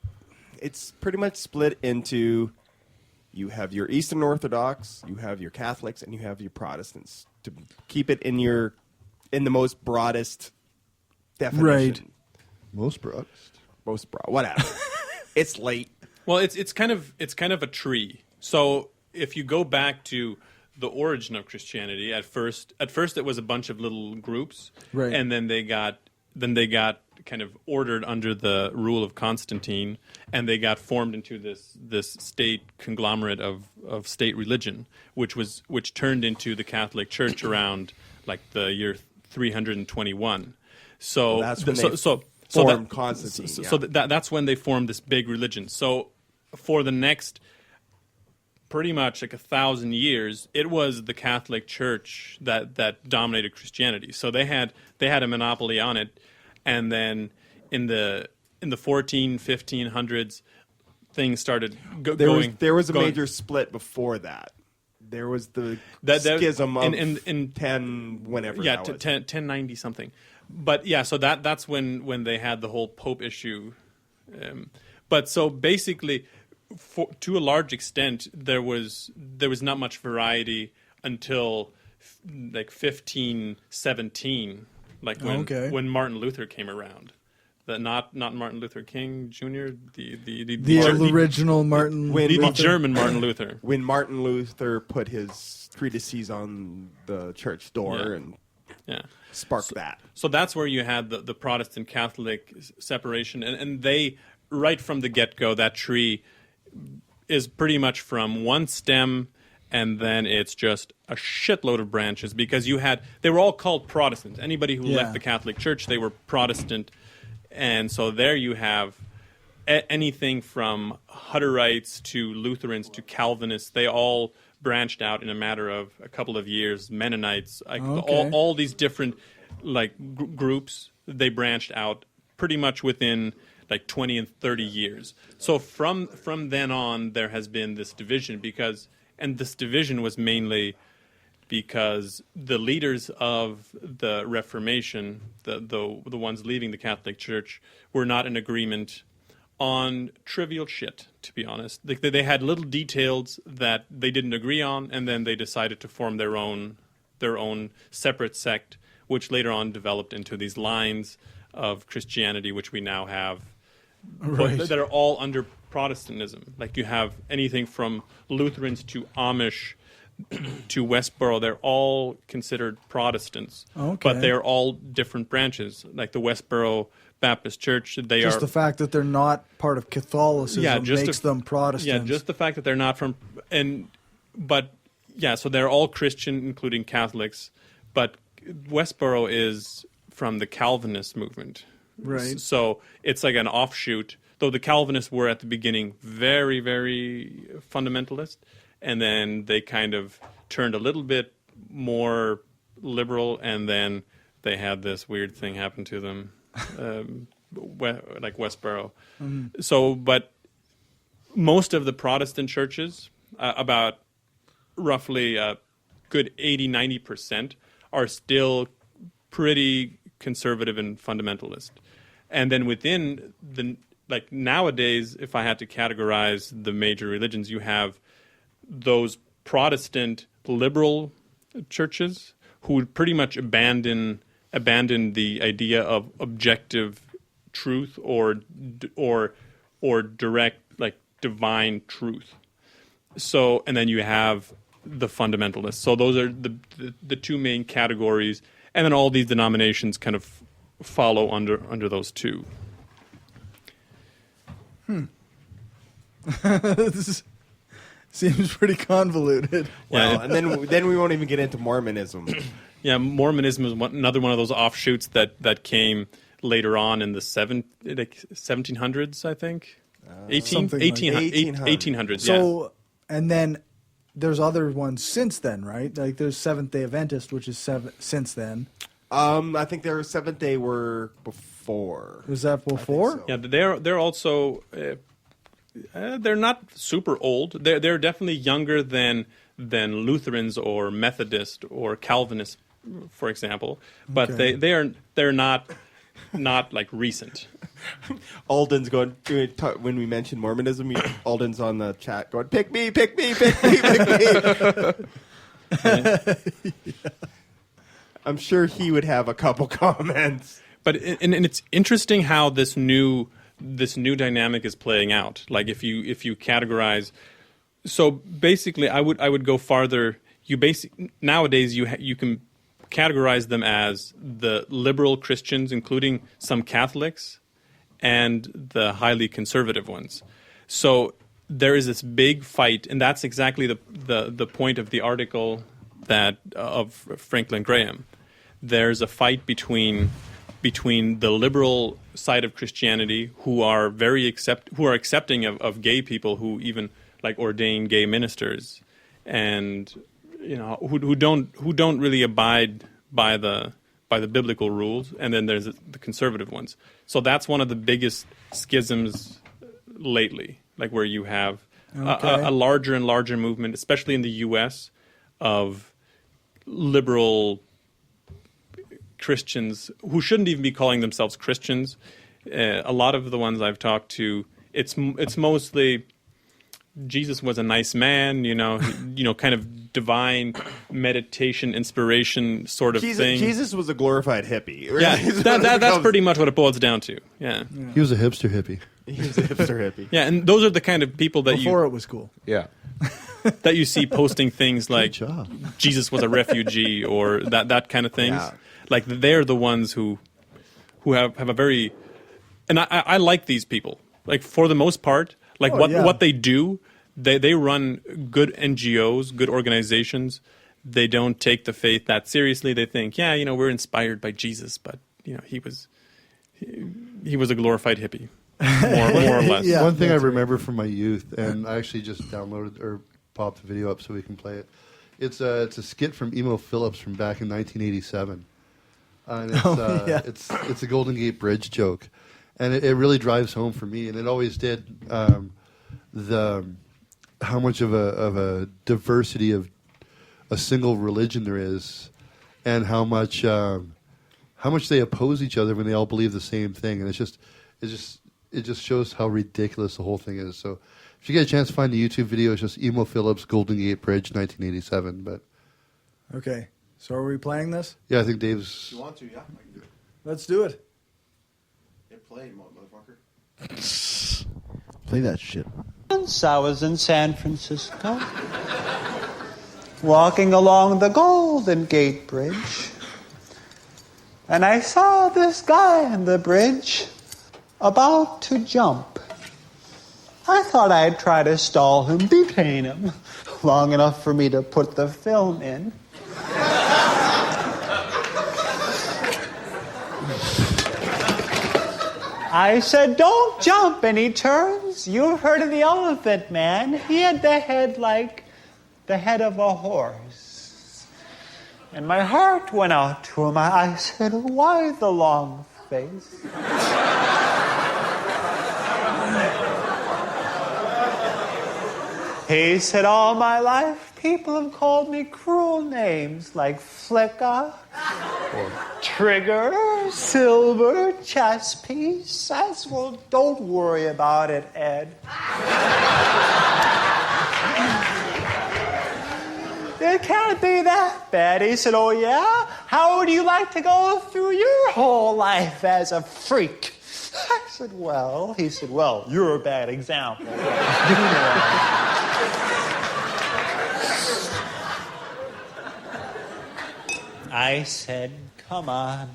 it's pretty much split into, you have your Eastern Orthodox, you have your Catholics, and you have your Protestants. To keep it in the most broadest definition. Right. Most broadest. Most broad. Whatever. It's late. Well, it's kind of a tree. So if you go back to the origin of Christianity, at first it was a bunch of little groups, right? And then they got kind of ordered under the rule of Constantine, and they got formed into this state conglomerate of state religion, which turned into the Catholic Church around like the year 321. So that's when they formed Constantine. So that's when they formed this big religion. So for the next pretty much like 1,000 years, it was the Catholic Church that dominated Christianity. So they had a monopoly on it, and then in the 1500s, things started going. There was a major split before that. There was the schism of in 10 whenever. Yeah, that was. 1090 something. But yeah, so that's when they had the whole Pope issue. But so basically, to a large extent, there was not much variety until like 1517, like when Martin Luther came around. Not Martin Luther King Jr. The original Martin. The German Martin Luther. When Martin Luther put his treatises on the church door and sparked that. So that's where you had the Protestant Catholic separation, and they right from the get-go, that tree is pretty much from one stem, and then it's just a shitload of branches, because they were all called Protestants. Anybody who left the Catholic Church, they were Protestant. And so there you have anything from Hutterites to Lutherans to Calvinists. They all branched out in a matter of a couple of years. Mennonites, all these different groups, they branched out pretty much within like 20 and 30 years. So from then on, there has been this division, and this division was mainly because the leaders of the Reformation, the ones leaving the Catholic Church, were not in agreement on trivial shit, to be honest. They had little details that they didn't agree on, and then they decided to form their own separate sect, which later on developed into these lines of Christianity, which we now have, that are all under Protestantism. Like you have anything from Lutherans to Amish to Westboro, they're all considered Protestants, but they're all different branches. Like the Westboro Baptist Church, just the fact that they're not part of Catholicism makes them Protestants. Yeah, just the fact that they're not from, so they're all Christian, including Catholics, but Westboro is from the Calvinist movement. Right. So it's like an offshoot, though the Calvinists were at the beginning very, very fundamentalist, and then they kind of turned a little bit more liberal, and then they had this weird thing happen to them, like Westboro. Mm-hmm. So, but most of the Protestant churches, about roughly a good 80-90%, are still pretty conservative and fundamentalist. And then within nowadays, if I had to categorize the major religions, you have those Protestant liberal churches who pretty much abandon the idea of objective truth or direct divine truth. So, and then you have the fundamentalists. So those are the two main categories, and then all these denominations kind of follow under those two. This seems pretty convoluted. Well, and then we won't even get into Mormonism. Yeah, Mormonism is another one of those offshoots that came later on in the 1700s, I think. 1800s. So, and then there's other ones since then, right? Like there's Seventh-day Adventist, which is since then. I think their Seventh Day were before. Was that before? So. Yeah, they're also they're not super old. They're definitely younger than than Lutherans or Methodists or Calvinists, for example. But Okay. they're not like recent. Alden's going when we mention Mormonism. Alden's on the chat going, "Pick me, pick me, pick me, pick me." I'm sure he would have a couple comments. But and it's interesting how this new dynamic is playing out. Like if you categorize, so basically, I would go farther. Nowadays you can categorize them as the liberal Christians, including some Catholics, and the highly conservative ones. So there is this big fight, and that's exactly the point of the article of Franklin Graham. There's a fight between the liberal side of Christianity, who are accepting of gay people, who even like ordain gay ministers, and who don't really abide by the biblical rules, and then there's the conservative ones. So that's one of the biggest schisms lately, like where you have a larger and larger movement, especially in the U.S., of liberal Christians who shouldn't even be calling themselves Christians. A lot of the ones I've talked to, it's mostly Jesus was a nice man, kind of divine meditation, inspiration sort of thing. Jesus was a glorified hippie. Yeah, that's pretty much what it boils down to. Yeah. He was a hipster hippie. He was a hipster hippie. Yeah, and those are the kind of people that Before it was cool. Yeah. that you see posting things like Jesus was a refugee or that kind of things. Yeah. Like they're the ones who have a very, and I like these people. Like for the most part, like what they do, they run good NGOs, good organizations. They don't take the faith that seriously. They think, we're inspired by Jesus, but he was a glorified hippie, more or less. Yeah, one thing I remember from my youth, and I actually just downloaded or popped the video up so we can play it. It's a skit from Emo Phillips from back in 1987. And it's it's a Golden Gate Bridge joke, and it really drives home for me, and it always did. How much of a diversity of a single religion there is, and how much they oppose each other when they all believe the same thing, and it just shows how ridiculous the whole thing is. So if you get a chance to find the YouTube video, it's just Emo Phillips Golden Gate Bridge 1987. But okay. So are we playing this? Yeah, I think Dave's... If you want to, yeah. I can do it. Let's do it. Hit play, motherfucker. Play that shit. Once I was in San Francisco, walking along the Golden Gate Bridge, and I saw this guy on the bridge about to jump. I thought I'd try to stall him, detain him, long enough for me to put the film in. I said, "Don't jump," and he turns. You've heard of the Elephant Man. He had the head like the head of a horse. And my heart went out to him. I said, "Why the long face?" He said, "All my life, people have called me cruel names like Flicka, or Trigger, Silver, Chess Piece." I said, "Well, don't worry about it, Ed. It can't be that bad." He said, "Oh, yeah? How would you like to go through your whole life as a freak?" I said, "Well," he said, "well, you're a bad example." I said, "Come on.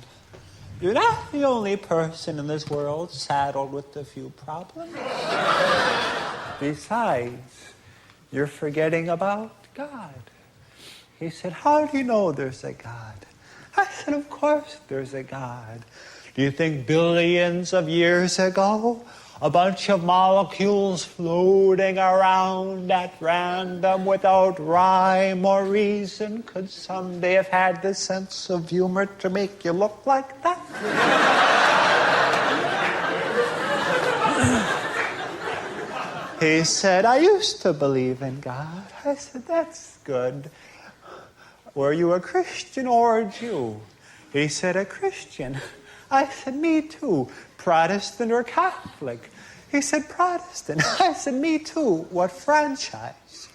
You're not the only person in this world saddled with a few problems. Besides, you're forgetting about God." He said, "How do you know there's a God?" I said, "Of course there's a God. Do you think billions of years ago, a bunch of molecules floating around at random without rhyme or reason could someday have had the sense of humor to make you look like that?" He said, I used to believe in God. I said, that's good. Were you a Christian or a Jew? He said, a Christian. I said, me too. Protestant or Catholic? He said, Protestant. I said, me too. What franchise?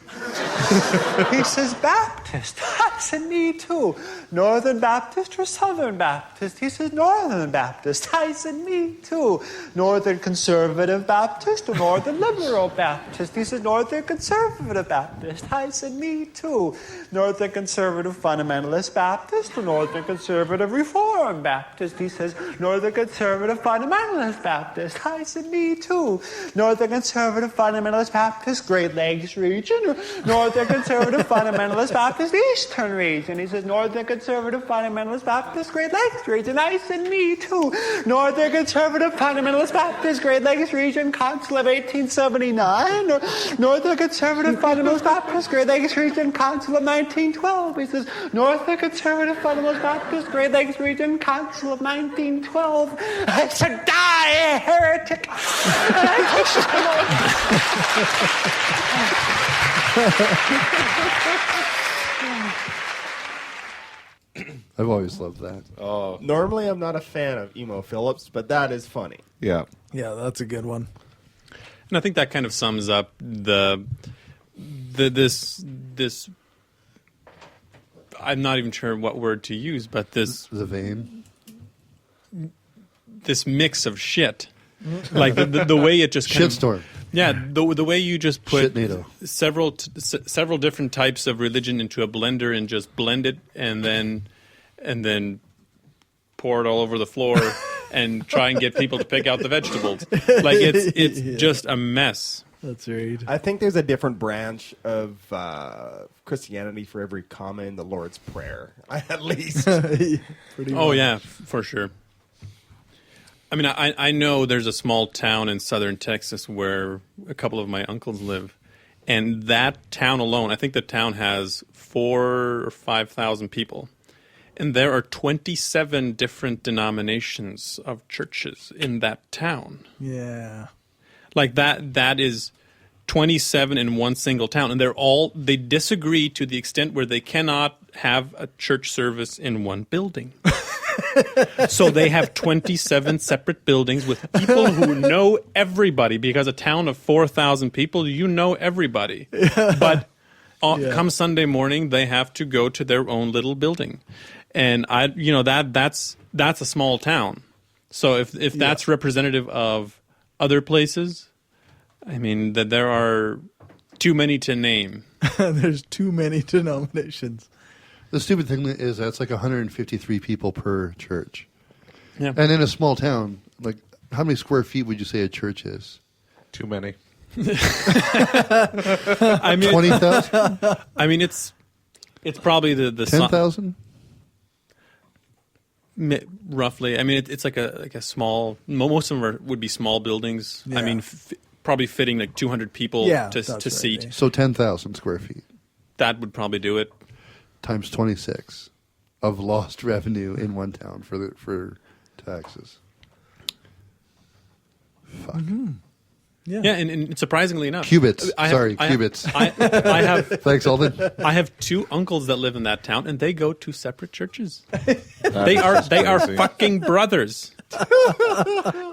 He says, Baptist. I said, me too. Northern Baptist or Southern Baptist? He says, Northern Baptist. I said, me too. Northern Conservative Baptist or Northern Liberal Baptist? He says, Northern Conservative Baptist. I said, me too. Northern Conservative Fundamentalist Baptist or Northern Conservative Reform Baptist? He says, Northern Conservative Fundamentalist Baptist. I said, me too. Northern Conservative Fundamentalist Baptist, Great Lakes region, or Northern Conservative Fundamentalist Baptist, Eastern region? He says, Northern Conservative Fundamentalist Baptist, Great Lakes region. I said, me too. Northern Conservative Fundamentalist Baptist, Great Lakes region, Council of 1879, or Northern Conservative Fundamentalist Baptist, Great Lakes region, Council of 1912. He says, Northern Conservative Fundamentalist Baptist, Great Lakes region, Council of 1912. I said, die, heretic! And I pushed him I've always loved that. Oh, normally I'm not a fan of Emo Phillips, but that is funny. Yeah, yeah, that's a good one. And I think that kind of sums up this. I'm not even sure what word to use, but the vein. This mix of shit, like the way it just shitstorm. Yeah, the way you just put Shitnado. several different types of religion into a blender and just blend it and then pour it all over the floor and try and get people to pick out the vegetables. Like it's Yeah. just a mess. That's right. I think there's a different branch of Christianity for every comma in the Lord's Prayer, at least. Oh yeah, for sure. I mean, I know there's a small town in southern Texas where a couple of my uncles live, and that town alone, I think the town has 4,000 or 5,000 people, and there are 27 different denominations of churches in that town. Yeah. Like that is 27 in one single town, and they disagree to the extent where they cannot have a church service in one building. So they have 27 separate buildings with people who know everybody, because a town of 4,000 people, you know everybody. But come Sunday morning, they have to go to their own little building. And that's a small town. So if that's representative of other places, I mean, that there are too many to name. There's too many denominations. The stupid thing is that's like 153 people per church. Yeah. And in a small town, like, how many square feet would you say a church is? Too many. I mean, 20,000? I mean, it's probably the 10,000? Roughly. I mean, it's like a small. Most of them would be small buildings. Yeah. I mean, probably fitting like 200 people to seat. Right. So 10,000 square feet. That would probably do it. Times 26 of lost revenue in one town for taxes. Fuck. Mm-hmm. Yeah, and surprisingly enough, Cubits. Cubits. I have. Thanks, Alden. I have two uncles that live in that town, and they go to separate churches. They are fucking brothers,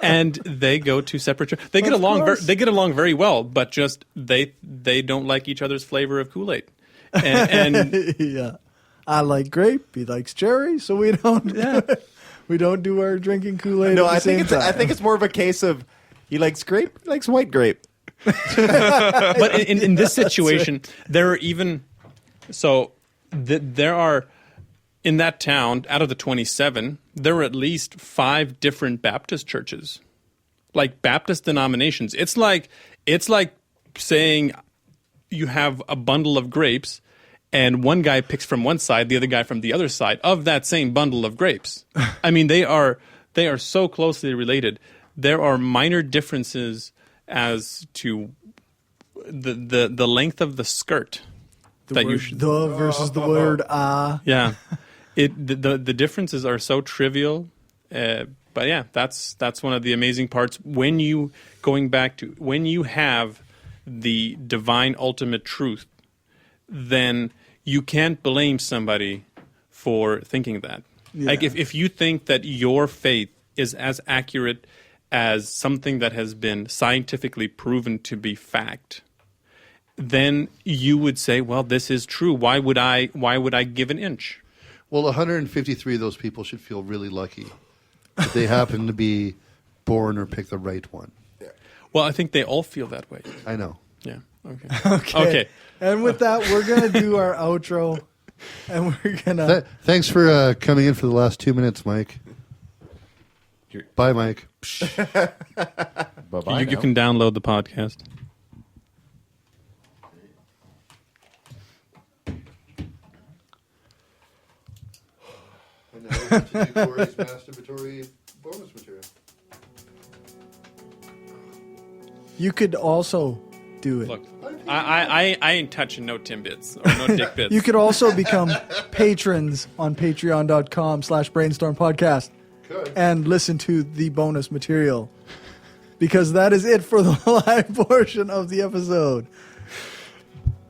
and they go to separate churches. They get along. They get along very well, but just they don't like each other's flavor of Kool-Aid. And yeah, I like grape. He likes cherry, so we don't. Yeah. We don't do our drinking Kool-Aid. No, at the I think same time. I think it's more of a case of he likes grape, he likes white grape. But in this situation, there are even there are in that town, out of the 27, there are at least 5 different Baptist churches, like Baptist denominations. It's like saying you have a bundle of grapes, and one guy picks from one side, the other guy from the other side of that same bundle of grapes. I mean, they are so closely related. There are minor differences as to the length of the skirt the versus the word Yeah, the differences are so trivial, but yeah, that's one of the amazing parts when you have the divine ultimate truth, then you can't blame somebody for thinking that. Yeah. Like if you think that your faith is as accurate as something that has been scientifically proven to be fact, then you would say, well, this is true. Why would I give an inch? Well, 153 of those people should feel really lucky that they happen to be born or pick the right one. Well, I think they all feel that way. I know. Yeah. Okay. Okay. And with that, we're going to do our outro. And we're going to... Thanks for coming in for the last 2 minutes, Mike. Bye, Mike. Bye-bye. You can download the podcast. And now we're going to do Cory's masturbatory bonus material. You could also do it. Look, I ain't touching no Timbits or no dick bits. You could also become patrons on patreon.com/brainstormpodcast and listen to the bonus material, because that is it for the live portion of the episode.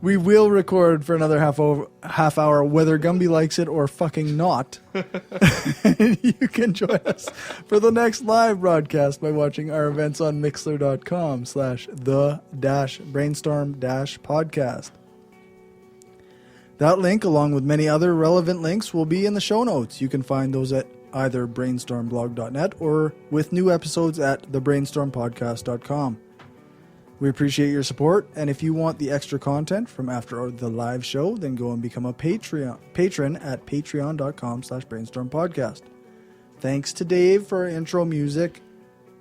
We will record for another half hour, whether Gumby likes it or fucking not. You can join us for the next live broadcast by watching our events on mixler.com/the-brainstorm-podcast. That link, along with many other relevant links, will be in the show notes. You can find those at either brainstormblog.net or with new episodes at thebrainstormpodcast.com. We appreciate your support, and if you want the extra content from after the live show, then go and become a patron at patreon.com/brainstormpodcast. Thanks to Dave for our intro music.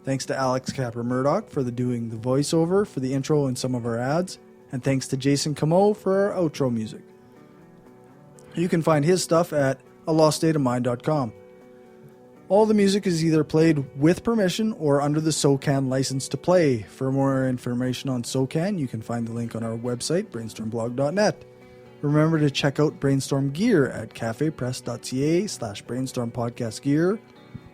Thanks to Alex Capper-Murdoch for doing the voiceover for the intro and some of our ads. And thanks to Jason Camo for our outro music. You can find his stuff at aloststateofmind.com. All the music is either played with permission or under the SOCAN license to play. For more information on SOCAN, you can find the link on our website, brainstormblog.net. Remember to check out Brainstorm gear at cafepress.ca/brainstormpodcastgear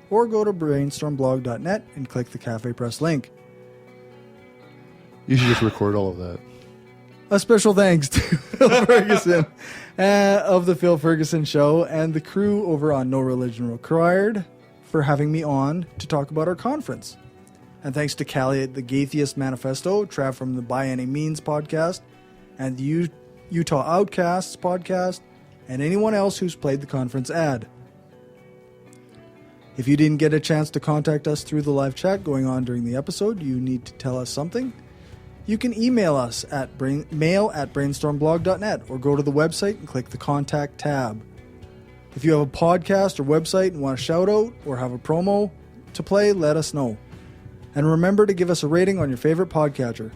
or go to brainstormblog.net and click the Cafe Press link. You should just record all of that. A special thanks to Phil Ferguson of The Phil Ferguson Show and the crew over on No Religion Required for having me on to talk about our conference. And thanks to Callie at the Atheist Manifesto, Trav from the By Any Means podcast, and the Utah Outcasts podcast, and anyone else who's played the conference ad. If you didn't get a chance to contact us through the live chat going on during the episode, you need to tell us something. You can email us at mail@brainstormblog.net or go to the website and click the Contact tab. If you have a podcast or website and want a shout out or have a promo to play, let us know. And remember to give us a rating on your favorite podcatcher.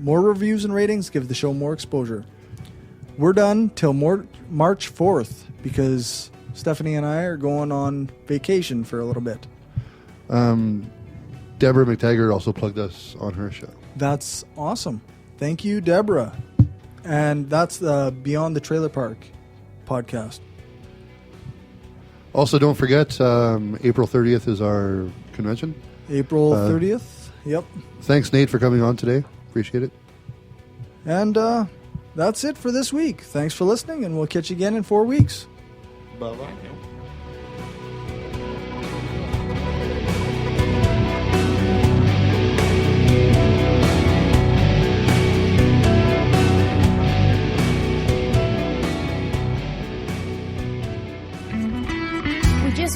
More reviews and ratings give the show more exposure. We're done till March 4th because Stephanie and I are going on vacation for a little bit. Deborah McTaggart also plugged us on her show. That's awesome. Thank you, Deborah. And that's the Beyond the Trailer Park podcast. Also, don't forget, April 30th is our convention. April 30th. Yep. Thanks, Nate, for coming on today. Appreciate it. And that's it for this week. Thanks for listening, and we'll catch you again in 4 weeks. Bye-bye.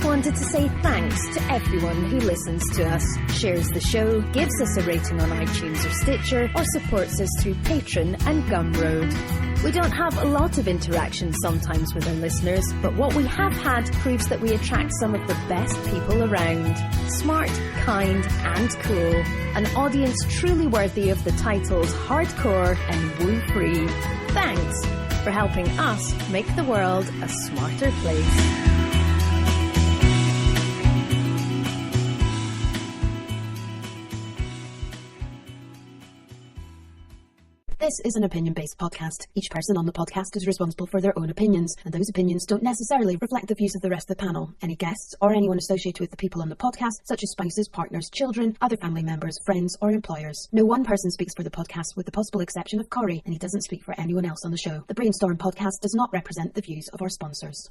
Wanted to say thanks to everyone who listens to us, shares the show, gives us a rating on iTunes or Stitcher, or supports us through Patreon and Gumroad. We don't have a lot of interaction sometimes with our listeners, but what we have had proves that we attract some of the best people around. Smart, kind, and cool. An audience truly worthy of the titles hardcore and woo-free. Thanks for helping us make the world a smarter place. This is an opinion-based podcast. Each person on the podcast is responsible for their own opinions, and those opinions don't necessarily reflect the views of the rest of the panel, any guests, or anyone associated with the people on the podcast, such as spouses, partners, children, other family members, friends, or employers. No one person speaks for the podcast with the possible exception of Cory, and he doesn't speak for anyone else on the show. The Brainstorm podcast does not represent the views of our sponsors.